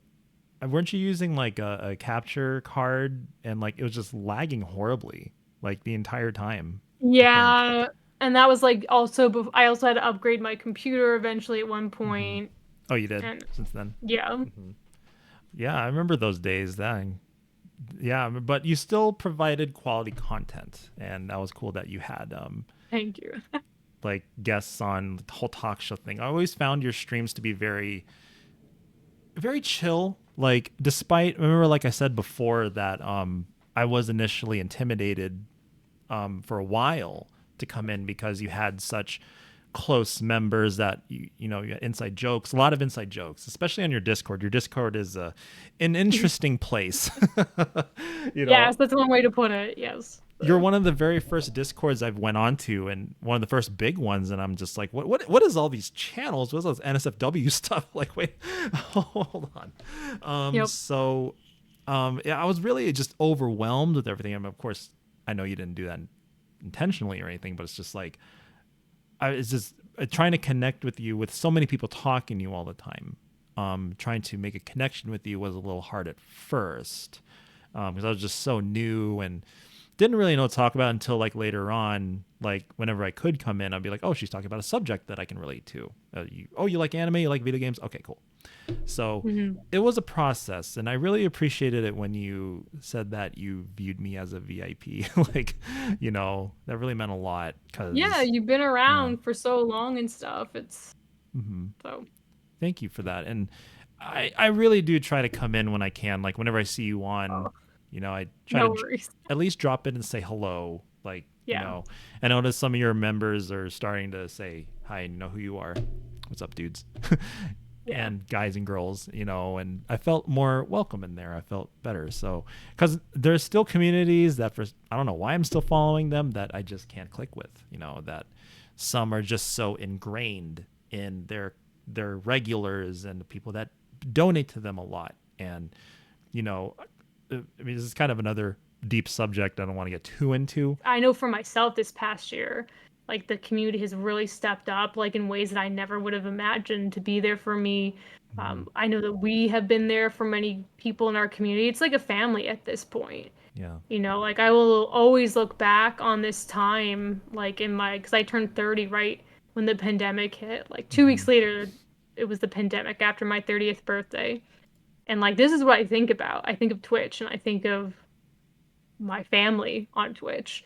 weren't you using like a capture card, and like it was just lagging horribly like the entire time? Yeah, and that was like also I also had to upgrade my computer eventually at one point. Oh, you did And since then? yeah. Yeah, I remember those days then. Yeah, but you still provided quality content, and that was cool that you had Thank you. like guests on the whole talk show thing. I always found your streams to be very, very chill. Like, despite, remember, like I said before, that I was initially intimidated for a while to come in because you had such close members that you had inside jokes, a lot of inside jokes, especially on your Discord. Your Discord is an interesting place. Yes, that's one way to put it. Yes. You're one of the very first Discords I've went on to, and one of the first big ones, and I'm just like, what is all these channels? What's all this NSFW stuff? Like, wait, hold on. So yeah, I was really just overwhelmed with everything. I mean, of course, I know you didn't do that intentionally or anything, but it's just like, it's just trying to connect with you with so many people talking to you all the time. Trying to make a connection with you was a little hard at first because I was just so new and didn't really know what to talk about until like later on. Like whenever I could come in, I'd be like, oh, she's talking about a subject that I can relate to. You like anime? You like video games? Okay, cool. So it was a process, and I really appreciated it when you said that you viewed me as a VIP. Like, that really meant a lot. Yeah, you've been around for so long and stuff. It's so. Thank you for that, and I really do try to come in when I can. Like whenever I see you on, I try to at least drop in and say hello. Like, I notice some of your members are starting to say hi and know who you are. What's up, dudes? and guys and girls, and I felt more welcome in there. I felt better. So, because there's still communities that I don't know why I'm still following them that I just can't click with, that some are just so ingrained in their regulars and the people that donate to them a lot. And, this is kind of another deep subject I don't want to get too into. I know for myself this past year, like the community has really stepped up, like in ways that I never would have imagined to be there for me. I know that we have been there for many people in our community. It's like a family at this point. Yeah. Like I will always look back on this time, like because I turned 30 right when the pandemic hit. Like 2 weeks later, it was the pandemic after my 30th birthday. And like, this is what I think about. I think of Twitch and I think of my family on Twitch.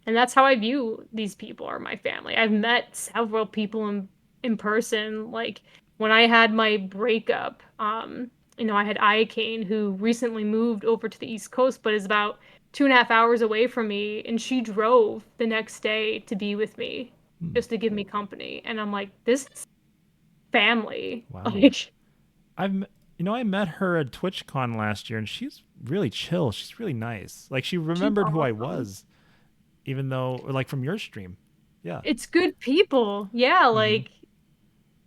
And that's how I view these people are my family. I've met several people in person. Like when I had my breakup, I had Iacane who recently moved over to the East Coast, but is about 2.5 hours away from me. And she drove the next day to be with me just to give me company. And I'm like, this is family. Wow. Like, I met her at TwitchCon last year and she's really chill. She's really nice. Like she remembered who I was. Even though, like from your stream. Yeah. It's good people. Yeah, like,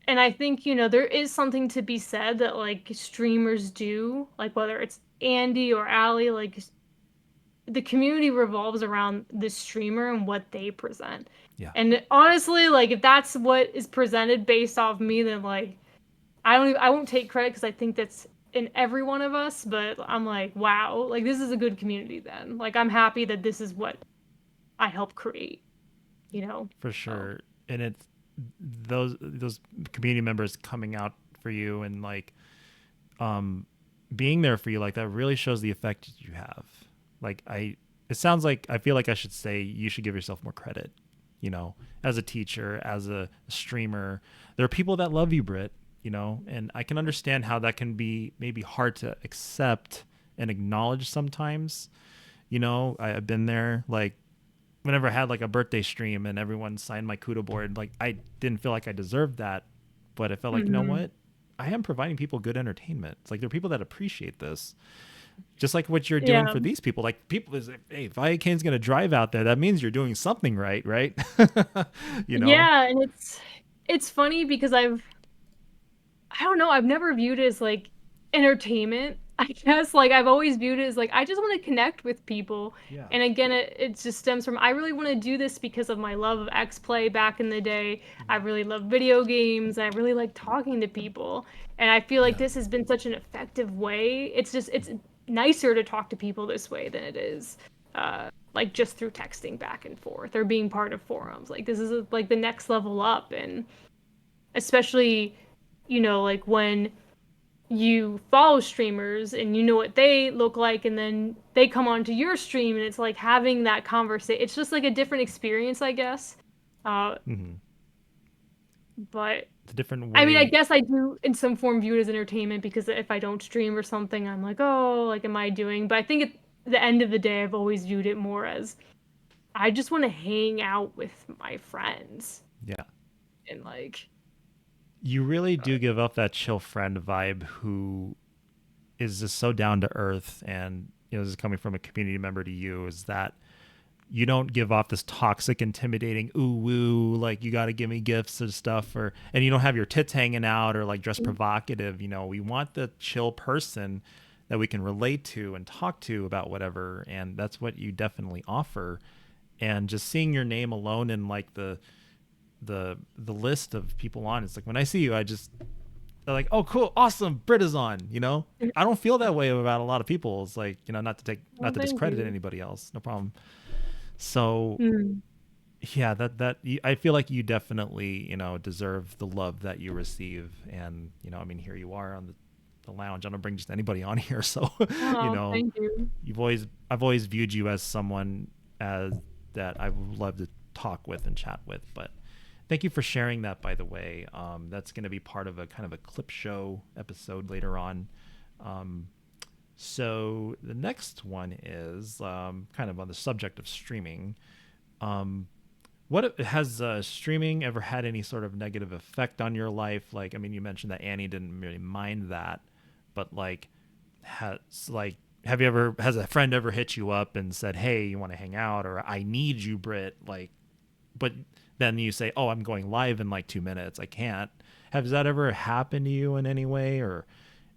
and I think, there is something to be said that, like, streamers do, like, whether it's Andy or Allie, like, the community revolves around the streamer and what they present. Yeah. And honestly, like, if that's what is presented based off me, then, like, I won't take credit because I think that's in every one of us, but I'm like, wow, like, this is a good community then. Like, I'm happy that this is what I help create, For sure. And it's those community members coming out for you and like being there for you like that really shows the effect you have. Like it sounds like I feel like I should say you should give yourself more credit, as a teacher, as a streamer. There are people that love you, Britt, and I can understand how that can be maybe hard to accept and acknowledge sometimes. I've been there, like whenever I had like a birthday stream and everyone signed my Kudo board, like I didn't feel like I deserved that, but I felt like, you know what? I am providing people good entertainment. It's like there are people that appreciate this. Just like what you're doing for these people. Like people is like, hey, if Iacane's gonna drive out there, that means you're doing something right? Yeah, and it's funny because I don't know, I've never viewed it as like entertainment. I guess like I've always viewed it as like I just want to connect with people. Yeah. And again, it just stems from I really want to do this because of my love of X-Play back in the day. I really love video games. And I really like talking to people. And I feel like this has been such an effective way. It's nicer to talk to people this way than it is like just through texting back and forth or being part of forums. Like this is like the next level up, and especially like when you follow streamers and you know what they look like and then they come onto your stream and it's like having that conversation. It's just like a different experience, I guess. But it's a different way. I mean, I guess I do in some form view it as entertainment because if I don't stream or something, I'm like, oh, like, am I doing? But I think at the end of the day, I've always viewed it more as I just want to hang out with my friends. Yeah. And like, you really do give off that chill friend vibe who is just so down to earth, and this is coming from a community member to you, is that you don't give off this toxic, intimidating ooh woo, like you got to give me gifts and stuff, and you don't have your tits hanging out or like dress provocative. We want the chill person that we can relate to and talk to about whatever, and that's what you definitely offer. And just seeing your name alone in like the list of people on, it's like when I see you, they're like, oh cool, awesome, Britt is on. I don't feel that way about a lot of people. It's like, not to discredit anybody else, no problem. So yeah, that I feel like you definitely deserve the love that you receive. And here you are on the lounge. I don't bring just anybody on here, so thank you. I've always viewed you as someone that I would love to talk with and chat with. But thank you for sharing that, by the way. That's going to be part of a kind of a clip show episode later on. So the next one is kind of on the subject of streaming. What has streaming ever had any sort of negative effect on your life? Like, I mean, you mentioned that Annie didn't really mind that, but like, have you ever has a friend ever hit you up and said, "Hey, you want to hang out?" or "I need you, Britt," like, but then you say, "Oh, I'm going live in like 2 minutes. I can't." Has that ever happened to you in any way or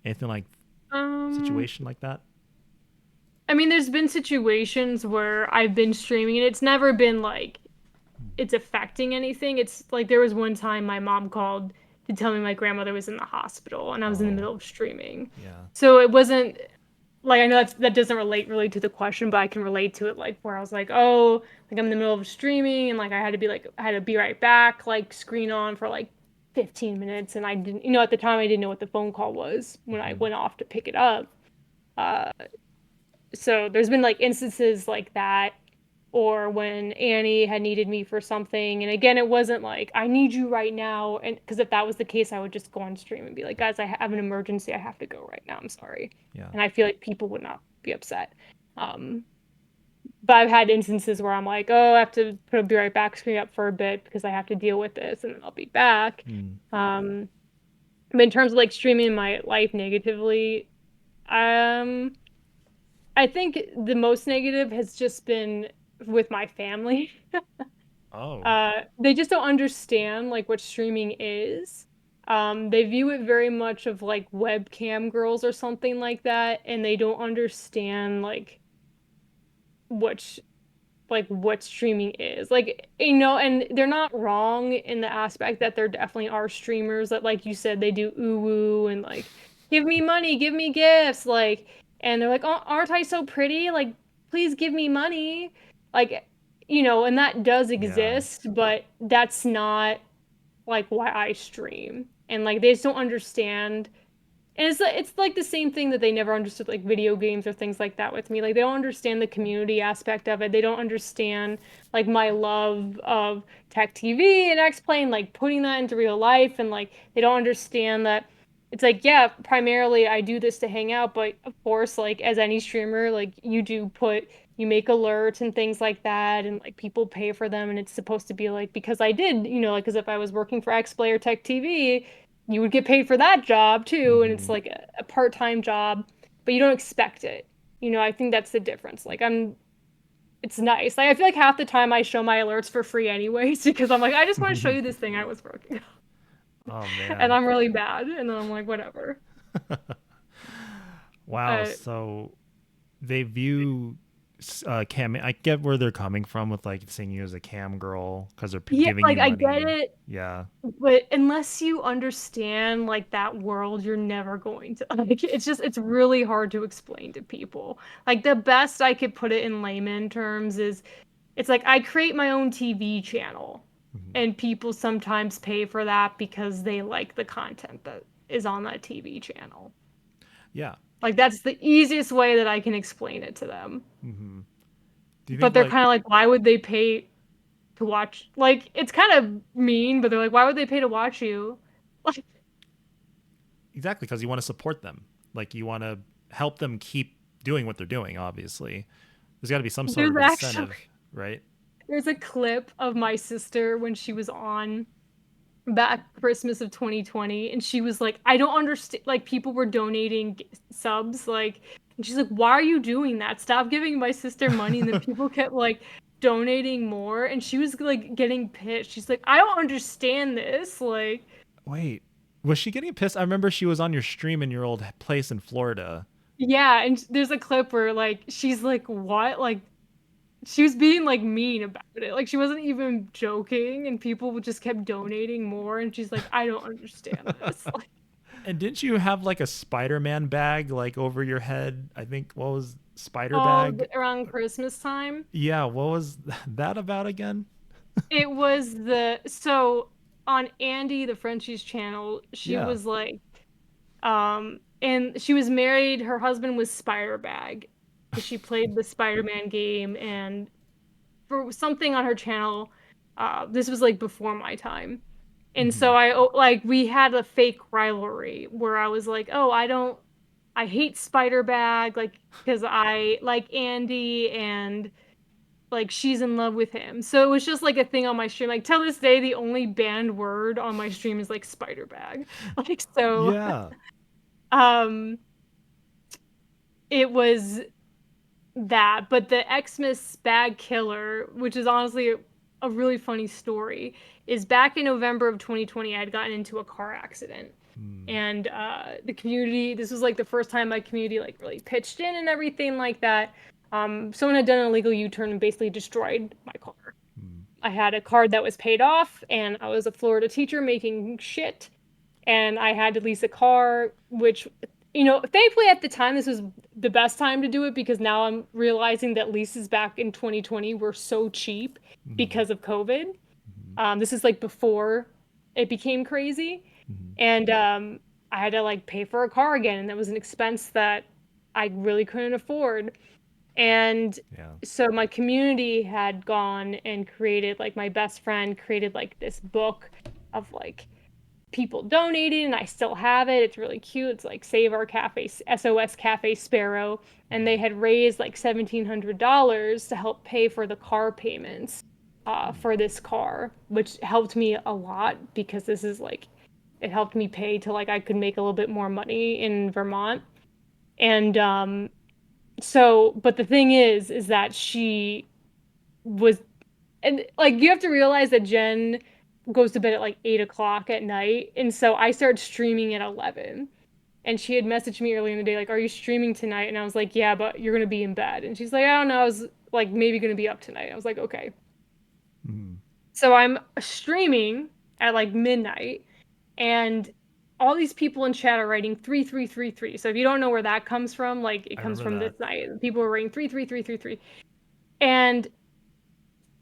anything like Um, situation like that? I mean, there's been situations where I've been streaming and it's never been like it's affecting anything. It's like there was one time my mom called to tell me my grandmother was in the hospital and I was in the Oh, middle of streaming. yeah. So it wasn't like I know that doesn't relate really to the question, but I can relate to it like where I was like, oh, like I'm in the middle of streaming and like I had to be right back, like screen on for like 15 minutes and I didn't at the time I didn't know what the phone call was when I Hmm. went off to pick it up. Uh so there's been like instances like that or when Annie had needed me for something and again it wasn't like I need you right now and because if that was the case I would just go on stream and be like guys I have an emergency I have to go right now I'm sorry Yeah. and I feel like people would not be upset um but I've had instances where I'm like oh I have to be right back screen up for a bit because I have to deal with this and then I'll be back Mm. um but in terms of like streaming my life negatively um I think the most negative has just been with my family. Oh. They just don't understand like what streaming is. They view it very much of like webcam girls or something like that, and they don't understand what sh like what streaming is. Like, and they're not wrong in the aspect that there definitely are streamers that, like you said, they do ooh and like, give me money, give me gifts, like, and they're like, oh, aren't I so pretty? Like, please give me money. Like, and that does Yeah. exist, but that's not like why I stream. And like they just don't understand and it's like the same thing that they never understood like video games or things like that with me. Like they don't understand the community aspect of it. They don't understand like my love of tech TV and X-Plane, like putting that into real life and like they don't understand that it's like, yeah, primarily I do this to hang out, but of course, like as any streamer, like you make alerts and things like that and like people pay for them and it's supposed to be like because I did, like as if I was working for X-Play or Tech TV you would get paid for that job too, and it's Hmm. like a part-time job, but you don't expect it. I think that's the difference. It's nice. Like I feel like half the time I show my alerts for free anyways because I'm like, I just want to show you this thing I was working on. Oh And man. I'm really bad, and then I'm like, whatever. Wow. Uh, So they view cam. I get where they're coming from with like seeing you as a cam girl because they're yeah, giving like you I get money. it, Yeah. but unless you understand like that world, you're never going to like it's really hard to explain to people. Like the best I could put it in layman terms is it's like I create my own TV channel Hmm. and people sometimes pay for that because they like the content that is on that TV channel. Yeah. Like that's the easiest way that I can explain it to them. Hmm. Do you But think they're like kind of like, why would they pay to watch? Like it's kind of mean, but they're like, why would they pay to watch you? Like exactly because you want to support them, like you want to help them keep doing what they're doing? Obviously, there's got to be some sort there's of actually incentive, right? there's a clip of my sister when she was on back Christmas of 2020 and she was like I don't understand like people were donating subs like and she's like why are you doing that stop giving my sister money and then people kept like donating more and she was like getting pissed she's like I don't understand this like Wait, was she getting pissed? I remember she was on your stream in your old place in Florida. yeah and there's a clip where like she's like what like she was being like mean about it like she wasn't even joking and people just kept donating more and she's like I don't understand this And didn't you have like a Spider-Man bag like over your head? I think what was spider oh bag? around Christmas time. Yeah, what was that about again? It was so on Andy the Frenchie's channel, she Yeah. was like and she was married, her husband was Spider-Bag because she played the Spider-Man game and for something on her channel, this was like before my time. And Hmm. so like we had a fake rivalry where I was like, "Oh, I hate Spider-Bag like because I like Andy and like she's in love with him. So it was just like a thing on my stream. Like till this day, the only banned word on my stream is like spider bag. Like so Yeah. um it was that, but the Xmas bag killer, which is honestly a really funny story, is back in November of 2020, I had gotten into a car accident. And the community, this was like the first time my community like really pitched in and everything like that. Someone had done an illegal U-turn and basically destroyed my car. I had a card that was paid off, and I was a Florida teacher making shit, and I had to lease a car, which, thankfully at the time this was the best time to do it, because now I'm realizing that leases back in 2020 were so cheap because of COVID. This is like before it became crazy. And I had to like pay for a car again, and that was an expense that I really couldn't afford. And so my community had gone and created, like my best friend created like this book of like people donating, and I still have it. It's really cute. It's like Save Our Cafe, SOS Cafe Sparrow. And they had raised like $1,700 to help pay for the car payments for this car, which helped me a lot, because this is like, it helped me pay till like I could make a little bit more money in Vermont. And but the thing is that she was, and like you have to realize that Jen goes to bed at like 8 o'clock at night, and so I started streaming at 11. And she had messaged me early in the day like, "Are you streaming tonight?" And I was like, "Yeah, but you're gonna be in bed." And she's like, "I don't know. I was like maybe gonna be up tonight." I was like, "Okay." So I'm streaming at like midnight, and all these people in chat are writing 3333. So if you don't know where that comes from, like it comes from this night. People are writing 33333. And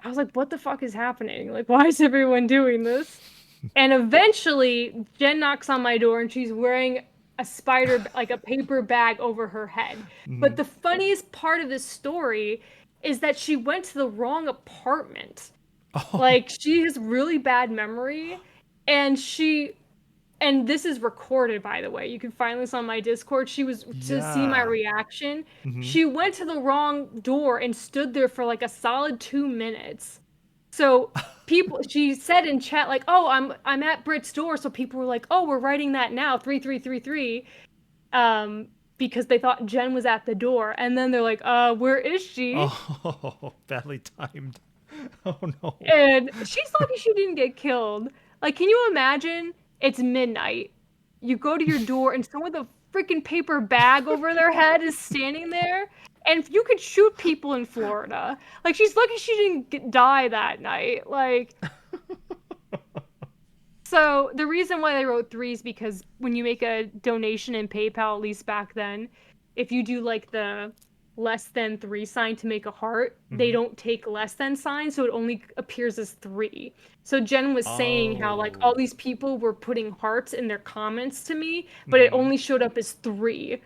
I was like, what the fuck is happening? Like, why is everyone doing this? And eventually Jen knocks on my door, and she's wearing a spider, like a paper bag over her head. But the funniest part of this story is that she went to the wrong apartment. Like, she has really bad memory, and this is recorded, by the way. You can find this on my Discord. She was to see my reaction. She went to the wrong door and stood there for like a solid 2 minutes. So she said in chat like, "Oh, I'm at Britt's door." So people were like, "Oh, we're writing that now, 3333," because they thought Jen was at the door. And then they're like, "Where is she?" Oh, badly timed. Oh no. And she's lucky she didn't get killed. Like, can you imagine? It's midnight. You go to your door, and someone with a freaking paper bag over their head is standing there. And you could shoot people in Florida. Like, she's lucky she didn't die that night. Like, so the reason why they wrote 3 is because when you make a donation in PayPal, at least back then, if you do like the less than 3 sign to make a heart, they don't take less than sign, so it only appears as 3. So Jen was saying how like all these people were putting hearts in their comments to me, but it only showed up as 3.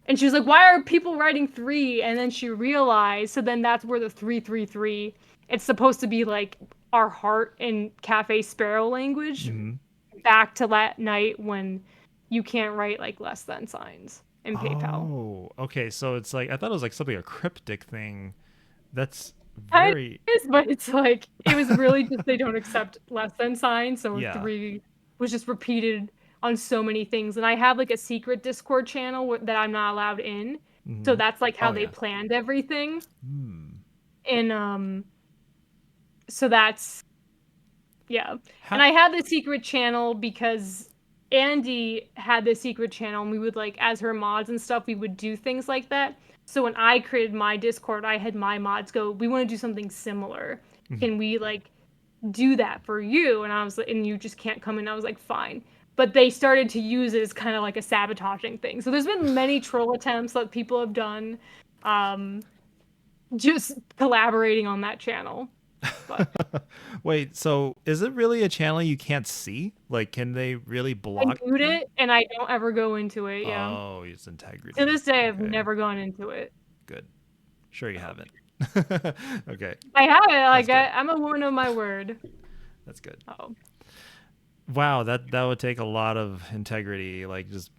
And she was like, "Why are people writing 3?" And then she realized, so then that's where the 333, it's supposed to be like our heart in CafeSparrow language, back to that night when you can't write like less than signs in PayPal. Oh, okay. So it's like, I thought it was like something, a cryptic thing. That's It very... is, but it's like, it was really just they don't accept less than signs, so 3 was just repeated on so many things. And I have like a secret Discord channel that I'm not allowed in, so that's like how they planned everything. And so that's and I had the secret channel because Andy had the secret channel, and we would like, as her mods and stuff, we would do things like that. So when I created my Discord, I had my mods go, "We want to do something similar. Can we like do that for you?" And I was like, "And you just can't come in." I was like, "Fine." But they started to use it as kind of like a sabotaging thing. So there's been many troll attempts that people have done, just collaborating on that channel. But Wait, so is it really a channel you can't see? Like, can they really block? I mute it, and I don't ever go into it. Yeah. Oh, it's integrity. To this day, I've never gone into it. Good. Sure you haven't. Okay. I haven't. Like, I'm a woman of my word. That's good. Oh. Wow, that would take a lot of integrity. Like, just,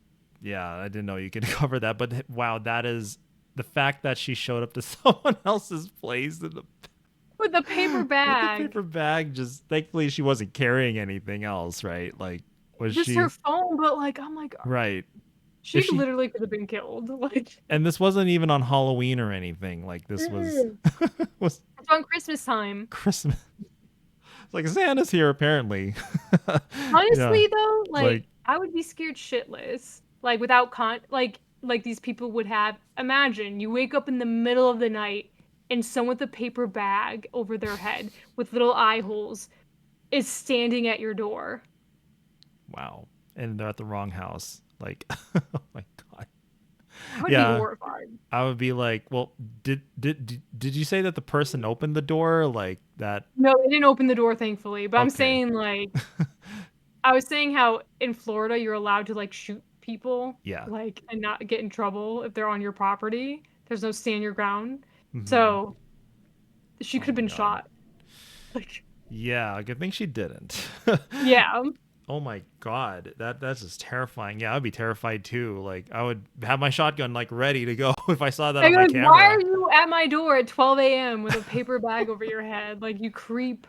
I didn't know you could cover that. But wow, that is the fact that she showed up to someone else's place in the With the paper With the bag. paper bag, just thankfully she wasn't carrying anything else, right? Like, was Just her she phone, but like, I'm like, right? she If she literally could have been killed. Like, and this wasn't even on Halloween or anything. Like this was mm. was It's on Christmas time. Christmas. It's like Santa's here apparently. Yeah, Honestly, though, like, like I would be scared shitless. Like, without like these people would have. Imagine you wake up in the middle of the night and someone with a paper bag over their head with little eye holes is standing at your door. wow, and they're at the wrong house. Like, oh my god. I would be Yeah, horrified. I would be like, well, did you say that the person opened the door like that? No, they didn't open the door, thankfully. But I'm Okay. saying, like, I was saying how in Florida you're allowed to like shoot people, Yeah. like, and not get in trouble if they're on your property. There's no stand your ground. Hmm. So she Oh could have my been god. shot. Like, Yeah, good thing she didn't. yeah. Oh my god, that's just terrifying. Yeah, I'd be terrified too. Like I would have my shotgun like ready to go if I saw that Like, on my why are camera. you at my door at 12 a.m. with a paper bag over your head? Like, you creep.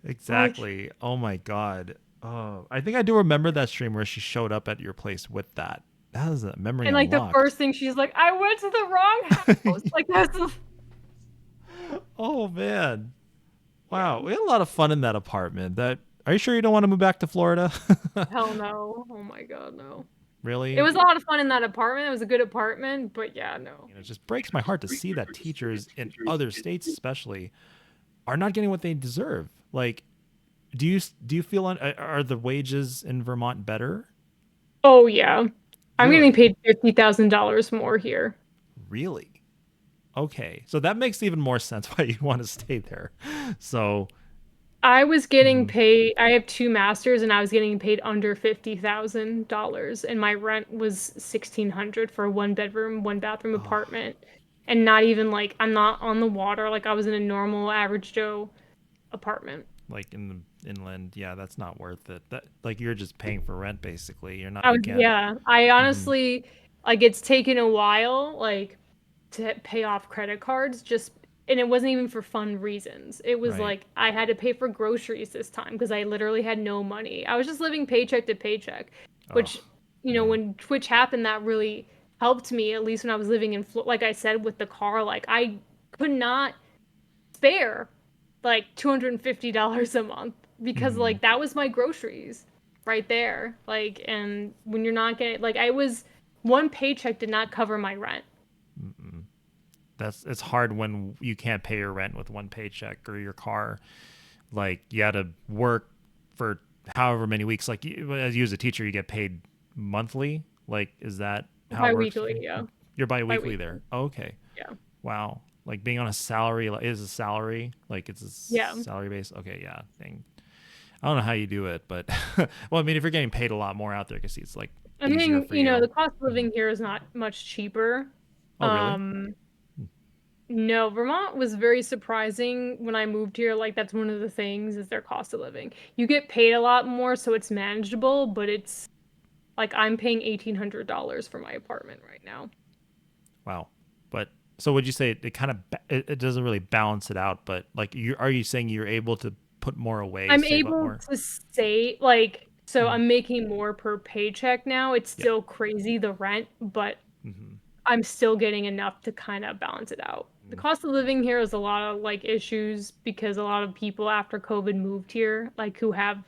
Like, Exactly. Oh my god. Oh, I think I do remember that stream where she showed up at your place with that. That is a memory and like the unlocked. first thing she's like, I went to the wrong house. Like, that's Oh man. yeah. Wow, we had a lot of fun in that apartment. That are you sure you don't want to move back to Florida? Hell no. Oh my God, no. It Really? was a lot of fun in that apartment. It was a good apartment, but yeah, no. It just breaks my heart to see that teachers in other states, especially, are not getting what they deserve. Like, do you feel are the wages in Vermont better? Oh yeah. I'm getting Really? paid $50,000 more here. Really? Okay, so that makes even more sense why you want to stay there. So, I was getting mhm. paid, I have two masters and I was getting paid under $50,000 and my rent was 1,600 for a one bedroom, one bathroom Oh, apartment. And not even like I'm not on the water, like I was in a normal average Joe apartment. like in the inland, yeah, that's not worth it. That like you're just paying for rent basically. You're not, I you was can't. yeah, I Mhm. honestly like it's taken a while like to pay off credit cards just and it wasn't even for fun reasons. It was Right. like I had to pay for groceries this time because I literally had no money. I was just living paycheck to paycheck, which Oh, yeah. when Twitch happened that really helped me at least when I was living in like I said with the car like I could not spare like $250 a month because Mhm. like that was my groceries right there. Like and when you're not getting like I was one paycheck did not cover my rent. Mm-mm. That's it's hard when you can't pay your rent with one paycheck or your car. Like you had to work for however many weeks. Like as you as a teacher, you get paid monthly. Like is that how it works with Bi-weekly, you? yeah. You're biweekly Bi-weekly. there. Oh, okay. Yeah. Wow. Like being on a salary is a salary. Like it's a Yeah. salary base. Okay, yeah. Thing. I don't know how you do it, but well, I mean, if you're getting paid a lot more out there, I can see it's like I easier mean, for you. the cost of Mhm. living here is not much cheaper. Oh, really? Um, no, Vermont was very surprising when I moved here. Like that's one of the things is their cost of living. You get paid a lot more, so it's manageable, but it's like I'm paying $1,800 for my apartment right now. Wow. But so would you say it kind of it doesn't really balance it out, but like you are you saying you're able to put more away, I'm save up able more? to say like so Mhm. I'm making more per paycheck now. It's Yeah. still crazy the rent, but Hmm. I'm still getting enough to kind of balance it out. The cost of living here is a lot of like issues because a lot of people after COVID moved here, like who have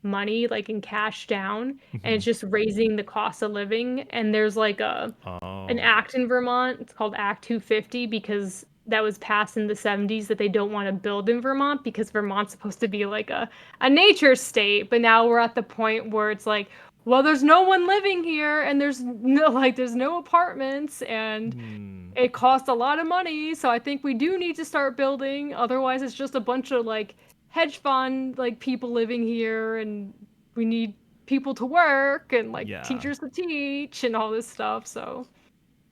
money like in cash down, and Hmm. it's just raising the cost of living. And there's like an Oh. act in Vermont. It's called Act 250 because that was passed in the 70s that they don't want to build in Vermont because Vermont's supposed to be like a nature state. But now we're at the point where it's like, well, there's no one living here and there's no apartments and Hmm. it costs a lot of money. So I think we do need to start building. Otherwise, it's just a bunch of like hedge fund like people living here and we need people to work and like Yeah. teachers to teach and all this stuff. So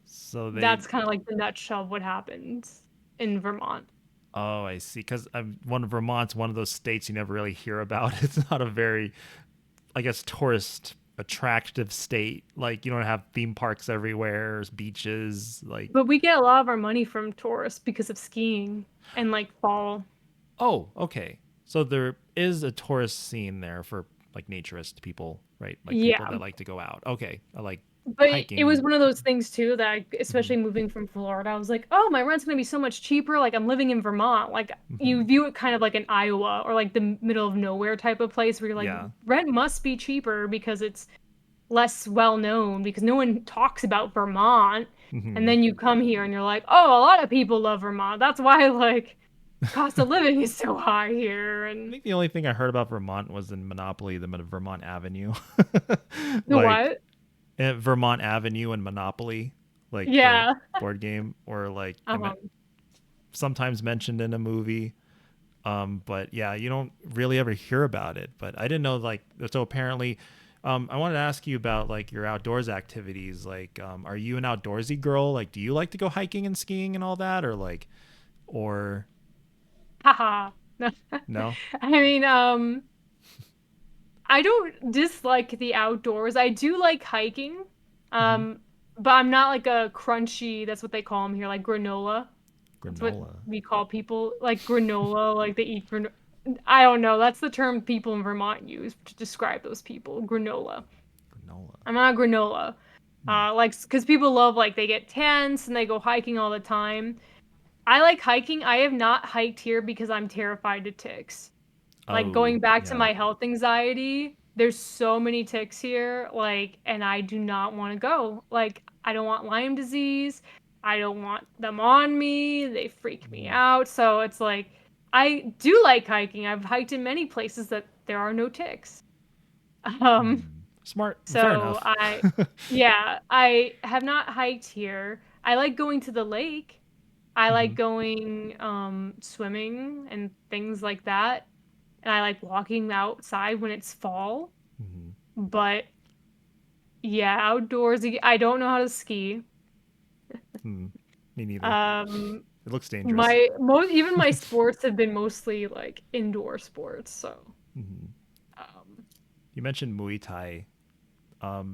So they that's kind of like the nutshell of what happens in Vermont. oh, I see. Because one of Vermont's one of those states you never really hear about. It's not a very, I guess, tourist attractive state. Like you don't have theme parks everywhere, there's beaches. Like But we get a lot of our money from tourists because of skiing and like fall. Oh, okay. So there is a tourist scene there for like naturist people, right? Like people Yeah. that like to go out. Okay. I like But it was hiking. one of those things too that Mhm. especially moving from Florida, I was like, oh, my rent's gonna be so much cheaper. Like I'm living in Vermont. Like you Mhm. view it kind of like an Iowa or like the middle of nowhere type of place where you're like, Yeah. rent must be cheaper because it's less well known because no one talks about Vermont. And Mhm. then you come here and you're like, oh, a lot of people love Vermont. That's why like cost of living is so high here. I And think the only thing I heard about Vermont was in Monopoly, the Vermont Avenue. the Like what? Vermont Avenue and Monopoly, like the Yeah. board game, or like Um, sometimes mentioned in a movie. But yeah, you don't really ever hear about it. But I didn't know like so apparently. I wanted to ask you about like your outdoors activities. Like, are you an outdoorsy girl? Like, do you like to go hiking and skiing and all that, or like, or haha. no? I mean, I don't dislike the outdoors. I do like hiking. Hmm. Um, but I'm not like a crunchy, that's what they call them here, like granola. That's what Granola. we call people like granola, like they eat granola. I don't know. That's the term people in Vermont use to describe those people, granola. Granola. I'm not a granola. Hmm. Like, because people love, like, they get tents and they go hiking all the time. I like hiking. I have not hiked here because I'm terrified of ticks. Like Oh going back to yeah. my health anxiety, there's so many ticks here, like, and I do not want to go. Like, I don't want Lyme disease. I don't want them on me. They freak me Mm. out. So it's like, I do like hiking. I've hiked in many places that there are no ticks. Um, Smart. Fair so enough. yeah, I have not hiked here. I like going to the lake. I like Hmm. going swimming and things like that, and I like walking outside when it's fall. Hmm. But yeah, outdoorsy. I don't know how to ski. Hmm. Me neither. Um, It looks dangerous. my most even my sports have been mostly like indoor sports. So Hmm. um, You mentioned Muay Thai.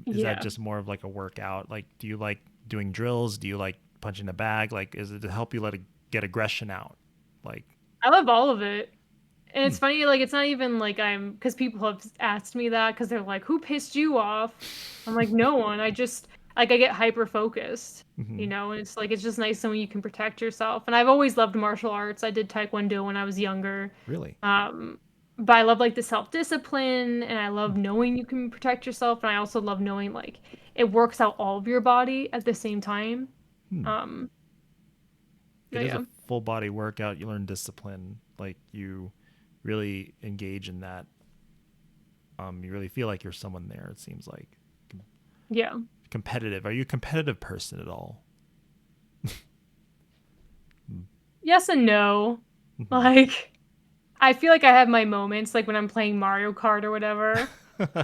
Is that yeah, just more of like a workout? Like, do you like doing drills? Do you like punching the bag? Like, is it to help you get aggression out? Like, I love all of it. And hmm. it's funny, like it's not even like I'm because people have asked me that because they're like, "Who pissed you off?" I'm like, "No one. I just like I get hyper focused, Hmm. and it's like it's just nice knowing you can protect yourself." And I've always loved martial arts. I did Taekwondo when I was younger. Really? Um, but I love like the self-discipline and I Hmm. love knowing you can protect yourself. And I also love knowing like it works out all of your body at the same time. Hmm. Um, It but is a yeah. full body workout. You learn discipline. Like, you really engage in that. You really feel like you're someone there. It seems like Yeah. competitive. Are you a competitive person at all? Yes and no. Hmm. Like I feel like I have my moments, like when I'm playing Mario Kart or whatever.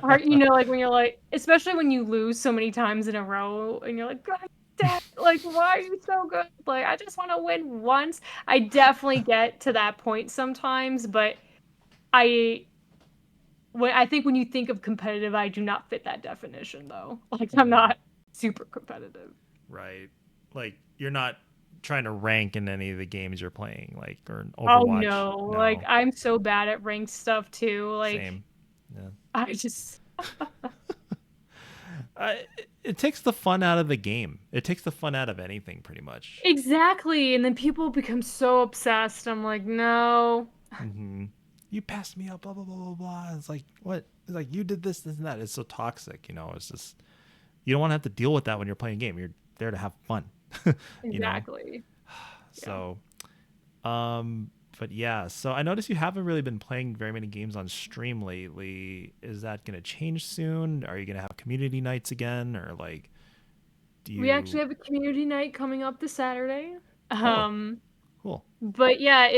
Or, like when you're like, especially when you lose so many times in a row and you're like, God damn, like, why are you so good? Like, I just want to win once. I definitely get to that point sometimes, but I, I think when you think of competitive, I do not fit that definition though. Like, I'm Hmm. not super competitive. Right. Like, you're not trying to rank in any of the games you're playing, like, or in Oh Overwatch. no, like, No. I'm so bad at ranked stuff too. Like, Same. Yeah. I just, It takes the fun out of the game. It takes the fun out of anything, pretty much. exactly. And then people become so obsessed. I'm like, no. Hmm. You passed me up, blah blah blah blah blah. It's like, what? It's like, you did this and that. It's so toxic. It's just, you don't want to have to deal with that when you're playing a game. You're there to have fun. you know. Exactly. Yeah. So, but yeah. So I noticed you haven't really been playing very many games on stream lately. Is that gonna change soon? Are you gonna have community nights again, or like, do We actually you? have a community night coming up this Saturday. Oh, Um, cool. but yeah,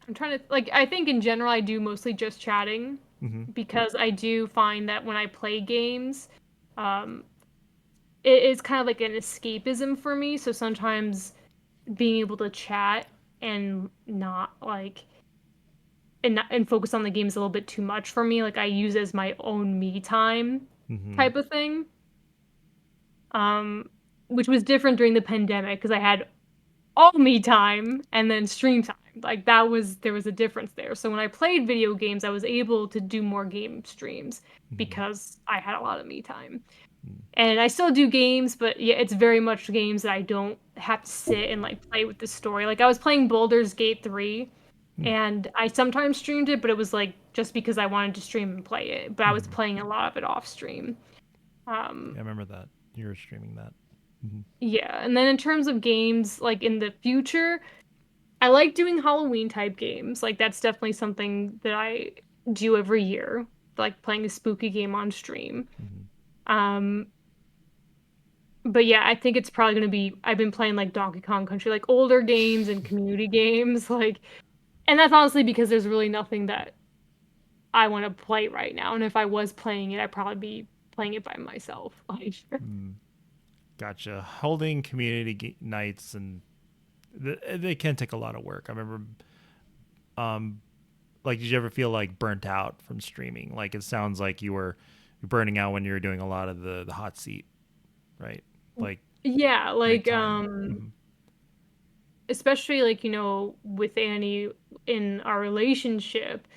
I'm trying to like I think in general I do mostly just chatting Hmm. because I do find that when I play games, um, it is kind of like an escapism for me. So sometimes being able to chat and not like and focus on the games a little bit too much for me. Like I use it as my own me time Hmm. type of thing. Which was different during the pandemic because I had all me time and then stream time. Like there was a difference there. So when I played video games, I was able to do more game streams because I had a lot of me time. And I still do games, but yeah, it's very much games that I don't have to sit and like play with the story. Like I was playing Baldur's Gate 3 and I sometimes streamed it, but it was like just because I wanted to stream and play it. But I was playing a lot of it off stream. Yeah, I remember that. You were streaming that. Yeah, and then in terms of games, like in the future, I like doing Halloween type games. Like that's definitely something that I do every year, like playing a spooky game on stream. Um, but yeah, I think it's probably gonna be I've been playing like Donkey Kong Country, like older games and community games, like and that's honestly because there's really nothing that I want to play right now. And if I was playing it, I'd probably be playing it by myself. Like Gotcha. Holding community nights and they can take a lot of work. I remember, like, did you ever feel like burnt out from streaming? Like, it sounds like you're burning out when you were doing a lot of the hot seat, right? Like, yeah, like nighttime. especially like, you know, with Annie in our relationship,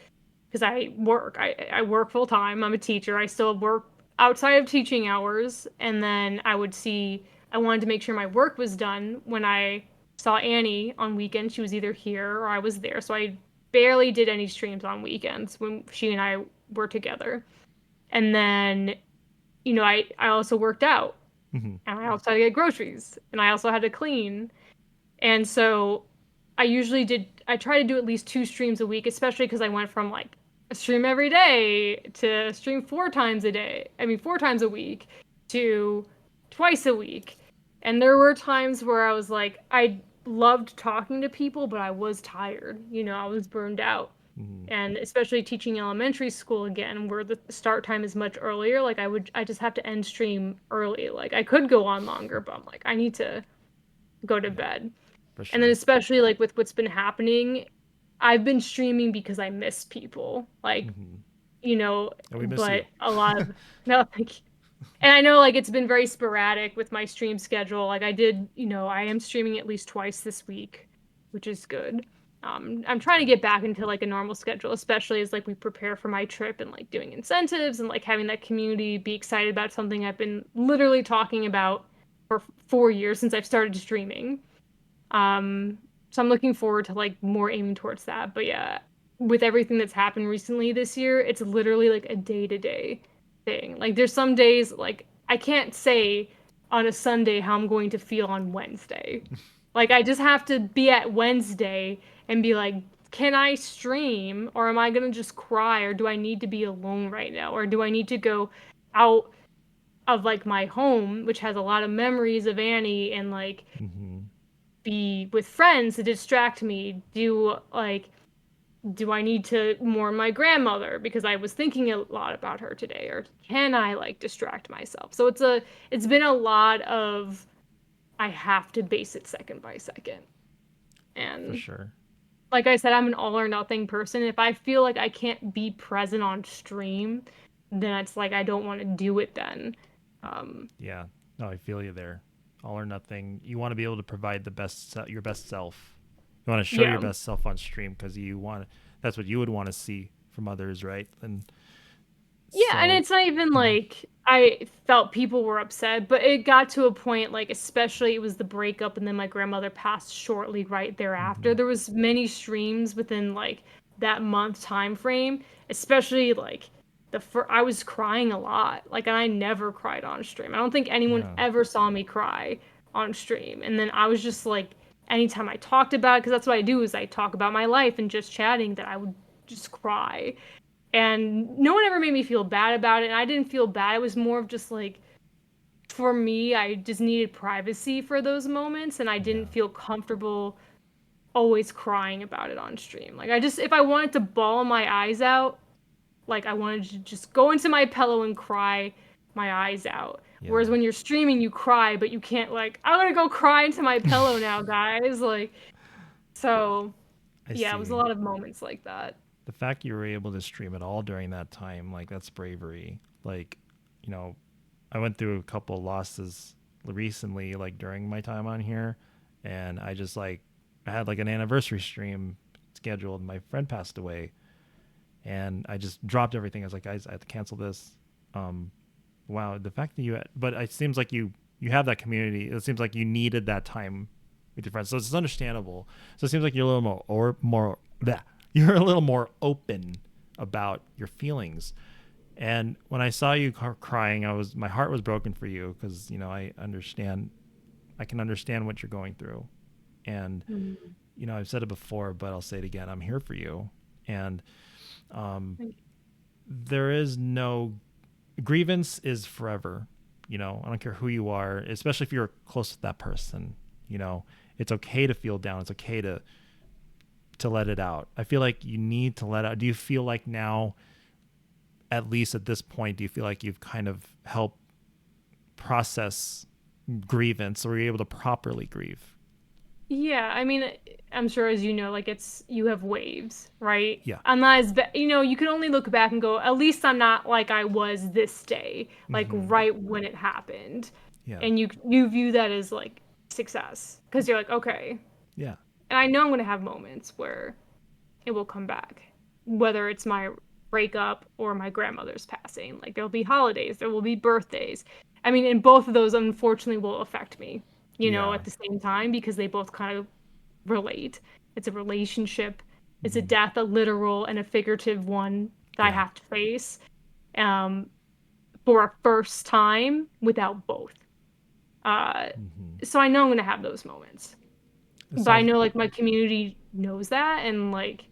because I work full time. I'm a teacher. I still work outside of teaching hours, and then I wanted to make sure my work was done when I saw Annie on weekends. She was either here or I was there, so I barely did any streams on weekends when she and I were together. And then, you know, I also worked out, and I also had to get groceries, and I also had to clean. And so I try to do at least 2 streams a week, especially because I went from like a stream every day to stream 4 times a day. I mean, 4 times a week to twice a week. And there were times where I was like, I loved talking to people, but I was tired. You know, I was burned out. And especially teaching elementary school again, where the start time is much earlier, like I just have to end stream early. Like I could go on longer, but I'm like, I need to go to bed. For sure. And then especially like with what's been happening, I've been streaming because I miss people. Like, you know, And we miss but you. a lot of no, thank you. And I know like it's been very sporadic with my stream schedule. Like I did, you know, I am streaming at least twice this week, which is good. I'm trying to get back into like a normal schedule, especially as like we prepare for my trip and like doing incentives and like having that community be excited about something I've been literally talking about for 4 years since I've started streaming. So I'm looking forward to like more aiming towards that. But yeah, with everything that's happened recently this year, it's literally like a day-to-day thing. Like there's some days like I can't say on a Sunday how I'm going to feel on Wednesday. Like I just have to be at Wednesday and be like, can I stream or am I going to just cry or do I need to be alone right now or do I need to go out of like my home which has a lot of memories of Annie and like be with friends to distract me? Do I need to mourn my grandmother because I was thinking a lot about her today? Or can I like distract myself? So it's been a lot of I have to base it second by second. For And sure. like I said, I'm an all or nothing person. If I feel like I can't be present on stream, then it's like I don't want to do it then. Yeah. No, I feel you there. All or nothing. You want to be able to provide your best self. You want to show Yeah. your best self on stream because that's what you would want to see from others, right? And Yeah, and it's not even like I felt people were upset, but it got to a point like especially it was the breakup and then my grandmother passed shortly right thereafter. There was many streams within like that month time frame, especially like I was crying a lot. Like and I never cried on stream. I don't think anyone Yeah. ever saw me cry on stream. And then I was just like anytime I talked about it, because that's what I do is I talk about my life and just chatting that I would just cry. And no one ever made me feel bad about it. And I didn't feel bad. It was more of just like, for me, I just needed privacy for those moments. And I didn't feel comfortable always crying about it on stream. Like, if I wanted to bawl my eyes out, like, I wanted to just go into my pillow and cry my eyes out. Yeah. Whereas when you're streaming, you cry, but you can't, like, I'm gonna go cry into my pillow now, guys. Like, so, yeah, it was a lot of moments like that. The fact you were able to stream it all during that time, like that's bravery. Like, you know, I went through a couple losses recently, like during my time on here, and I had like an anniversary stream scheduled. My friend passed away, and I just dropped everything. I was like, guys, I have to cancel this. Wow, the fact that but it seems like you have that community. It seems like you needed that time with your friends, so it's understandable. So it seems like you're a little you're a little more open about your feelings. And when I saw you crying, my heart was broken for you because I can understand what you're going through, and I've said it before, but I'll say it again. I'm here for you, and there is no grievance is forever. I don't care who you are, especially if you're close to that person. It's okay to feel down. It's okay to let it out. I feel like you need to let out. Do you feel like now, at least at this point, do you feel like you've kind of helped process grievance, or are you able to properly grieve? Yeah, I mean, I'm sure as you know, like you have waves, right? Yeah. I'm not as you can only look back and go, at least I'm not like I was this day, like right when it happened. Yeah. And you view that as like success because you're like, okay. Yeah. And I know I'm gonna have moments where it will come back, whether it's my breakup or my grandmother's passing. Like there'll be holidays, there will be birthdays. I mean, and both of those unfortunately will affect me, at the same time because they both kind of relate. It's a relationship. It's a death, a literal and a figurative one that I have to face for a first time without both. So I know I'm going to have those moments. But I know like my community knows that, and like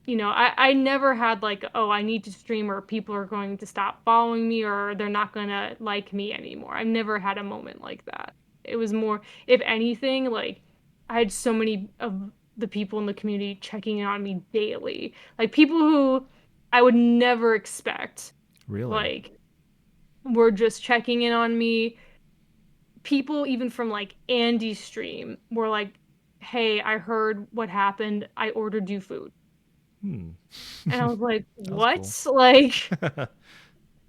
I never had like, oh, I need to stream or people are going to stop following me or they're not going to like me anymore. I've never had a moment like that. It was more, if anything, like I had so many of the people in the community checking in on me daily. Like people who I would never expect. Really? Like were just checking in on me. People even from like Andy's stream were like, hey, I heard what happened. I ordered you food. And I was like, what? Cool. Like,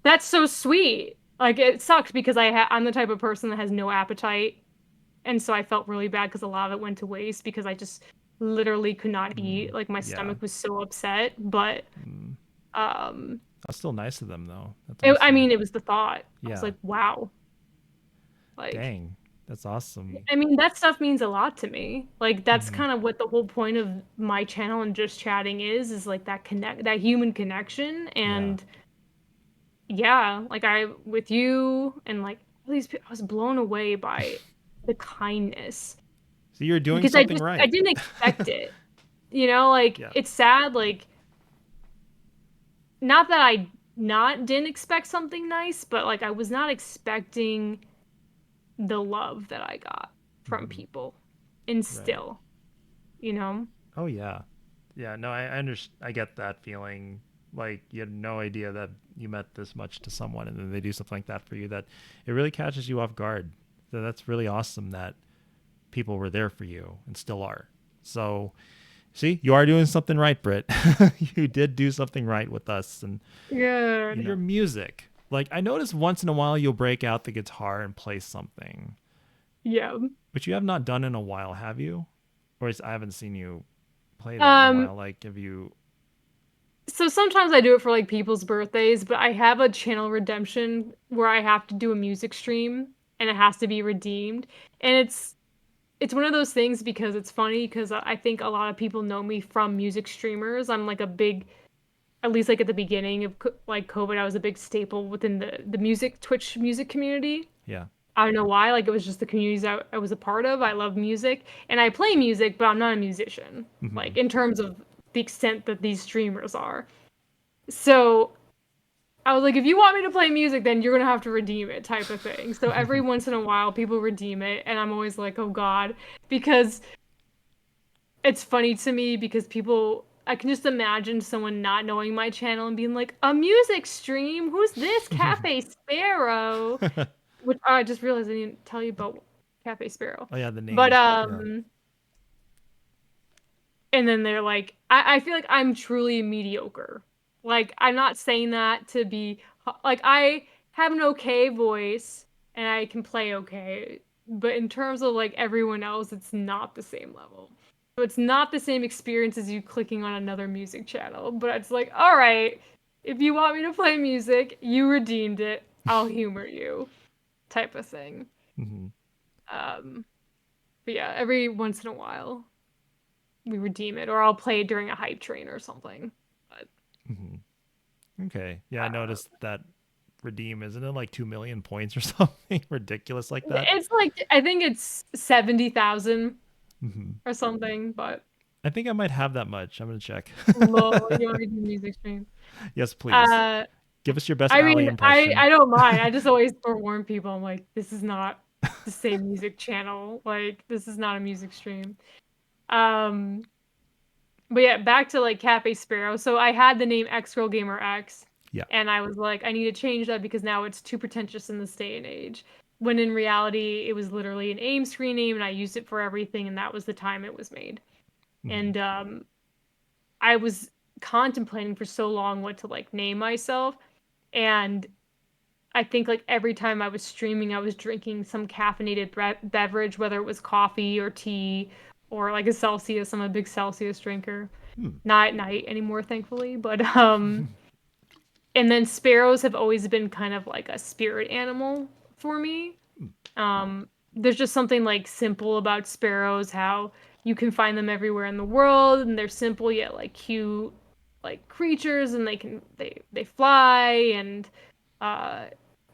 that's so sweet. Like, it sucks because I'm the type of person that has no appetite. And so I felt really bad because a lot of it went to waste because I just literally could not eat. Like, my stomach was so upset. But, that's still nice of them, though. That's awesome. I mean, it was the thought. Yeah. I was like, wow. Like, dang. That's awesome. I mean, that stuff means a lot to me. Like, that's kind of what the whole point of my channel and just chatting is like that human connection. And like with you and like all these people, I was blown away by the kindness. So you're doing because something right. I didn't expect it. It's sad. Like, not that I didn't expect something nice, but like I was not expecting the love that I got from people, and still, Oh yeah, no, I get that feeling. Like you had no idea that you meant this much to someone, and then they do something like that for you. That it really catches you off guard. So that's really awesome that people were there for you and still are. So, see, you are doing something right, Britt. You did do something right with us, and your music. Like, I notice once in a while you'll break out the guitar and play something. Yeah. But you have not done in a while, have you? Or I haven't seen you play that in a while. Like, have you... So sometimes I do it for, like, people's birthdays, but I have a channel redemption where I have to do a music stream, and it has to be redeemed. And it's one of those things because it's funny because I think a lot of people know me from music streamers. I'm, like, a big... At least like at the beginning of like COVID, I was a big staple within the Twitch music community. Yeah. I don't know why. Like it was just the communities I was a part of. I love music and I play music, but I'm not a musician. Like in terms of the extent that these streamers are. So I was like, if you want me to play music, then you're gonna have to redeem it, type of thing. So every once in a while, people redeem it, and I'm always like, oh God, because it's funny to me because I can just imagine someone not knowing my channel and being like, a music stream? Who's this? CafeSparrow? Which I just realized I didn't tell you about CafeSparrow. Oh, yeah, the name. But, and then they're like, I feel like I'm truly mediocre. Like, I'm not saying that to be, like, I have an okay voice and I can play okay. But in terms of, like, everyone else, it's not the same level. So it's not the same experience as you clicking on another music channel, but it's like, all right, if you want me to play music, you redeemed it. I'll humor you, type of thing. Mm-hmm. But yeah, every once in a while, we redeem it, or I'll play it during a hype train or something. But Okay. Yeah, I noticed that redeem, isn't it like 2 million points or something ridiculous like that? it's like I think it's 70,000 Mm-hmm. or something. But I think I might have that much. I'm gonna check. lol, you want me to do music stream? Yes, please. Uh, Give us your best I alley mean, I impression. I don't mind. I just always forewarn people. I'm like, this is not the same music channel. Like, this is not a music stream. Um, but yeah, back to like Cafe Sparrow. So I had the name X Girl Gamer X, Yeah. and I was like, I need to change that because now it's too pretentious in this day and age. When in reality, it was literally an AIM screen name, and I used it for everything, and that was the time it was made. Mm-hmm. And I was contemplating for so long what to like name myself, and I think like every time I was streaming, I was drinking some caffeinated beverage, whether it was coffee or tea or like a Celsius. I'm a big Celsius drinker. Hmm. Not at night anymore, thankfully. But and then sparrows have always been kind of like a spirit animal for me. There's just something like simple about sparrows, how you can find them everywhere in the world, and they're simple yet like cute, like creatures, and they fly, and uh,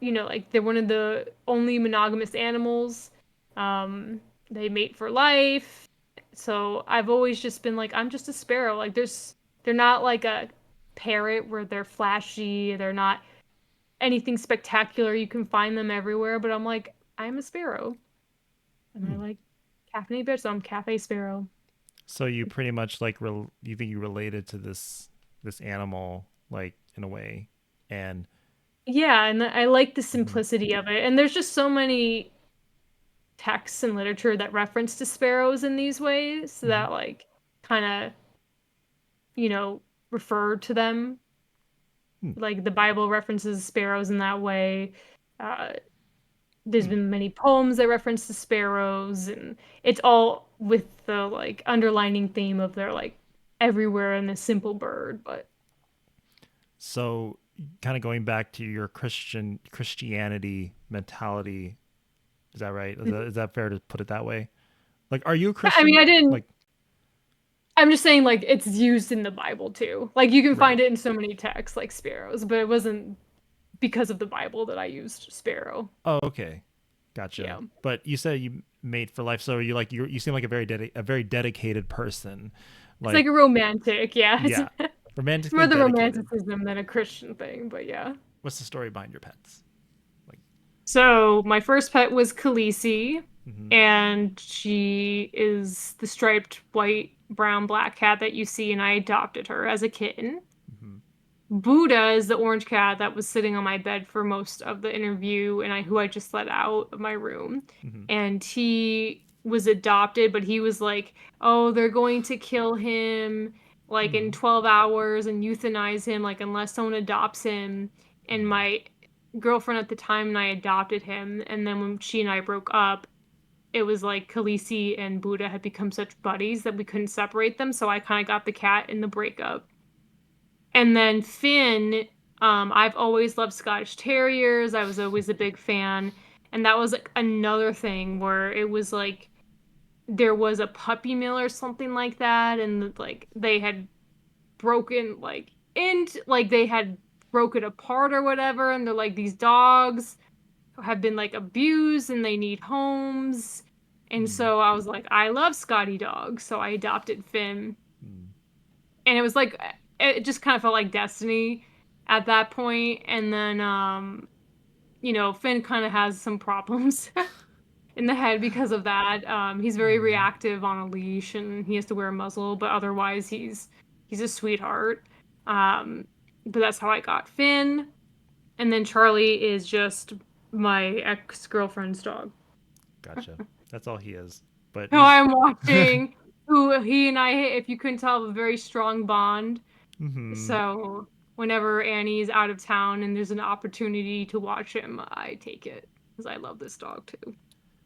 like they're one of the only monogamous animals. They mate for life. So I've always just been like, I'm just a sparrow. Like they're not like a parrot where they're flashy. They're not anything spectacular. You can find them everywhere, but I'm like, I'm a sparrow, and I like caffeinated beer, so I'm Cafe Sparrow. So you pretty much like you think you related to this animal like in a way, and Yeah, and I like the Mhm. simplicity of it. And there's just so many texts and literature that reference to sparrows in these ways Mhm. that like kind of, refer to them. Hmm. Like the Bible references sparrows in that way. Uh, there's Hmm. been many poems that reference the sparrows, and it's all with the like underlining theme of they're like everywhere in a simple bird. But So kind of going back to your Christianity mentality, is that right? Is that fair to put it that way? Like, are you a I mean, Christian? I didn't. Like, I'm just saying, like, it's used in the Bible too. Like, you can right. find it in so many texts, like sparrows, but it wasn't because of the Bible that I used sparrow. Oh, okay. Gotcha. Yeah. But you said you made for life, so you seem like a very dedicated person. It's like Like, a romantic, yeah. yeah, It's romantically more the dedicated. romanticism than a Christian thing, but yeah. What's the story behind your pets? Like, So my first pet was Khaleesi, hmm and she is the striped white, brown, black cat that you see, and I adopted her as a kitten. hmm Buddha is the orange cat that was sitting on my bed for most of the interview, and who I just let out of my room. hmm And he was adopted, but he was like, "Oh, they're going to kill him like in hmm 12 hours and euthanize him like unless someone adopts him." And my girlfriend at the time and I adopted him, and then when she and I broke up, it was like Khaleesi and Buddha had become such buddies that we couldn't separate them, so I kind of got the cat in the breakup. And then Finn, I've always loved Scottish Terriers. I was always a big fan. And that was like another thing where it was like there was a puppy mill or something like that, and like they had broken like into like they had broken apart or whatever, and they're like these dogs have been like abused and they need homes. And hmm so I was like, I love Scotty dogs, so I adopted Finn, and it was like it just kind of felt like destiny at that point. And then Finn kind of has some problems in the head because of that. He's very hmm reactive on a leash, and he has to wear a muzzle, but otherwise he's a sweetheart. um but that's how I got Finn. And then Charlie is just my ex-girlfriend's dog, Gotcha. That's all he is. But who he's. I'm watching, who he and I, if you couldn't tell, have a very strong bond. hmm So whenever Annie's out of town and there's an opportunity to watch him, I take it because I love this dog too.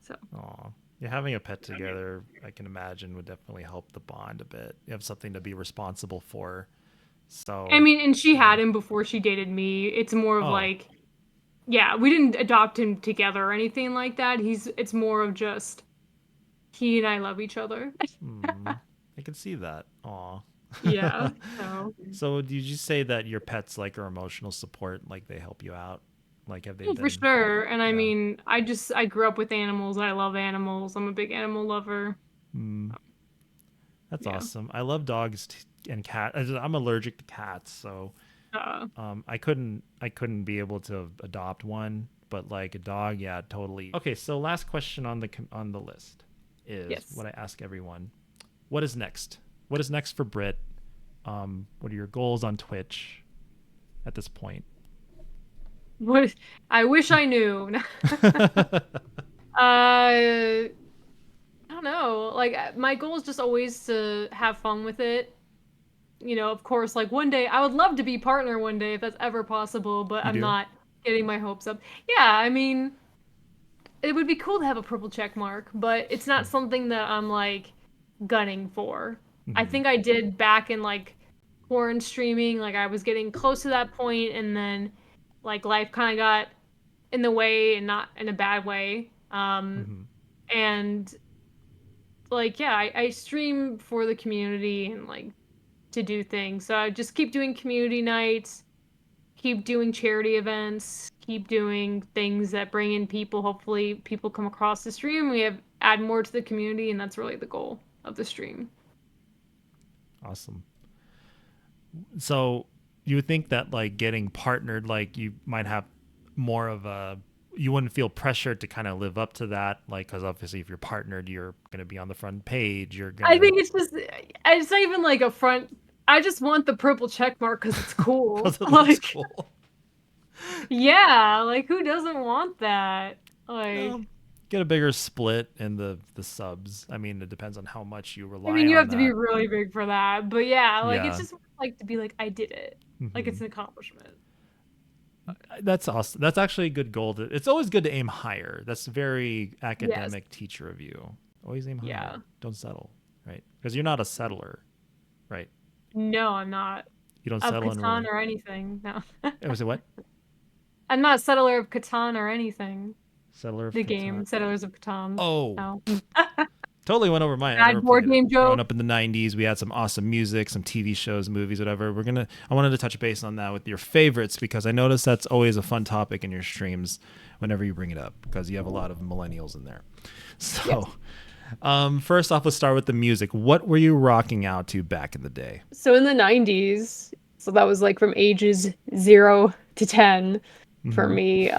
So Aw. Yeah, having a pet together, I can imagine, would definitely help the bond a bit. You have something to be responsible for. I So, mean, and she yeah. had him before she dated me. It's more of Oh, like, yeah, we didn't adopt him together or anything like that. It's more of just he and I love each other. I can see that. Aw. Yeah. So So, did you say that your pets like are emotional support? Like they help you out? Like have they yeah, for been? sure. And I Yeah. mean, I grew up with animals. I love animals. I'm a big animal lover. That's Yeah. awesome. I love dogs and cats. I'm allergic to cats, so Uh, I couldn't be able to adopt one, but like a dog, yeah, totally. Okay, so last question on the list is yes. what I ask everyone. What is next? What is next for Britt? What are your goals on Twitch at this point? What I wish I knew. I don't know. Like my goal is just always to have fun with it. Of course, like one day I would love to be partner one day if that's ever possible, but You I'm do? not getting my hopes up. Yeah, I mean, it would be cool to have a purple check mark, but it's not something that I'm like gunning for. I Mm-hmm. think I did back in like porn streaming, like I was getting close to that point and then like life kind of got in the way and not in a bad way. Mm-hmm. And like yeah, I stream for the community and like to do things. So I just keep doing community nights, keep doing charity events, keep doing things that bring in people. Hopefully people come across the stream. We have add more to the community and that's really the goal of the stream. Awesome. So you would think that like getting partnered, like you might have more of a, you wouldn't feel pressured to kind of live up to that, like because obviously if you're partnered, you're gonna be on the front page. You're I gonna think it's not even like a front. I just want the purple check mark because it's cool. because it looks Like, cool. yeah, like who doesn't want that? Like, Get a bigger split in the subs. I mean, it depends on how much you I rely mean, you on have to be that. really big for that, but yeah, like it's Yeah. just like to be like I did it. Like Hmm. it's an accomplishment. That's awesome. That's actually a good goal. It's always good to aim higher. That's very Yes. academic teacher of you. Always aim higher. Yeah. Don't settle, right? Because you're not a settler, right? No, I'm not. You don't Of settle and Catan really. or anything. No. Was it what? I'm not a settler of Catan or anything. Settler of The Catan. game, Settlers of Catan. Oh, No. totally went over mine. I Bad never board played it. game Growing joke. up in the '90s, we had some awesome music, some TV shows, movies, whatever. I wanted to touch base on that with your favorites because I noticed that's always a fun topic in your streams whenever you bring it up because you have a lot of millennials in there. So, first off, let's start with the music. What were you rocking out to back in the day? So in the 90s, so that was like from ages 0 to 10 for Mm-hmm. me.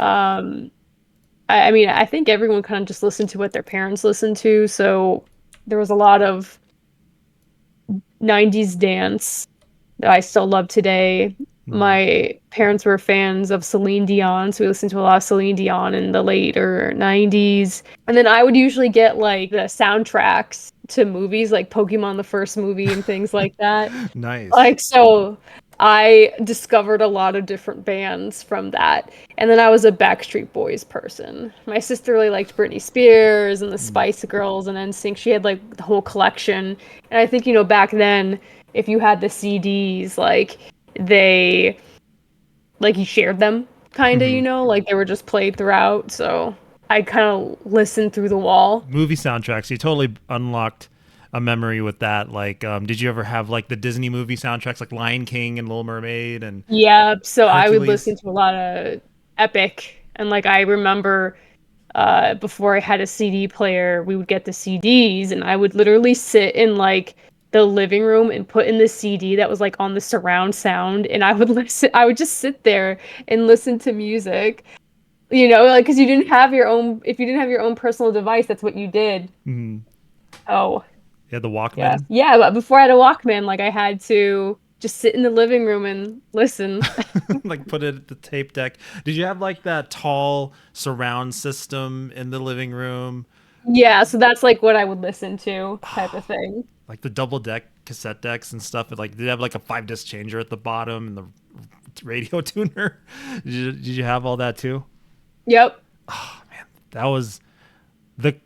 I mean, I think everyone kind of just listened to what their parents listened to. So there was a lot of 90s dance that I still love today. Mm-hmm. My parents were fans of Celine Dion, so we listened to a lot of Celine Dion in the later 90s. And then I would usually get like the soundtracks to movies like Pokemon the first movie and things like that. Nice. Like, so I discovered a lot of different bands from that. And then I was a Backstreet Boys person. My sister really liked Britney Spears and the Mm. Spice Girls and NSYNC. She had like the whole collection. And I think, back then, if you had the CDs, like they, like you shared them kind of, Mm-hmm. like they were just played throughout. So I kind of listened through the wall. Movie soundtracks. You totally unlocked a memory with that. Like, did you ever have like the Disney movie soundtracks, like Lion King and Little Mermaid and Yeah, so I would Hercules? listen to a lot of Epic, and like I remember before I had a CD player, we would get the CDs, and I would literally sit in like the living room and put in the CD that was like on the surround sound, and I would listen. I would just sit there and listen to music, like because you didn't have your own. If you didn't have your own personal device, that's what you did. Mm-hmm. Oh, Yeah, the yeah, Walkman. yeah. But before I had a Walkman, like I had to just sit in the living room and listen. Like put it at the tape deck. Did you have like that tall surround system in the living room? Yeah, so that's like what I would listen to, type of thing. Like the double deck cassette decks and stuff. Like did it have like a 5 disc changer at the bottom and the radio tuner? Did you have all that too? Yep. That was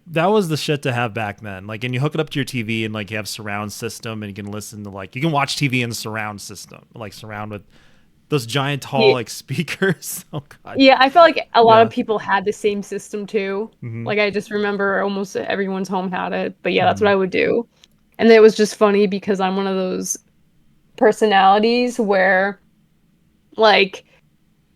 That was the shit to have back then. Like, and you hook it up to your TV and like you have surround system and you can listen to like you can watch TV in the surround system, like surround with those giant tall Yeah. like speakers. Oh god. Yeah, I feel like a lot Yeah. of people had the same system too. Mhm. Like I just remember almost everyone's home had it. But yeah, that's Mhm. what I would do. And then it was just funny because I'm one of those personalities where like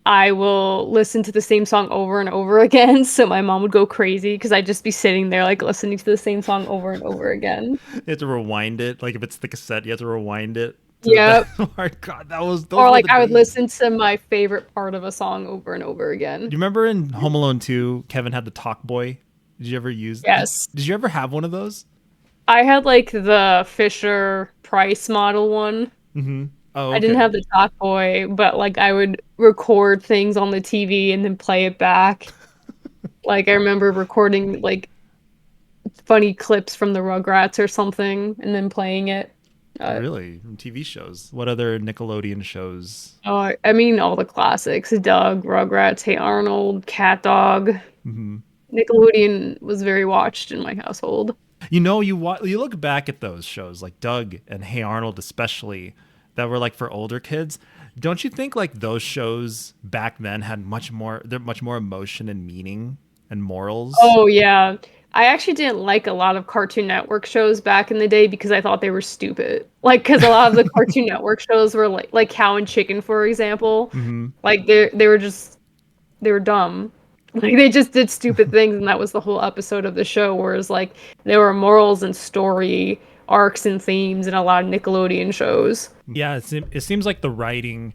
I will listen to the same song over and over again. So my mom would go crazy because I'd just be sitting there like listening to the same song over and over again. You have to rewind it. Like if it's the cassette, you have to rewind it to the Yep. best part. God, those Or were like the I would days. listen to my favorite part of a song over and over again. Do you remember in Home Alone 2, Kevin had the Talk Boy? Did you ever use Yes. Did you ever have one of those? I had like the Fisher Price model one. Mm-hmm. Oh, I didn't okay. have the Talk Boy, but like I would record things on the TV and then play it back. Like I remember recording like funny clips from the Rugrats or something and then playing it. Really? From TV shows? What other Nickelodeon shows? I mean all the classics: Doug, Rugrats, Hey Arnold, Cat Dog. Mm-hmm. Nickelodeon was very watched in my household. You know, you look back at those shows like Doug and Hey Arnold, especially that were like for older kids. Don't you think like those shows back then had much more emotion and meaning and morals? Oh yeah. I actually didn't like a lot of Cartoon Network shows back in the day because I thought they were stupid. Like, because a lot of the Cartoon Network shows were like Cow and Chicken, for example. Mm-hmm. Like they were dumb. Like they just did stupid things, and that was the whole episode of the show. Whereas like there were morals and story arcs and themes in a lot of Nickelodeon shows. Yeah, it seems like the writing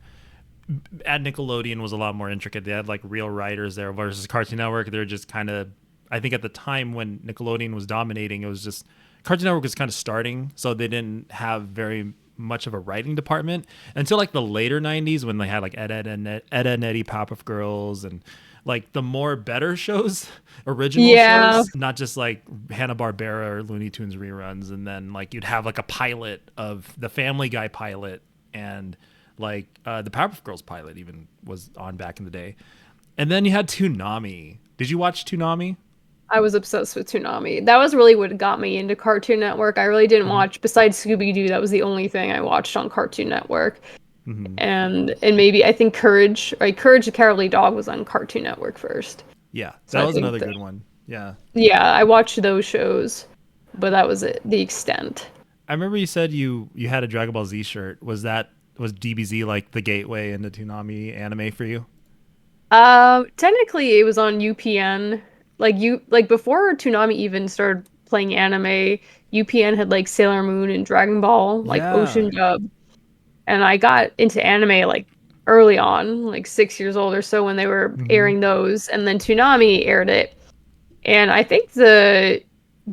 at Nickelodeon was a lot more intricate. They had like real writers there versus Cartoon Network. They're just kind of, I think at the time when Nickelodeon was dominating, it was just Cartoon Network was kind of starting, so they didn't have very much of a writing department until like the later 90s when they had like Ed, Ed and Eddie, Powerpuff Girls, and like the more better shows, original Yeah. shows, not just like Hanna-Barbera or Looney Tunes reruns. And then like you'd have like a pilot of the Family Guy pilot, and like the Powerpuff Girls pilot even was on back in the day. And then you had Toonami. Did you watch Toonami? I was obsessed with Toonami. That was really what got me into Cartoon Network. I really didn't watch, besides Scooby-Doo, that was the only thing I watched on Cartoon Network. Mm-hmm. And maybe I think Courage the Cowardly Dog was on Cartoon Network first. Yeah, So that I was think another that- good one. Yeah. Yeah, I watched those shows, but that was the extent. I remember you said you had a Dragon Ball Z shirt. Was DBZ like the gateway into Toonami anime for you? Technically it was on UPN. Like before Toonami even started playing anime, UPN had like Sailor Moon and Dragon Ball, like Yeah. Ocean Dub. And I got into anime like early on, like 6 years old or so when they were airing those, and then Toonami aired it. And I think the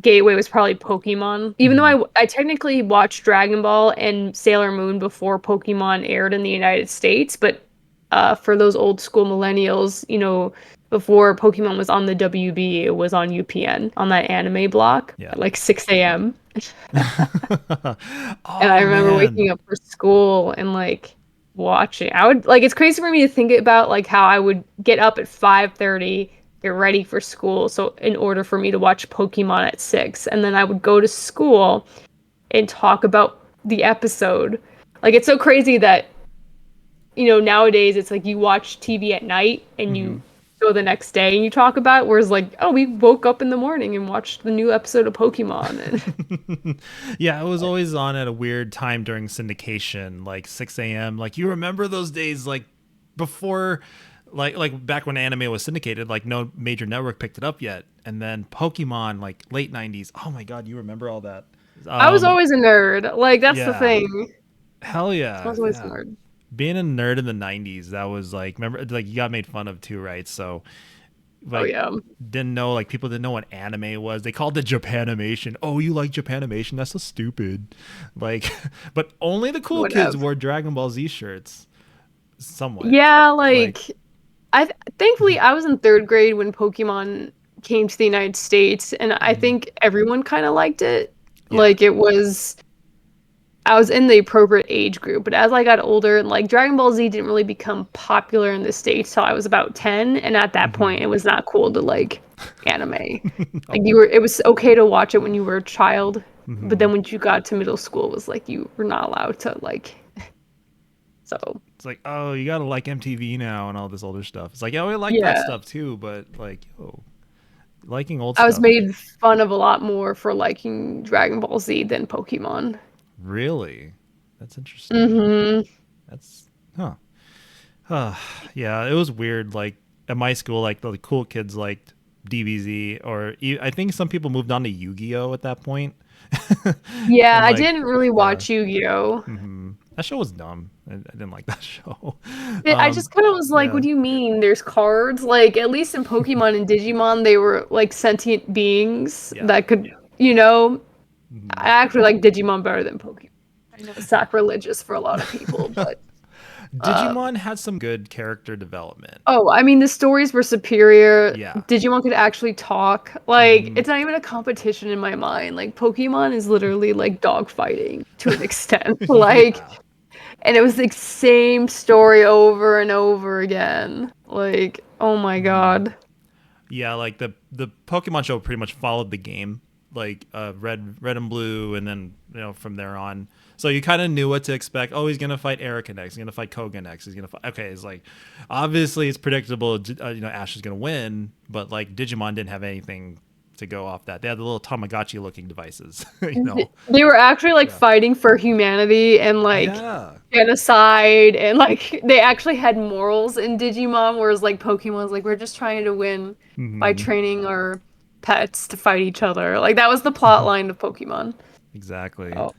gateway was probably Pokemon. Even though I technically watched Dragon Ball and Sailor Moon before Pokemon aired in the United States, but for those old school millennials, before Pokemon was on the WB, it was on UPN on that anime block Yeah. at like 6 a.m. Oh, And I remember man. waking up for school and like watching. I would like it's crazy for me to think about like how I would get up at 5:30, get ready for school, so in order for me to watch Pokemon at 6, and then I would go to school and talk about the episode. Like it's so crazy that nowadays it's like you watch TV at night and you go the next day and you talk about it, whereas like, oh, we woke up in the morning and watched the new episode of Pokemon. And Yeah, it was always on at a weird time during syndication, like 6 a.m. Like you remember those days, like before, like back when anime was syndicated, like no major network picked it up yet, and then Pokemon, like late 90s. Oh my God, you remember all that? I was always a nerd. Like that's the yeah. thing. Hell yeah. I was always yeah. a nerd. Being a nerd in the 90s, that was like, remember, like you got made fun of too, right? So like, Oh yeah. didn't know, like people didn't know what anime was. They called it Japanimation. Oh, you like Japanimation? That's so stupid. Like, but only the cool kids Whatever. wore Dragon Ball Z shirts. Somewhat. Yeah, like thankfully I was in 3rd grade when Pokemon came to the United States, and I think everyone kind of liked it. Yeah. Like it was I was in the appropriate age group. But as I got older, and like Dragon Ball Z didn't really become popular in the States till I was about 10, and at that point, it was not cool to like anime. Like it was okay to watch it when you were a child, but then when you got to middle school, it was like you were not allowed to like. So It's like, oh, you gotta like MTV now and all this older stuff. It's like, yeah, we like that Yeah. stuff too, but like, yo, liking old I was stuff. made fun of a lot more for liking Dragon Ball Z than Pokemon. Really? That's interesting. Mm-hmm. That's yeah, it was weird. Like at my school, like the cool kids liked DBZ, or I think some people moved on to Yu-Gi-Oh at that point. Yeah, And, I like, didn't really watch Yu-Gi-Oh. that show was dumb. I didn't like that show. I just kind of was like, yeah. what do you mean there's cards? Like, at least in Pokemon and Digimon, they were like sentient beings Yeah. that could, you know, I actually like Digimon better than Pokemon. I know it's sacrilegious for a lot of people, but Digimon had some good character development. oh, I mean, the stories were superior. Yeah. Digimon could actually talk. Like, it's not even a competition in my mind. Like, Pokemon is literally like dog fighting to an extent. Like, Yeah. and it was the same story over and over again. Like, oh my god. Yeah, like the Pokemon show pretty much followed the game, like red and blue, and then from there on. So you kind of knew what to expect. Oh, he's gonna fight Erica next. He's gonna fight Koga next. He's gonna fight. Okay, it's like obviously it's predictable. Ash is gonna win, but like Digimon didn't have anything to go off that. They had the little Tamagotchi looking devices. They were actually like fighting for humanity and like Yeah. genocide, and like they actually had morals in Digimon, whereas like Pokemon's like we're just trying to win by training our pets to fight each other. Like that was the plot line of Pokemon. Exactly. Oh.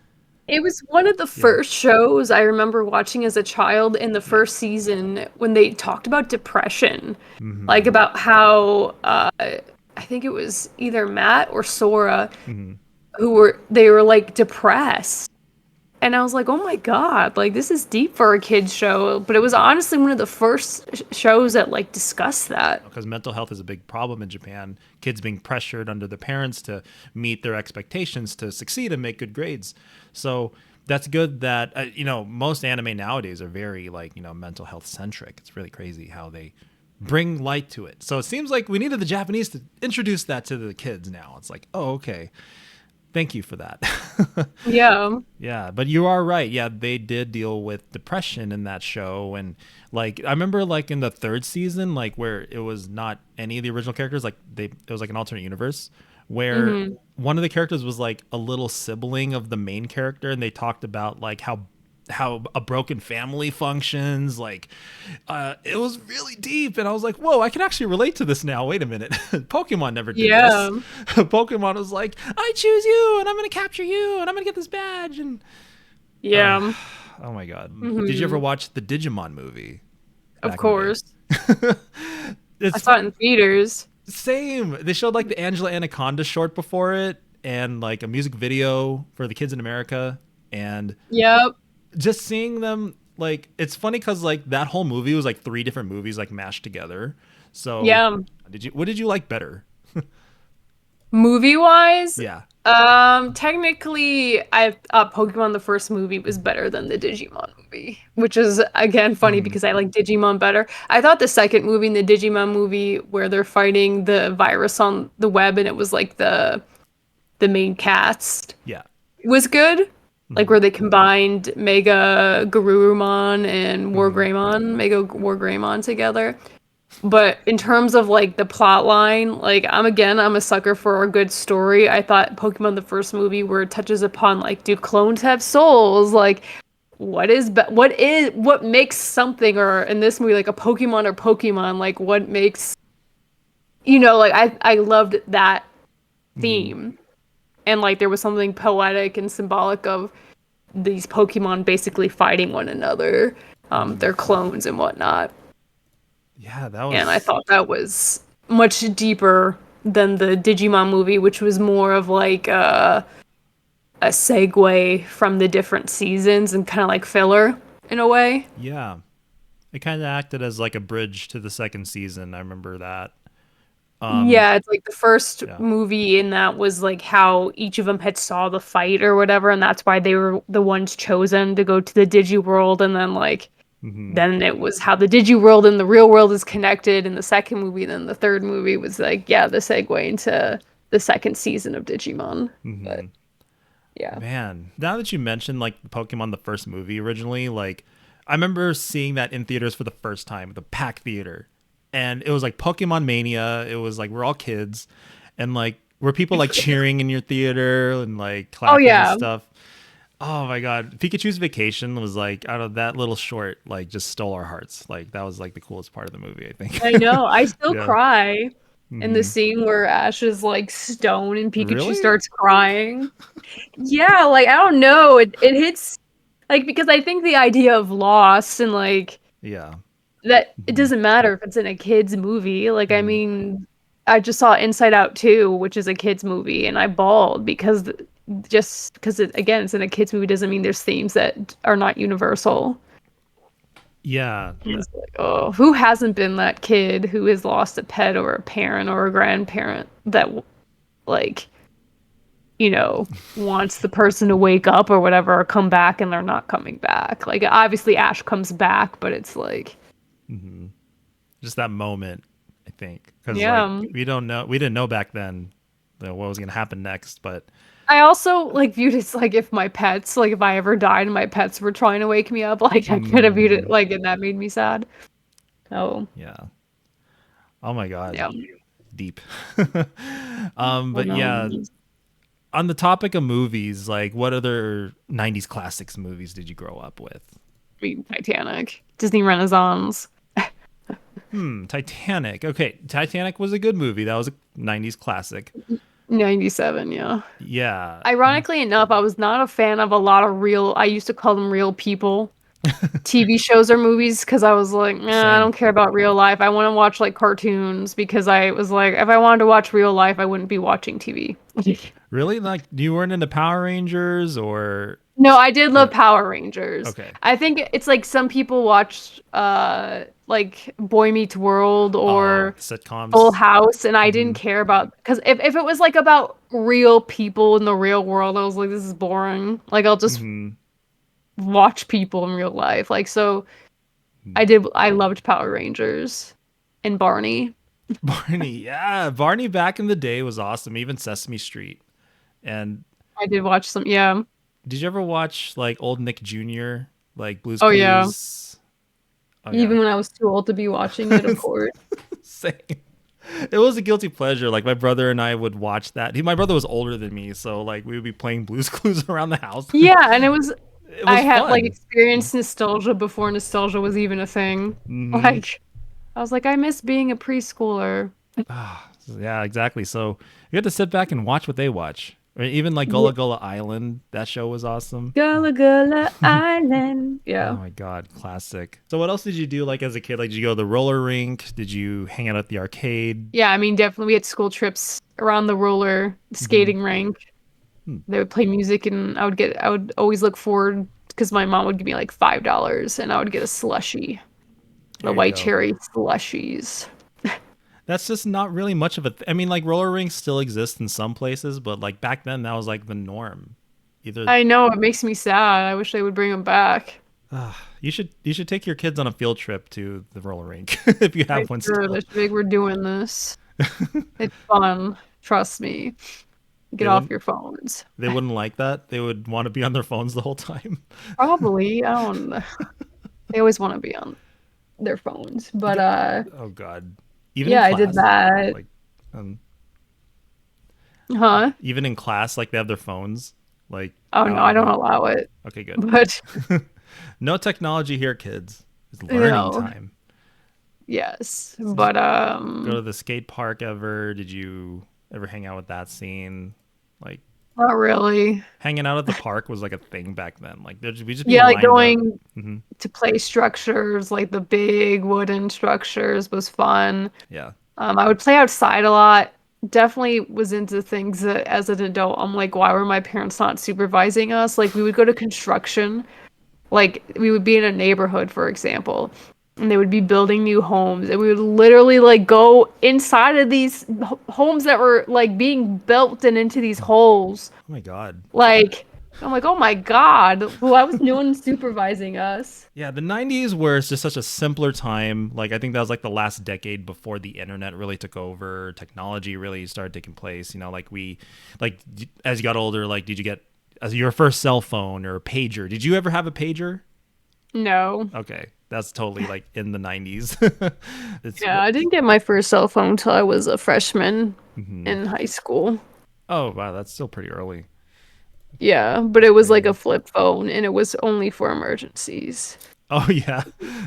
It was one of the first shows I remember watching as a child in the first season when they talked about depression. Like about how I think it was either Matt or Sora they were like depressed. And I was like, "Oh my god, like this is deep for a kids show." But it was honestly one of the first shows that like discussed that. Because mental health is a big problem in Japan. Kids being pressured under their parents to meet their expectations to succeed and make good grades. So that's good that most anime nowadays are very like mental health centric. It's really crazy how they bring light to it. So it seems like we needed the Japanese to introduce that to the kids now. It's like, oh, okay. Thank you for that. Yeah. Yeah, but you are right. Yeah, they did deal with depression in that show, and like I remember like in the third season, like where it was not any of the original characters, like it was like an alternate universe where one of the characters was like a little sibling of the main character, and they talked about like how a broken family functions. Like it was really deep, and I was like, whoa, I can actually relate to this now. Wait a minute. Pokemon never did Yeah. this. Pokemon was like, I choose you and I'm gonna capture you and I'm gonna get this badge. And Yeah. oh my god, did you ever watch the Digimon movie? Of Back in the day? course. I It's saw it in theaters. same. They showed like the Angela Anaconda short before it, and like a music video for the kids in America, and Yep. just seeing them, like, it's funny because like that whole movie was like 3 different movies like mashed together. So Yeah. what did you like better? Movie wise, Yeah. technically, I thought Pokemon the first movie was better than the Digimon movie, which is again funny because I like Digimon better. I thought the second movie in the Digimon movie where they're fighting the virus on the web and it was like the main cast Yeah. was good. Like where they combined Mega Garurumon and Mega War Greymon together. But in terms of like the plot line, like I'm a sucker for a good story. I thought Pokemon the first movie where it touches upon like do clones have souls? Like what makes something, or in this movie like a Pokemon or Pokemon, like what makes like I loved that theme. And like there was something poetic and symbolic of these Pokemon basically fighting one another, their clones and whatnot. Yeah, that was. And I thought that was much deeper than the Digimon movie, which was more of like a segue from the different seasons and kind of like filler in a way. Yeah. It kind of acted as like a bridge to the second season. I remember that. Yeah, it's like the first Yeah. movie in that was like how each of them had saw the fight or whatever, and that's why they were the ones chosen to go to the Digi world, and then like Hmm. then it was how the Digi world and the real world is connected in the second movie. Then the third movie was like, yeah, the segue into the second season of Digimon. But Hmm. yeah. Man, now that you mentioned like Pokemon, the first movie originally, like I remember seeing that in theaters for the first time, the packed theater, and it was like Pokemon Mania. It was like we're all kids, and like were people like cheering in your theater and like Oh clapping and yeah. stuff. Oh my god, Pikachu's Vacation was like out of that little short, like just stole our hearts. Like that was like the coolest part of the movie, I think. I know. I still Yeah. cry in the Hmm. scene where Ash is like stone and Pikachu Really? starts crying. Yeah, like I don't know. It hits like because I think the idea of loss and like Yeah. that it Hmm. doesn't matter if it's in a kids movie. Like I Hmm. mean, I just saw Inside Out 2, which is a kids movie, and I bawled because just because it again it's in a kids movie doesn't mean there's themes that are not universal. Yeah. It's like, oh, who hasn't been that kid who has lost a pet or a parent or a grandparent that like wants the person to wake up or whatever or come back and they're not coming back. Like obviously Ash comes back, but it's like Hmm. Just that moment, I think, because like yeah. we didn't know back then what was gonna happen next, but I also like viewed it as like if my pets, like if I ever died and my pets were trying to wake me up, like I could have viewed it mm, like and that made me sad. Oh, yeah. Oh my god, yeah. deep. Oh But no. yeah, on the topic of movies, like what other '90s classics movies did you grow up with? I mean, Titanic, Disney Renaissance. Titanic. Okay, Titanic was a good movie. That was a '90s classic. 97, yeah. Yeah. Ironically enough, I was not a fan of a lot of real, I used to call them real people TV shows or movies because I was like, I Same. don't care about real life. I want to watch like cartoons because I was like, if I wanted to watch real life, I wouldn't be watching TV. Really? Like you weren't into Power Rangers No, I did love or Power Rangers. okay. I think it's like some people watch like Boy Meets World Oh, or Full sitcoms. House, and I didn't Hmm. care about because if it was like about real people in the real world, I was like, this is boring. Like I'll just Hmm. watch people in real life. Like so I loved Power Rangers and Barney. Barney, yeah, Barney back in the day was awesome. Even Sesame Street. And I did watch some, yeah. did you ever watch like old Nick Jr. like Blue's Oh yeah. Clues? Oh yeah, Even when I was too old to be watching it, of course. same. It was a guilty pleasure. Like my brother and I would watch that. My brother was older than me, so like we would be playing Blue's Clues around the house. Yeah, and it was It I was had like fun. experienced nostalgia before nostalgia was even a thing. Hmm. Like I was like, I miss being a preschooler. Yeah, exactly. So you had to sit back and watch what they watch. Or even like Yeah. Gullah Gullah Island, that show was awesome. Gullah Gullah Island. Oh Yeah. my god, classic. So what else did you do like as a kid? Like did you go to the roller rink? Did you hang out at the arcade? Yeah, I mean definitely we had school trips around the roller Hmm. skating rink. They would play music and I would always look forward because my mom would give me like $5 and I would get a slushie. The There you white go. cherry slushies. That's just not really much of a I mean like roller rinks still exist in some places, but like back then that was like the norm. Either I know, it makes me sad. I wish they would bring them back. you should take your kids on a field trip to the roller rink if you I have one should. still. I should be like, we're doing this. It's fun. Trust me. Get They off wouldn't your phones. they wouldn't like that. They would want to be on their phones the whole time. Probably. I don't know. They always want to be on their phones. You But get, oh god. Even in yeah, I did class? that. Like um Huh? even in class like they have their phones like Oh no, out I and don't about. allow it. Okay, good. But No technology here, kids. It's learning no. time. Yes. Did you But go to the skate park ever? Did you ever hang out with that scene? Like not really. hanging out at the park was like a thing back then. Like we just be Yeah, like lined up. going Hmm. to play structures, like the big wooden structures was fun. Yeah. I would play outside a lot. Definitely was into things that as an adult, I'm like, why were my parents not supervising us? Like we would go to construction. Like we would be in a neighborhood, for example, and they would be building new homes, and we would literally like go inside of these homes that were like being built and into these holes. Oh my God. Like, I'm like, oh my God, why was no one supervising us? Yeah, the 90s were just such a simpler time. Like, I think that was like the last decade before the internet really took over, technology really started taking place. You know, as you got older, like, did you get your first cell phone or a pager? Did you ever have a pager? No. Okay, that's totally like in the 90s. Yeah, I didn't get my first cell phone until I was a freshman in high school. Oh, wow, that's still pretty early. Yeah, but it was like a flip phone, and it was only for emergencies. Oh yeah,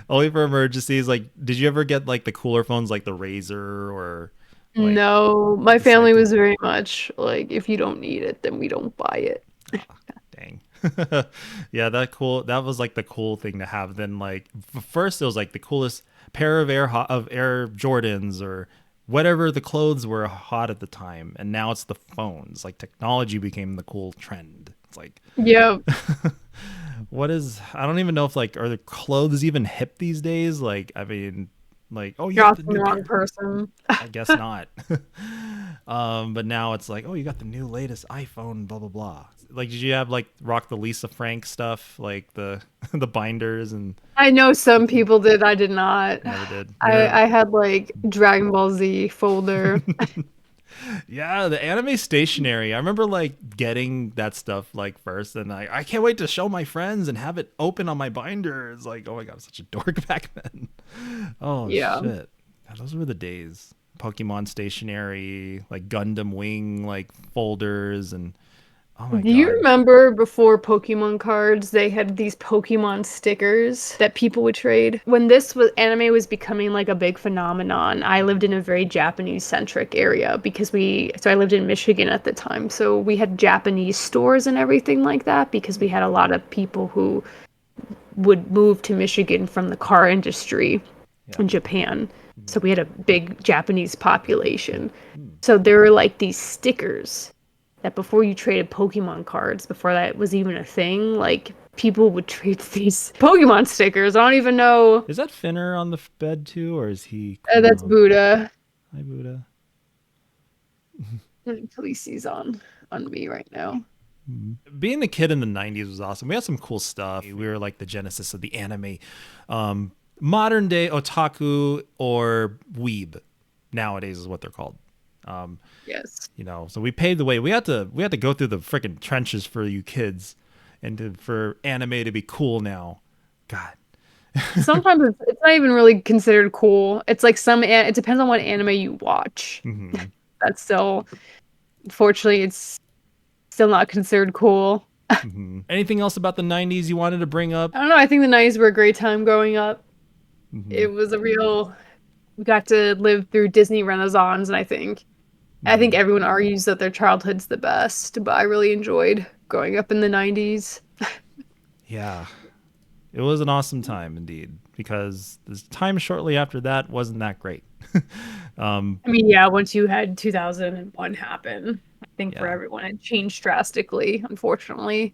only for emergencies. Like, did you ever get like the cooler phones, like the Razor or like? No, my the family Cyclo- was very much like, if you don't need it, then we don't buy it. Dang. Yeah, that was like the cool thing to have. Then like first it was like the coolest pair of Air Jordans or whatever the clothes were hot at the time, and now it's the phones. Like technology became the cool trend. It's like Yeah. I don't even know if like are the clothes even hip these days? Like I mean like oh you You're got the asking the new wrong person. I guess not. But now it's like, oh, you got the new latest iPhone, blah blah blah. Like, did you have like rock the Lisa Frank stuff, like the the binders and I know some people did. I did not. never did. I had like Dragon Ball Z folder. Yeah, the anime stationery. I remember like getting that stuff like first, and I can't wait to show my friends and have it open on my binder. It's like, oh my god, I'm such a dork back then. Oh Yeah. shit, God, those were the days. Pokemon stationery, like Gundam Wing, like folders, and oh my Do you god. remember before Pokemon cards, they had these Pokemon stickers that people would trade? When anime was becoming like a big phenomenon, I lived in a very Japanese centric area so I lived in Michigan at the time. So we had Japanese stores and everything like that because we had a lot of people who would move to Michigan from the car industry in Japan. So we had a big Japanese population. So there were like these stickers that before you traded Pokemon cards, before that was even a thing, like people would trade these Pokemon stickers. I don't even know. Is that Finner on the bed too, or is he? That's Buddha. Hi, Buddha. Khaleesi's on me right now. Being a kid in the 90s was awesome. We had some cool stuff. We were like the genesis of the anime. Modern day otaku or weeb nowadays is what they're called. Yes. You know, so we paved the way. We had to go through the freaking trenches for you kids and for anime to be cool now. God. Sometimes it's not even really considered cool. It's like it depends on what anime you watch. That's still, unfortunately, it's still not considered cool. Anything else about the 90s you wanted to bring up? I don't know. I think the 90s were a great time growing up. It was we got to live through Disney Renaissance, and I think everyone argues that their childhood's the best, but I really enjoyed growing up in the 90s. Yeah. It was an awesome time indeed, because the time shortly after that wasn't that great. I mean, yeah, once you had 2001 happen, I think for Yeah. everyone it changed drastically, unfortunately.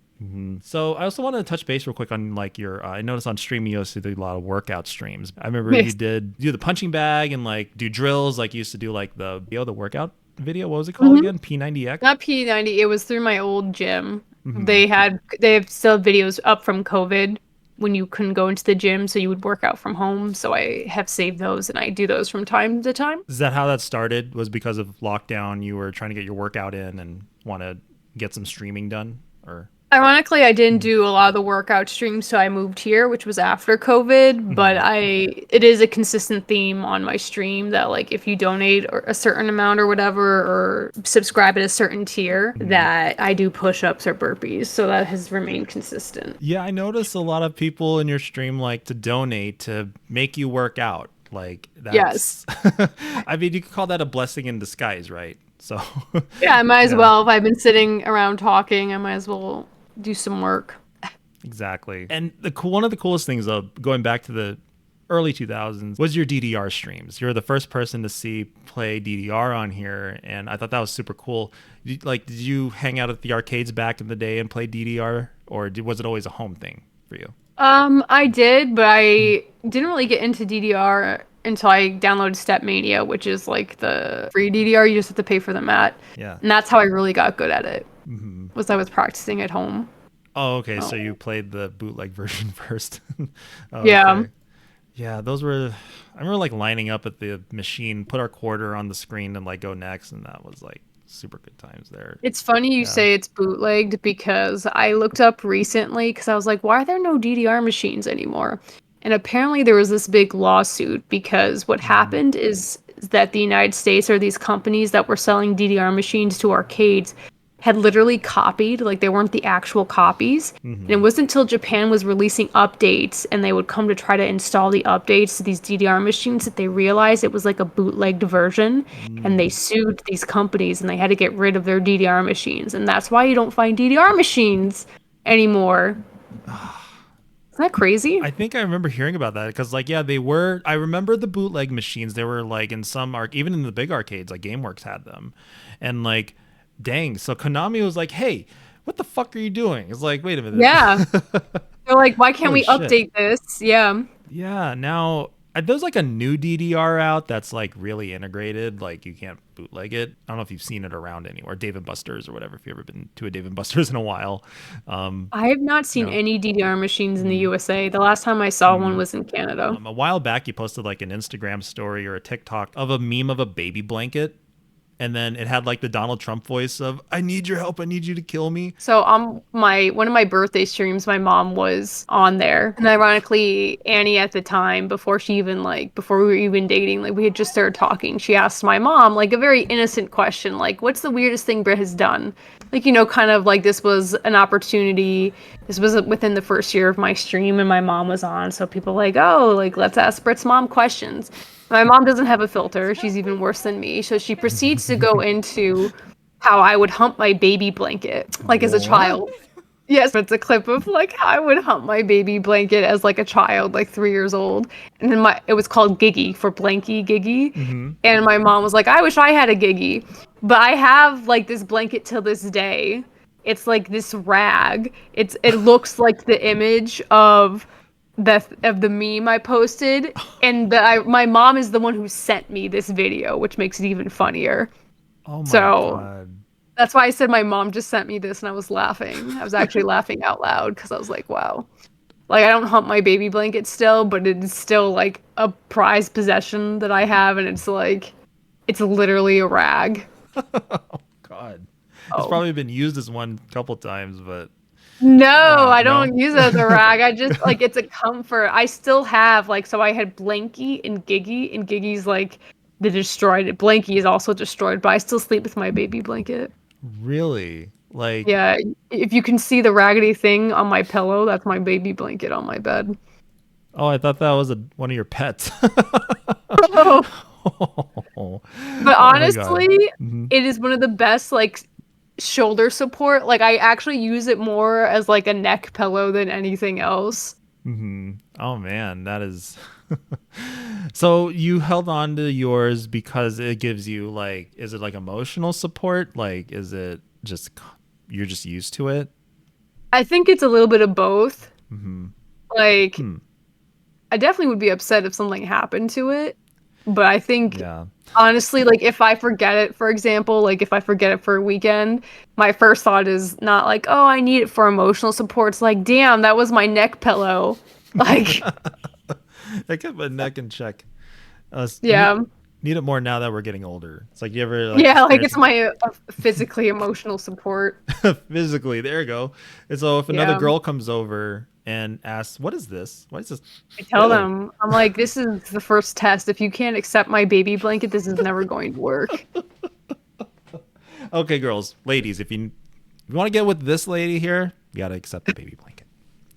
So I also wanted to touch base real quick on like your. I noticed on stream you used to do a lot of workout streams. I remember you do the punching bag and like do drills. Like you used to do like the workout video. What was it called again? P90X. Not P90, it was through my old gym. They have still videos up from COVID when you couldn't go into the gym, so you would work out from home. So I have saved those and I do those from time to time. Is that how that started? Was because of lockdown? You were trying to get your workout in and want to get some streaming done, or? Ironically, I didn't do a lot of the workout streams, so I moved here, which was after COVID. But it is a consistent theme on my stream that like if you donate a certain amount or whatever, or subscribe at a certain tier, that I do push-ups or burpees. So that has remained consistent. Yeah, I noticed a lot of people in your stream like to donate to make you work out. Like that's, Yes. I mean, you could call that a blessing in disguise, right? So Yeah, I might as well. If I've been sitting around talking, I might as well do some work. Exactly. And one of the coolest things, going back to the early 2000s, was your DDR streams. You're the first person to see play DDR on here, and I thought that was super cool. Did you hang out at the arcades back in the day and play DDR, or was it always a home thing for you? I did, but I didn't really get into DDR until I downloaded Stepmania, which is like the free DDR. You just have to pay for the mat. Yeah. And that's how I really got good at it. Mm-hmm. Was I was practicing at home. Oh, okay. Oh. So you played the bootleg version first. Oh, Yeah. okay. Yeah, those were. I remember like lining up at the machine, put our quarter on the screen, and like go next, and that was like super good times there. It's funny you say it's bootlegged because I looked up recently because I was like, why are there no DDR machines anymore? And apparently there was this big lawsuit because what happened is that the United States or these companies that were selling DDR machines to arcades had literally copied, like they weren't the actual copies. And it wasn't until Japan was releasing updates and they would come to try to install the updates to these DDR machines that they realized it was like a bootlegged version. And they sued these companies and they had to get rid of their DDR machines. And that's why you don't find DDR machines anymore. Isn't that crazy? I think I remember hearing about that because, like, yeah, they were. I remember the bootleg machines. They were like in some even in the big arcades, like GameWorks had them, and like, dang. So Konami was like, "Hey, what the fuck are you doing?" It's like, wait a minute. Yeah. They're like, why can't we Holy shit. update this? Yeah. Yeah. Now there's like a new DDR out that's like really integrated. Like you can't bootleg it. I don't know if you've seen it around anywhere, Dave and Buster's or whatever. If you've ever been to a Dave and Buster's in a while. I have not seen No. any DDR machines in the USA. The last time I saw one was in Canada. A while back, you posted like an Instagram story or a TikTok of a meme of a baby blanket. And then it had like the Donald Trump voice of, I need your help. I need you to kill me. So on one of my birthday streams, my mom was on there. And ironically, Annie at the time, before we were even dating, like we had just started talking, she asked my mom like a very innocent question, like, what's the weirdest thing Britt has done? Like, you know, kind of like this was an opportunity. This was within the first year of my stream and my mom was on. So people like, oh, like let's ask Britt's mom questions. My mom doesn't have a filter. She's even worse than me. So she proceeds to go into how I would hump my baby blanket, like as a child. Yes, it's a clip of like how I would hump my baby blanket as like a child, like 3 years old. And then it was called Giggy for Blanky Giggy. And my mom was like, I wish I had a Giggy. But I have like this blanket till this day. It's like this rag. It looks like the image of the meme I posted, and my mom is the one who sent me this video, which makes it even funnier. Oh my God. That's why I said my mom just sent me this, and I was laughing. I was actually laughing out loud because I was like, wow. Like, I don't hump my baby blanket still, but it is still like a prized possession that I have, and it's like, it's literally a rag. Oh God. It's probably been used as one couple times, but no, I don't use it as a rag. I just like it's a comfort. I still have like so I had Blanky and Giggy's like the destroyed. Blanky is also destroyed, but I still sleep with my baby blanket. Really? Like yeah, if you can see the raggedy thing on my pillow, that's my baby blanket on my bed. Oh, I thought that was one of your pets. But honestly, it is one of the best like shoulder support. Like I actually use it more as like a neck pillow than anything else. Oh man, that is so you held on to yours because it gives you like, is it like emotional support? Like, is it just you're just used to it? I think it's a little bit of both. Like I definitely would be upset if something happened to it, but I think honestly, like if I forget it, for example, like if I forget it for a weekend, my first thought is not like, oh, I need it for emotional support. It's like, damn, that was my neck pillow. Like, I kept my neck in check. Need it more now that we're getting older. It's like you ever like it's my physically emotional support. Physically, there you go. And so if another girl comes over and asks, what is this? What is this? I tell them, I'm like, this is the first test. If you can't accept my baby blanket, this is never going to work. Okay, girls, ladies, if you want to get with this lady here, you got to accept the baby blanket.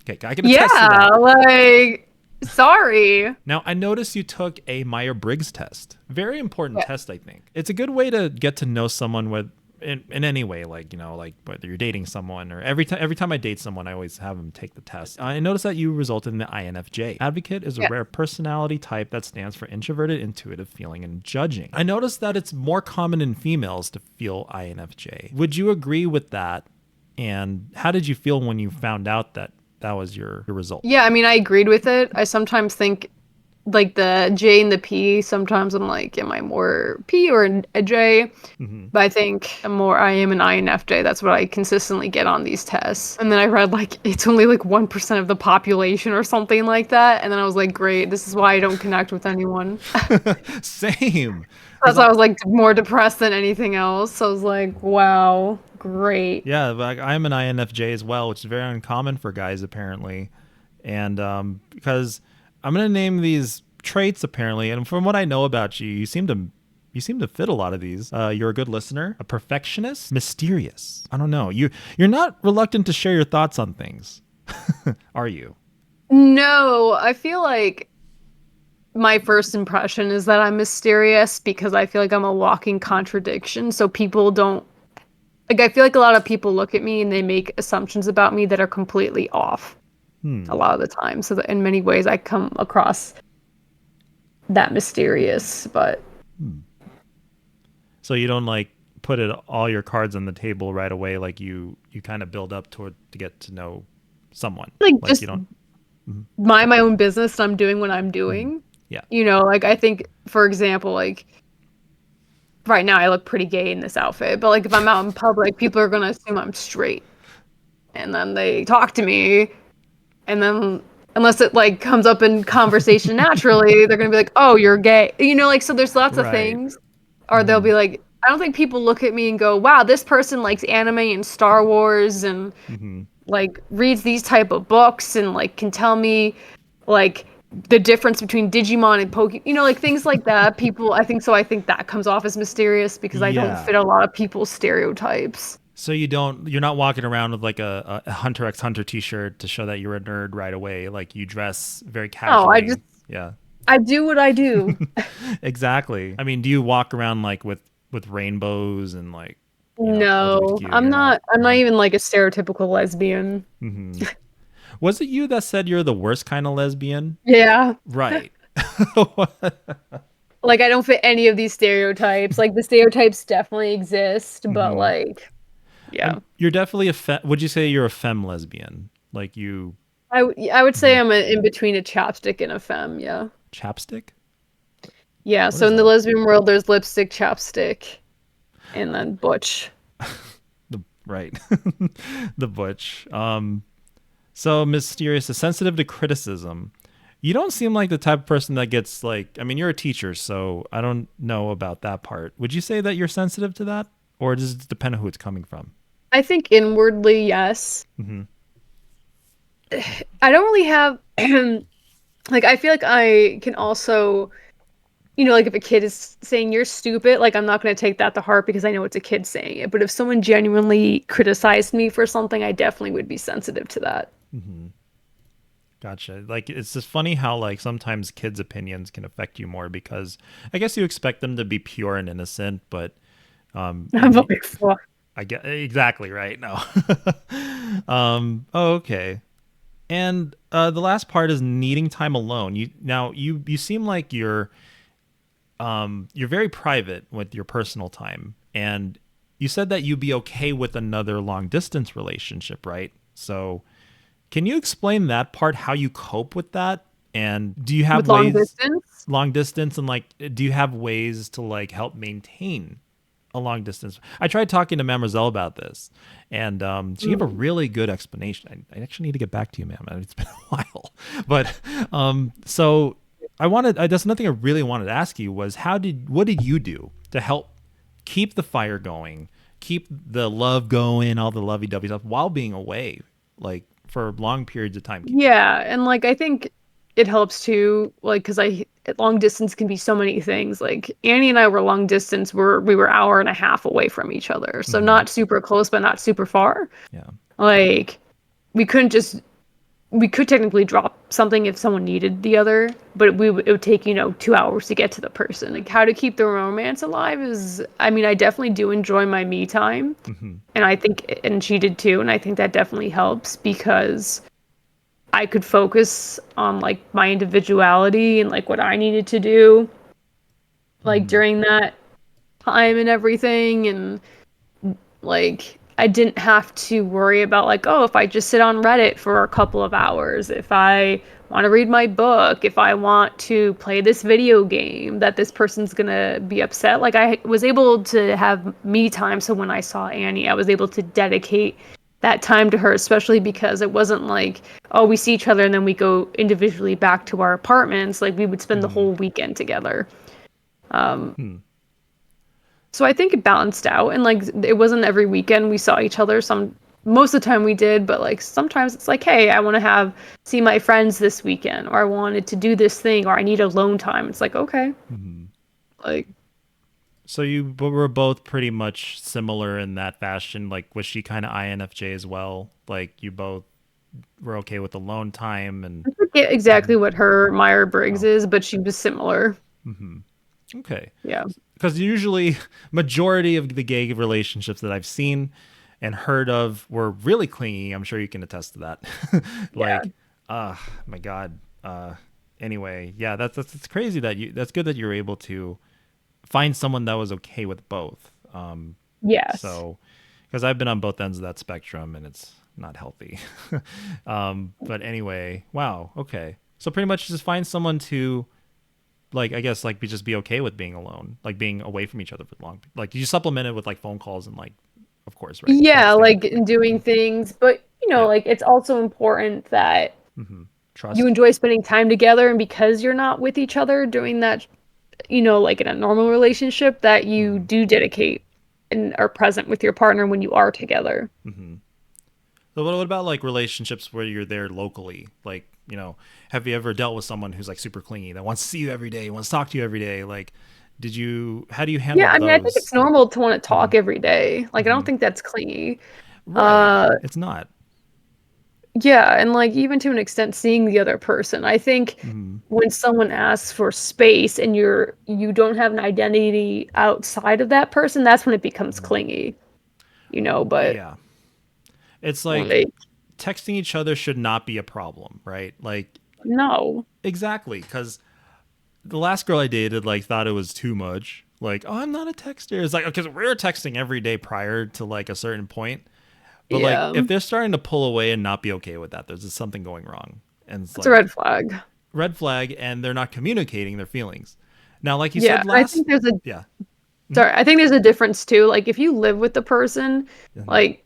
Okay, I can attest to that. Like, sorry. Now, I noticed you took a Myers-Briggs test. Very important test, I think. It's a good way to get to know someone with in any way, like, you know, like whether you're dating someone or every time I date someone, I always have them take the test. I noticed that you resulted in the INFJ. Advocate is a rare personality type that stands for introverted, intuitive, feeling, and judging. I noticed that it's more common in females to feel INFJ. Would you agree with that? And how did you feel when you found out that that was your result. Yeah, I mean, I agreed with it. I sometimes think like the J and the P, sometimes I'm like, am I more P or a J? But I think I am an INFJ. That's what I consistently get on these tests. And then I read like it's only like 1% of the population or something like that. And then I was like, great, this is why I don't connect with anyone. Same. That's why I was like more depressed than anything else. So I was like, wow, great. Yeah, like I'm an INFJ as well, which is very uncommon for guys apparently. And because I'm gonna name these traits apparently, and from what I know about you, you seem to fit a lot of these. You're a good listener, a perfectionist, mysterious. I don't know. You're not reluctant to share your thoughts on things, are you? No, I feel like my first impression is that I'm mysterious because I feel like I'm a walking contradiction. So people don't like. I feel like a lot of people look at me and they make assumptions about me that are completely off. A lot of the time. So that in many ways I come across that mysterious, but So you don't like put all your cards on the table right away, like you kind of build up to get to know someone. like Like just you don't. mind my own business and I'm doing what I'm doing. Yeah. You know, like I think for example, like right now I look pretty gay in this outfit, but like if I'm out in public, people are gonna assume I'm straight. And then they talk to me and then unless it like comes up in conversation naturally, they're gonna be like, oh, you're gay. You know, like so there's lots of Right. things. Or they'll be like, I don't think people look at me and go, wow, this person likes anime and Star Wars and like reads these type of books and like can tell me like the difference between Digimon and Pokemon, you know, like things like that. People, I think that comes off as mysterious because I don't Yeah. fit a lot of people's stereotypes. So you're not walking around with like a Hunter x Hunter t-shirt to show that you're a nerd right away. Like you dress very casually. Yeah. I do what I do. Exactly. I mean, do you walk around like with rainbows and like No, LGBTQ? I'm You're not. I'm not even like a stereotypical lesbian. Was it you that said you're the worst kind of lesbian? Yeah. Right. Like I don't fit any of these stereotypes. Like the stereotypes definitely exist, but like, yeah. You're definitely would you say you're a femme lesbian? Like you I would say I'm in between a chapstick and a femme. Yeah. chapstick? Yeah. So is in the that? lesbian world, there's lipstick, chapstick, and then butch. Right. The butch. So mysterious, sensitive to criticism. You don't seem like the type of person that gets like, I mean, you're a teacher, so I don't know about that part. Would you say that you're sensitive to that? Or does it depend on who it's coming from? I think inwardly, yes. I don't really have like I feel like I can also you know, like if a kid is saying you're stupid, like I'm not going to take that to heart because I know it's a kid saying it. But if someone genuinely criticized me for something, I definitely would be sensitive to that. Gotcha. Like it's just funny how like sometimes kids' opinions can affect you more because I guess you expect them to be pure and innocent, but I'm like, fuck. I get exactly right. No. Okay. And the last part is needing time alone. You seem like you're very private with your personal time, and you said that you'd be okay with another long distance relationship, right? So can you explain that part, how you cope with that? And do you have With ways long distance? and like, do you have ways to like help maintain a long distance? I tried talking to Mademoiselle about this, and she gave a really good explanation. I actually need to get back to you, ma'am. It's been a while, but so that's nothing I really wanted to ask you was what did you do to help keep the fire going, keep the love going, all the lovey-dovey stuff while being away, like for long periods of time? Yeah, and like I think it helps too, like because long distance can be so many things. Like Annie and I were long distance, we were hour and a half away from each other, so not super close, but not super far. Yeah. Like we could technically drop something if someone needed the other, but it would take 2 hours to get to the person. Like how to keep the romance alive is, I mean, I definitely do enjoy my me time, and I think, and she did too, and I think that definitely helps because I could focus on like my individuality and like what I needed to do, like during that time and everything, and like I didn't have to worry about like, oh, if I just sit on Reddit for a couple of hours, if I want to read my book, if I want to play this video game, that this person's gonna be upset. Like I was able to have me time, so when I saw Annie, I was able to dedicate that time to her, especially because it wasn't like, oh, we see each other and then we go individually back to our apartments. Like we would spend the whole weekend together. So I think it balanced out, and like it wasn't every weekend we saw each other. Most of the time we did, but like sometimes it's like, hey, I want to see my friends this weekend, or I wanted to do this thing, or I need alone time. It's like, okay. Like, So you were both pretty much similar in that fashion. Like, was she kind of INFJ as well? Like, you both were okay with alone time and I forget exactly what her Myers-Briggs is, but she was similar. okay. Yeah. Because usually majority of the gay relationships that I've seen and heard of were really clingy. I'm sure you can attest to that. Like, my God. Anyway, yeah, that's crazy that's good that you're able to find someone that was okay with both. Yes. So, because I've been on both ends of that spectrum and it's not healthy. But anyway, wow. Okay. So pretty much just find someone to, like, I guess, like, just be okay with being alone, like being away from each other for long. Like, you supplement it with like phone calls and like, of course, right? Yeah, Texting. like doing things, but Yeah. like it's also important that Trust. you enjoy spending time together, and because you're not with each other doing that, like in a normal relationship, that you do dedicate and are present with your partner when you are together. So what about like relationships where you're there locally? Like, have you ever dealt with someone who's like super clingy that wants to see you every day, wants to talk to you every day? Like, how do you handle Yeah, I mean, I think those? it's normal to want to talk every day. Like, I don't think that's clingy. Right. It's not. Yeah, and like even to an extent, seeing the other person. I think when someone asks for space and you don't have an identity outside of that person, that's when it becomes clingy. But Yeah. It's like like, texting each other should not be a problem, right? Like, no. exactly. Because the last girl I dated, like, thought it was too much. Like, oh, I'm not a texter. It's like, because we were texting every day prior to like a certain point. But Yeah. like, if they're starting to pull away and not be okay with that, there's just something going wrong. And it's It's like a red flag. red flag, and they're not communicating their feelings. Now, like you Yeah, said I last, think there's a yeah, sorry, I think there's a difference too. Like if you live with the person, like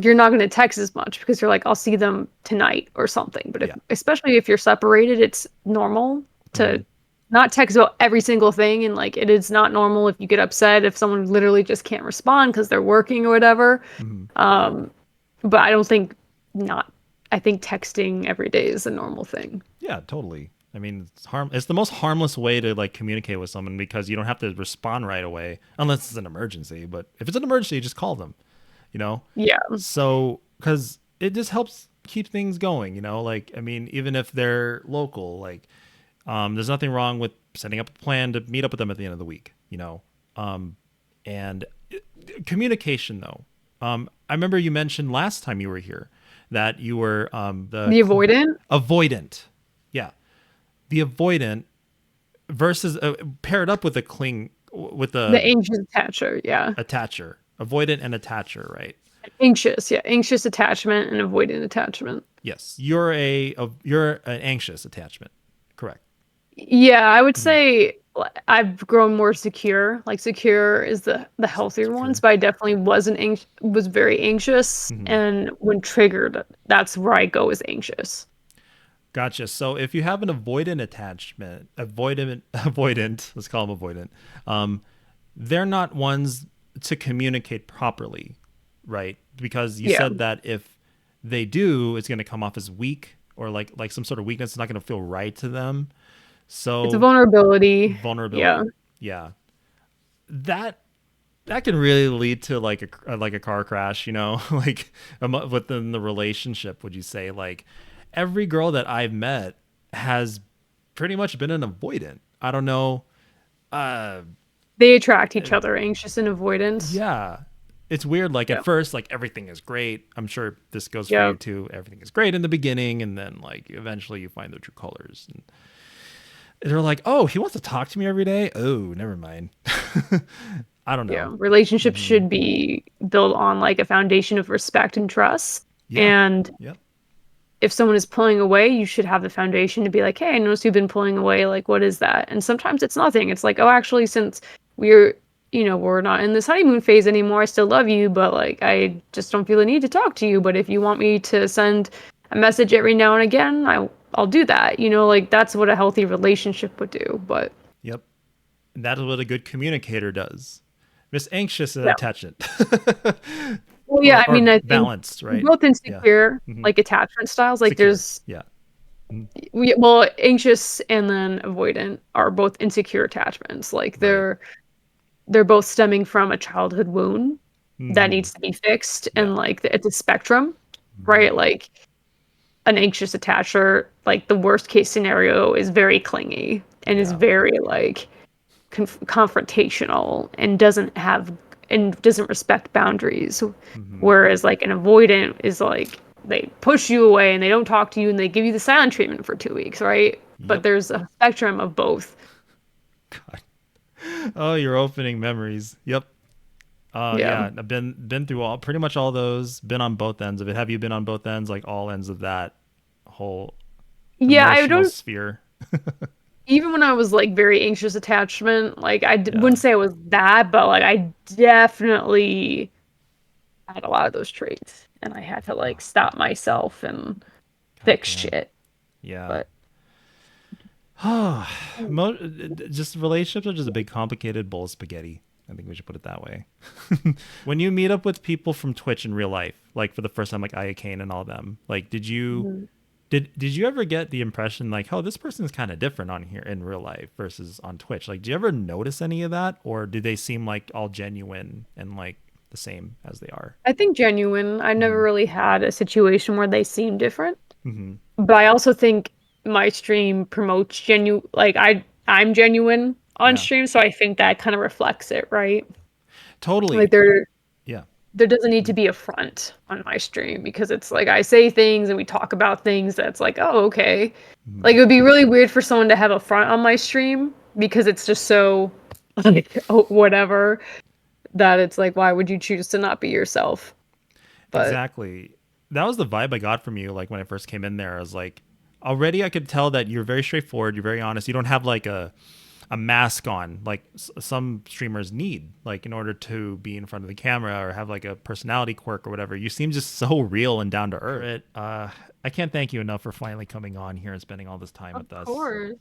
you're not going to text as much because you're like, I'll see them tonight or something. But especially if you're separated, it's normal to not text about every single thing. And like, it is not normal if you get upset if someone literally just can't respond because they're working or whatever. But I don't think I think texting every day is a normal thing. yeah, totally. I mean, it's the most harmless way to like communicate with someone because you don't have to respond right away unless it's an emergency. But if it's an emergency, just call them, Yeah. So, because it just helps keep things going, like, I mean, even if they're local, like, there's nothing wrong with setting up a plan to meet up with them at the end of the week, and communication though. I remember you mentioned last time you were here that you were the avoidant. Avoidant, yeah, the avoidant versus paired up with The anxious attacher. Yeah. attacher, avoidant and attacher, right? Anxious. Yeah. Anxious attachment and avoidant attachment. Yes, you're an anxious attachment, correct? Yeah, I would say I've grown more secure. Like secure is the healthier ones, but I definitely was very anxious, and when triggered, that's where I go as anxious. Gotcha. So if you have an avoidant attachment, avoidant, let's call them avoidant, they're not ones to communicate properly, right? Because you said that if they do, it's going to come off as weak or like some sort of weakness. It's not going to feel right to them. So It's a vulnerability. vulnerability. Yeah. That can really lead to like a car crash, like within the relationship. Would you say like every girl that I've met has pretty much been an avoidant? I don't know. They attract each other, anxious and avoidant. Yeah. It's weird. Like at first, like everything is great. I'm sure this goes for you too. Everything is great in the beginning. And then like eventually you find the true colors. And they're like, oh, he wants to talk to me every day. Oh, never mind. I don't know. Yeah, relationships should be built on like a foundation of respect and trust. Yeah. And Yep. if someone is pulling away, you should have the foundation to be like, hey, I noticed you've been pulling away. Like, what is that? And sometimes it's nothing. It's like, oh, actually, since we're not in this honeymoon phase anymore, I still love you, but like, I just don't feel the need to talk to you. But if you want me to send a message every now and again, I'll do that. Like that's what a healthy relationship would do. But Yep. And that is what a good communicator does. Miss Anxious Yeah. attachment. well, yeah, Or I mean, I think balanced, right? both insecure, Mhm. like attachment styles. Like Secure. there's Yeah. anxious and then avoidant are both insecure attachments. Like Right. they're both stemming from a childhood wound that Mhm. needs to be fixed, Yeah. and like it's a spectrum, right? Like an anxious attacher, like the worst case scenario is very clingy and is Yeah. very like confrontational and doesn't respect boundaries, whereas like an avoidant is like they push you away and they don't talk to you and they give you the silent treatment for 2 weeks, right? But Yep. there's a spectrum of both. God. Oh, you're opening memories. Yep. Yeah. I've been through pretty much all those. Been on both ends of it. Have you been on both ends, like all ends of that whole Yeah, I emotional don't sphere? even when I was like very anxious attachment, like Yeah. wouldn't say I was that, but like I definitely had a lot of those traits, and I had to like stop myself and fix damn. shit. Yeah. But Just relationships are just a big complicated bowl of spaghetti. I think we should put it that way. When you meet up with people from Twitch in real life, like for the first time, like Aya Kane and all them, like did you ever get the impression like, oh, this person is kind of different on here in real life versus on Twitch? Like, do you ever notice any of that, or do they seem like all genuine and like the same as they are? I think genuine. I never really had a situation where they seem different. Mm-hmm. But I also think my stream promotes I'm genuine on Yeah. stream, so I think that kind of reflects it, right? Totally. Like there Yeah. there doesn't need to be a front on my stream because it's like I say things and we talk about things that's like, oh, okay. Like it would be really weird for someone to have a front on my stream because it's just so like whatever that it's like, why would you choose to not be yourself? But Exactly. That was the vibe I got from you. Like when I first came in there, I was like, already I could tell that you're very straightforward. You're very honest. You don't have like a mask on like some streamers need, like in order to be in front of the camera or have like a personality quirk or whatever. You seem just so real and down to earth. I can't thank you enough for finally coming on here and spending all this time with us. Of course.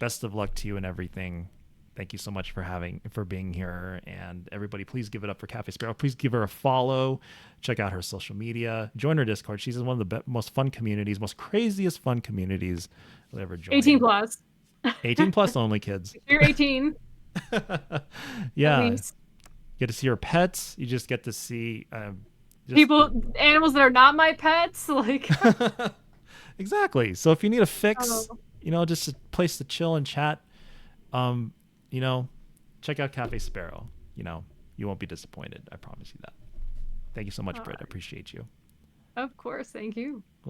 Best of luck to you and everything. Thank you so much for being here. And everybody, please give it up for CafeSparrow. Please give her a follow. Check out her social media. Join her Discord. She's in one of the most fun communities, most craziest fun communities I've ever joined. 18 plus. 18 plus only, kids. You're 18. Yeah. Please. You get to see her pets. You just get to see Animals that are not my pets. Like, exactly. So if you need a fix, Oh. just a place to chill and chat, check out CafeSparrow. You won't be disappointed. I promise you that. Thank you so much, Britt. I appreciate you. of course. Thank you. Cool.